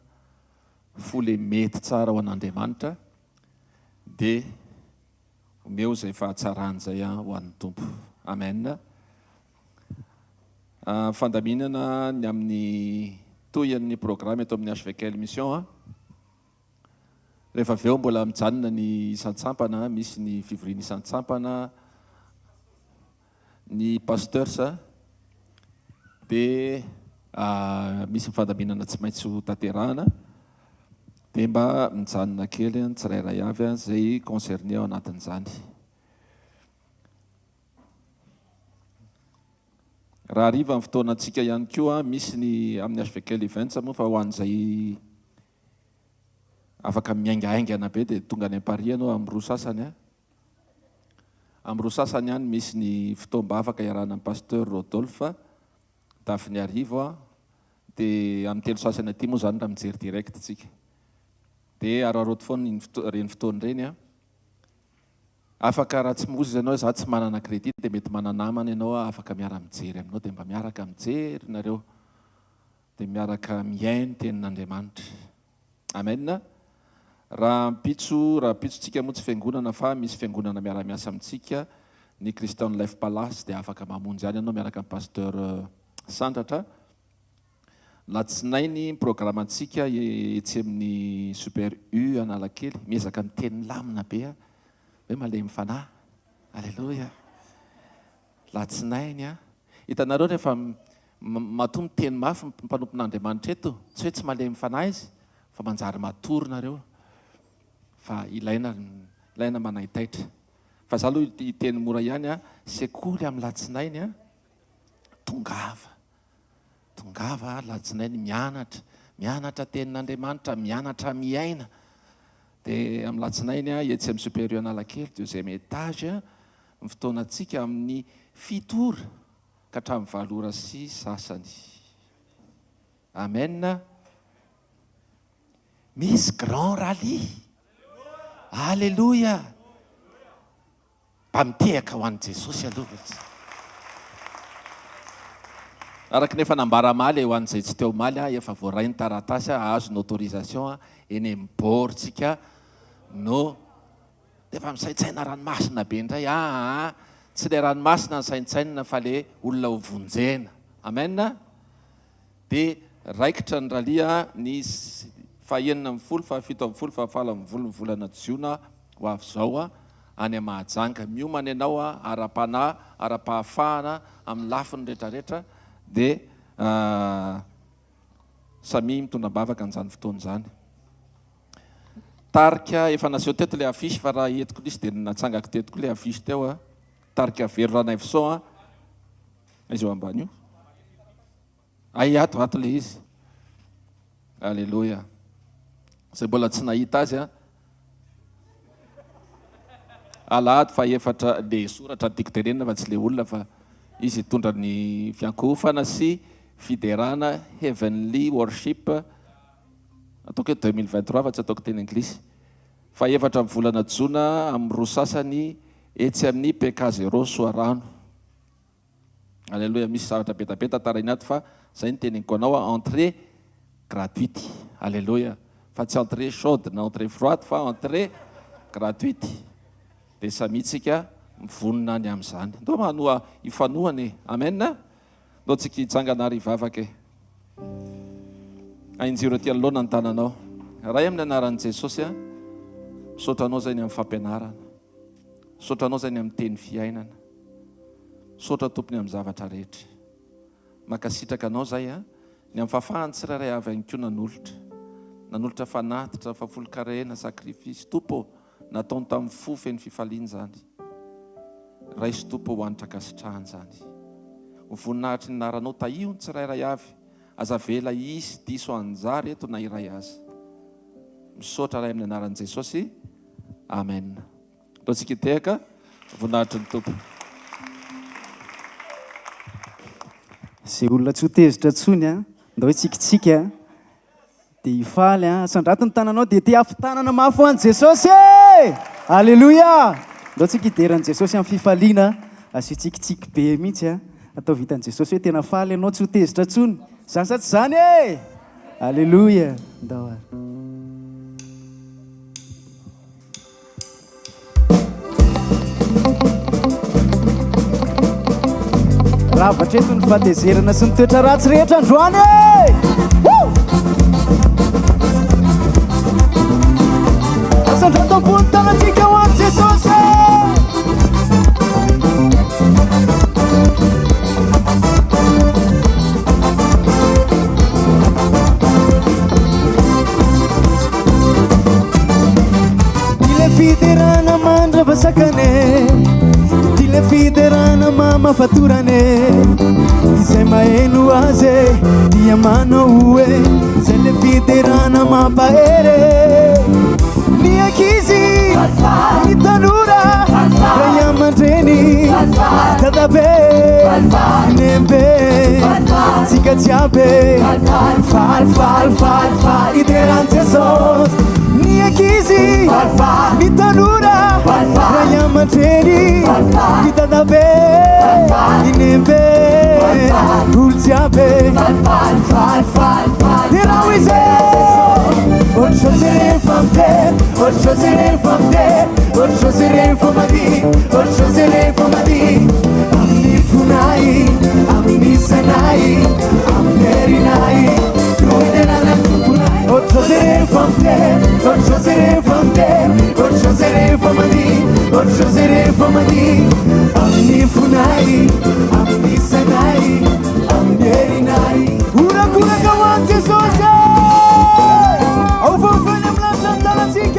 Speaker 10: fo le mety tsara ho an'Andriamanitra dia omeo izay fahatsarany izay ho an'ny tompo amen. Fandaminana ny amin'ny toyan'ny programme eto amin'ny hvkl-mission rehefa avy eo mbola mijanona ny isan-tsampana misy ny fivoriana isan-tsampana ny pasteurs dia misy fandaminana tsy maintsy ho tanterahana dia mba mijanona kely ny tsirairay avy izay concerné ao anatin'izany. Raha hariva amin'ny fotoanantsika ihany koa misy ny amin'ny hvkl events moa fa ho an'izay afaka miaingaingana be dia tonga any Paris anao amin'ny roa sasany amin'ny roa sasany ihany misy ny fotoam-bavaka iarahana amin'ny pasteur Rodolphe dafy ny arivo dia amin'ny telo sasany aty moa izany raha mijery direct tsika dia araroto foana reny fotoana ireny afaka raha tsy mozy ianao za tsy manana crédit dia mety mananamana ianao afaka miara mijery aminao dia mba miaraka mijery nareo dia miaraka miaino tenin'Andriamanitra. Amen. Raha pitsotsika moa tsy fiangonana fa misy fiangonana miara-miasa amintsika ny Christian Life Palace dia afaka mamonjy any ianao miaraka amin'ny pasteur Santatra. Latsinainy programmantsika etsy amin'ny Super U Analakely miezaka ny teny lamina be hoe malemy fanahy. Alleluia. Latsinainy hitanareo rehefa matoa miteny mafy mpanompon'Andriamanitra eto tsy hoe tsy malemy fanahy izy fa manjary matory nareo fa ilaina manaitaitra. Fa za aloha hiteny mora ihany sekoly amin'ny latsinainy tongava latsinainy mianatra tenin'Andriamanitra, mianatra miaina. Dia amin'ny latsinainy etsy amin'ny Super U Analakely deuxième étage ny fotoanantsika amin'ny 7 ora ka hatramin'ny 7 ora sy sasany. Amen. Misy grand rallye. Alléluia. Mba mitehaka ho an'i Jesosy aloha. Araka nefa nambara maly ho an'izay tsy teo maly efa voarainy taratasy azo n'autorisation eny amin'ny bortsika no dia efa misaintsaina ranomasina be indray tsy ilay ranomasina ny saintsainina fa ilay olona ho vonjena. Amen. Dia raikitra ny ralia ny 9 fa 7 fa 7 ny volana jiona ho avy izao any Mahajanga. Miomana ianao ara-panahy ara-pahafahana amin'ny lafiny rehetrarehetra dia samy mitondra-bavaka an'izany fotoana izany. Tarika efa naseho teto ilay afisy fa raha entiko lisy dia natsangako tetiko ilay afisy teo tarika very ranaivisao izy eo ambany io ato ilay izy. Alleluia. Zay mbola tsy nahita azy alahady fa efatra dia soratra tiako tenenina fa tsy ilay olona fa izy hitondra ny fiankofana sy fiderana Heavenly Worship ataoko hoe 2023 fa tsy ataoko teny anglisy fa efatra amin'ny volana Jona amin'ny roa sasany etsy amin'ny PK0 Soarano. Alleluia. Misy zavatra betapeta tarainy ato fa zay ny teneniko anao entrée gratuite. Alleluia. Fa tsy entrée chaude na entrée froide fa entrée gratuite. Dia samitsika mivonona any amin'izany. Ndao manoa ifanohany. Amen. Ndao tsika hitsangana ary hivavaka ainjiro aty anoloana ny tananao. Ray amin'ny anaran'i Jesosy misaotranao zay ny amin'ny fampianarana, misaotranao zay ny amin'ny teny fiainana, misaotra tompony amin'ny zavatra rehetra. Makasitraka anao zay ny amin'ny fahafahany tsirairay avy ihany koa nanolotra fanatitra fafolon-karena sakrifisy tompo nataony tamin'ny fo feny fifaliana zany. Raisy tompo ho anitra kasitrahany zany. Ho voninahitry ny naranao tahio ny tsirairay avy aza vela isy diso anjary eto na iray azy. Misaotra ray amin'ny anaran'i Jesosy. Amen. Ndao tsika hitehaka voninahitry ny tompo.
Speaker 9: Zay olona tsy ho tezitra tsony ndao hitsikitsika dia hifaly sandrato ny tananao dia te hafitanana mafy ho an'i Jesosy. Alleluia. Ndao tsika hideran'i Jesosy amin'ny fifaliana asio tsikitsiky be mihitsy atao vitan'i Jesosy hoe tena faly ianao tsy ho tezitra tsony. Zany sa tsy zany Alleluia. Ndao ary. Ravatra eto ny fatezerana sy ny toetra ratsy rehetra androany. Asandrato ambony tanatsika ho an'i Jesosy. Tile fiderana mandravasakane, tile fiderana mamafatorane, izay maheno azy dia manao hoe izay le fiderana mampahere. Ny ankizy ny tanora ray aman-dreny dadabe nembe tsika jiaby falifaly iderany Jesosy. Ny ankizy ny tanora Rayamateni Kitadabe Inebe Ultiabe Here we say What shows it from there? What shows it from there? What shows it from Adi? What shows it from Adi? Amni Funai, Amni Sanai, Amneri Nai, What shows it from there? What shows it from there? What shows it from Adi? What shows it from Adi? Amni Funai, Amni Sanai, Amneri Nai. Ura kura kawante sosa. Overflowing blessings that I seek.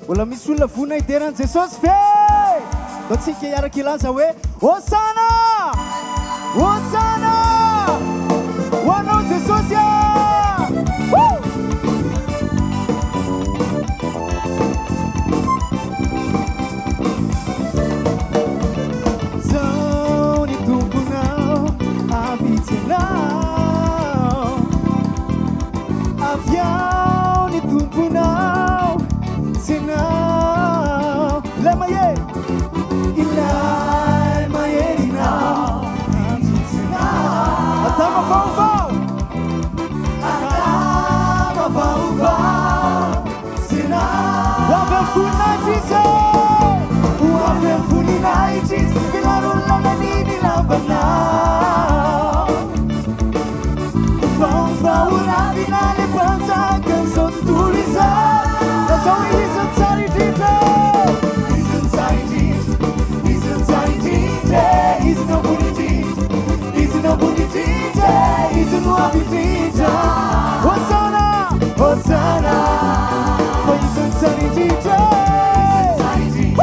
Speaker 9: Ola misy olona vonina hideran'i Jesosy fe da tsika hiaraka ilaza hoe Hosana! Hosana! Ho anao Jesosy a! Zao ny tomponao avitsy anao avy ao ny tomponao Senao La maye Ilai maye now Senao Atama vau Atama vau Senao Wave funai Jesus Wave funai Jesus Bilarulla na nini labanao Vau na finale panza canso tuliza So isn't sorry DJ Isn't sorry DJ Isn't sorry DJ Isn't nobody DJ Isn't nobody DJ Isn't nobody DJ Hosanna Hosanna For isn't sorry DJ Isn't sorry DJ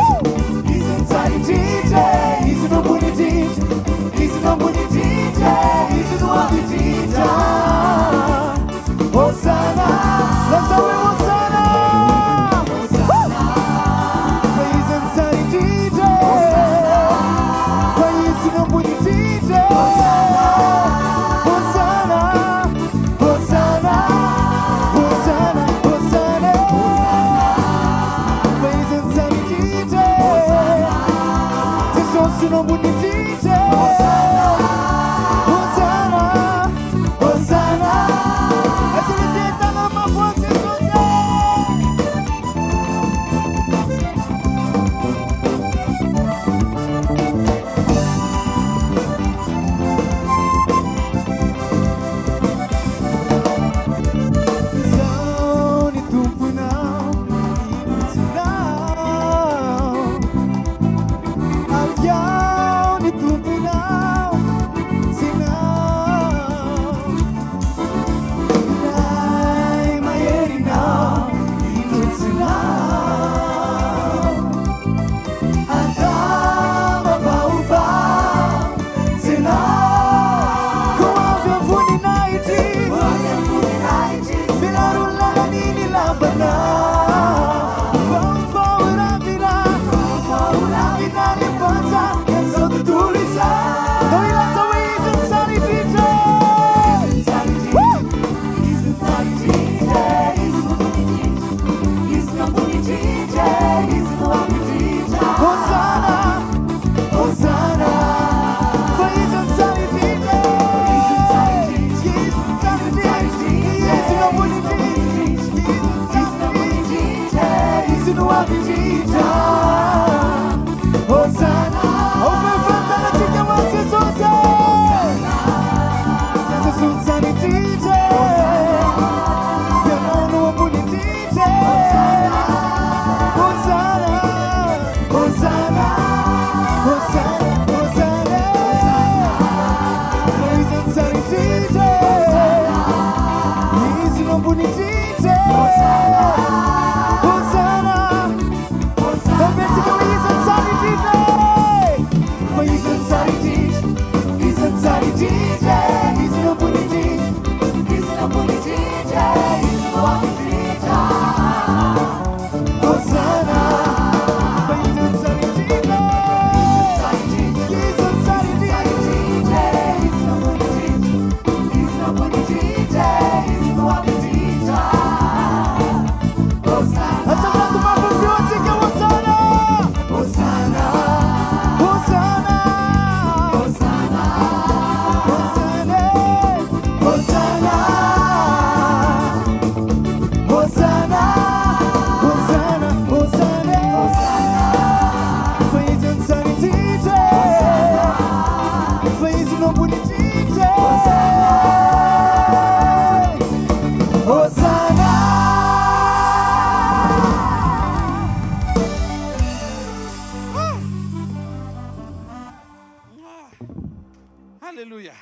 Speaker 8: Halleluja.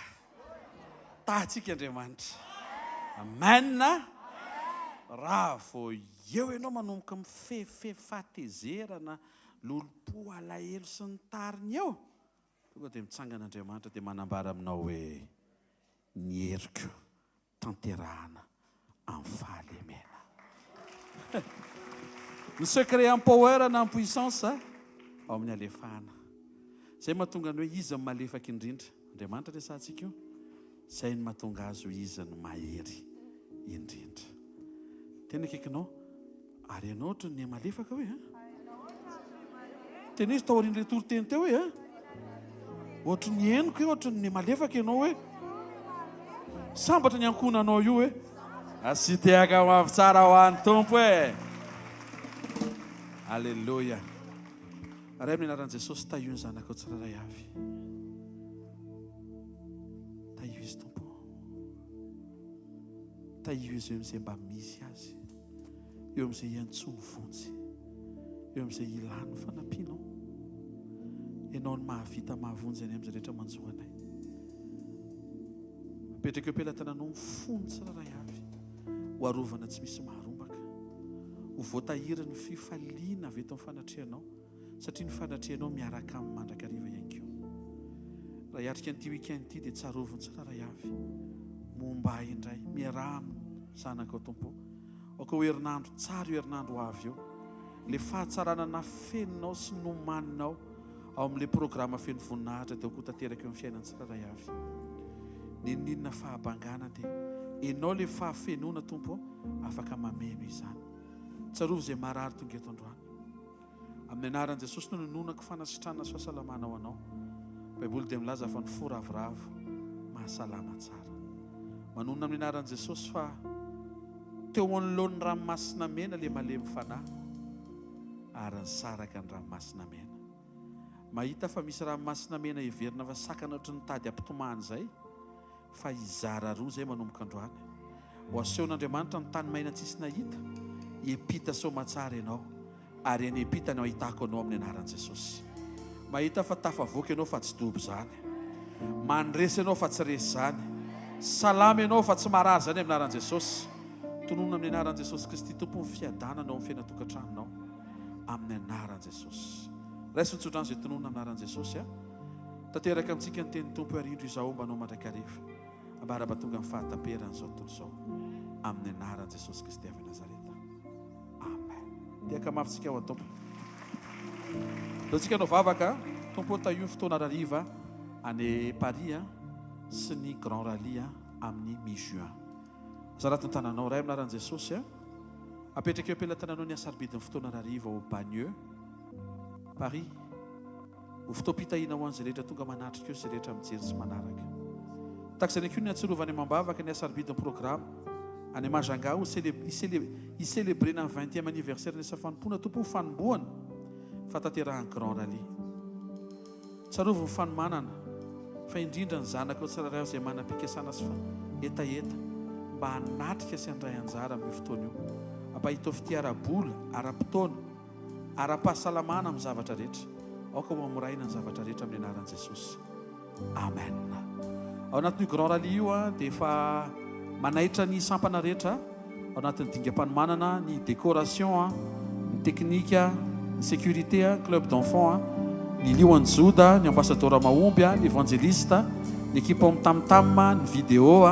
Speaker 8: Tahtsika Andriamanitra. Amen. Raha vao eo ianao manomboka mifefefe fahatezerana lolo-po alahelo sy ny tariny eo, tonga dia mitsangan'Andriamanitra dia manambara aminao hoe ny heriko tanterahana amin'ny fahalemena. Ny secret en power na en puissance ao amin'ny alefahana. Zay mahatonga ny hoe izy ny malefaka indrindra. Andriamanitra resantsika io, zay ny mahatonga azy ho izy ny mahery indrindra. Tena kaikinao, ary ianao ohatry ny malefaka hoe tena izy tao aorian'ilay toriteny teo hoe ohatry ny henoko hoe ohatry ny malefaka ianao hoe sambatra ny ankonanao io hoe asy tiaka mavy tsara ho an'ny tompo hoe. Alleluia. Ary amin'ny anaran'i Jesosy taio ny zanakao tsiraray avy. Taio izy tompo. Taio izy eo amin'izay mba misy azy. Eo amin'izay iantsony vonjy. Eo amin'izay ilany fanampianao. Ianao ny mahavita mahavonjy any amin'izay rehetra manjoanay. Petraka eo am-pelantananao mifono tsiraray avy. Ho arovana tsy misy maharombaka. Ho voatahirana ny fifaliana avy eto amin'ny fanatrehanao. Satria ny fanatrehanao miaraka amin'ny mandrakariva ihany koa. Raha hiatrika an'ity weekend ity dia tsaroviny tsiraray avy. Momba indray, miarahamy zanakao tompo. Aoko ho herinandro tsara io herinandro avy eo. Le fahatsarana nafeninao sy nomaninao ao amin'ilay programa feno voninahitra dia ho tanteraka eo amin'ny fiainany tsiraray avy. Ninona fahabangana dia enao le fahafenona tompo afaka mameno izany. Tsarovo izay marary tonga eto androany. Amin'ny anaran'i Jesosy no nononako fanasitrana sy fahasalamana ho anao. Baiboly dia milaza fa ny fo ravoravo mahasalama tsara. Manonona amin'ny anaran'i Jesosy fa teo anoloan'ny ranomasina mena le malemy fanahy ary ny saraka ny ranomasina mena. Mahita fa misy ranomasina mena heverina fa sakana ohatry ny tady ampitomany izay, fa izara roa izay manomboka androany. Ho asehon'Andriamanitra ny tany maina tsisy nahita, hiepita soamatsara ianao, ary any epita no ahitako anao amin'ny anaran'i Jesosy. Mahita fa tafavoaka ianao fa tsy dobo izany, mandresy ianao fa tsy resy izany, salama ianao fa tsy marary izany amin'ny anaran'i Jesosy. Tonona amin'ny anaran'i Jesosy Kristy tompo ny fiadananao amin'ny fiainatokantranonao amin'ny anaran'i Jesosy. Raisy nitsodrano izay tonona amin'ny anaran'i Jesosy. Tanteraka amintsika ny teny tompo arindro izao mba anao mandrakariva. Ambaraba tonga amin'ny fahataperana izao tontolo izao amin'ny anaran'i Jesosy Kristy avy Nazareta. Amen. Tiaka mafitsika ao tompo. Daontsika anao vavaka, tompo taio ny fotoana rariva any Paris sy ny Grand Rallye amin'ny mi-juin. Zaratiny tananao ray amin'ny anaran'i Jesosy apetraka eo ampelantananao ny asarobidiny fotoana rariva ao Bagneux Paris ho fotoam-pitahiana ho an'izay rehetra tonga manatrika eo izay rehetra mijery sy manaraka takizany koa ny atsorovany mambavaka ny asarobidiny programme any Majanga icélébrena ny 20e anniversaire ny fanompoana tompo fanomboana fatanterahany grand rally tsarovo ny fanomanana fa indrindra ny zanaka ao tsiraray izay manam-pikasana sy etaeta mba hanatrika sy handray anjara amin'ny fotoana io ampahitao fitiara-bola ara-potoana ara-pahasalamana amin'ny zavatra rehetra aoka ho amorahina ny zavatra rehetra amin'ny anaran'i Jesosy amen. Ao anatin'io grand rally io dia efa manaitra ny sampana rehetra ao anatin'ny dingam-panomanana ny décoration ny teknika ny sécurité club d'enfant ny Lion Zoda ny ambassadeur mahomby ny évangéliste ny équipe tam-tam ny vidéo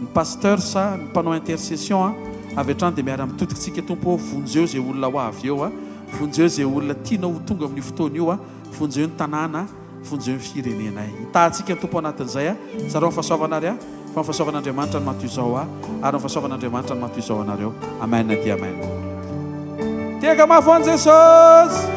Speaker 8: ny pasteur ny mpanao intercession avy hatrany dia miara mitodikitsika tompo vonjeo izay olona ho avy eo vonjeo izay olona tiana ho tonga amin'ny fotoana io vonjeo ny tanàna vonjeo ny firenenay hitahantsika ny tompo anatin'izay zareo mifahasoavana ary fa mifahasoavan'Andriamanitra ny matoy izao ary mifahasoavan'Andriamanitra ny matoy izao anareo amen dia amen. Tiaka mafy ho an'i Jesosy.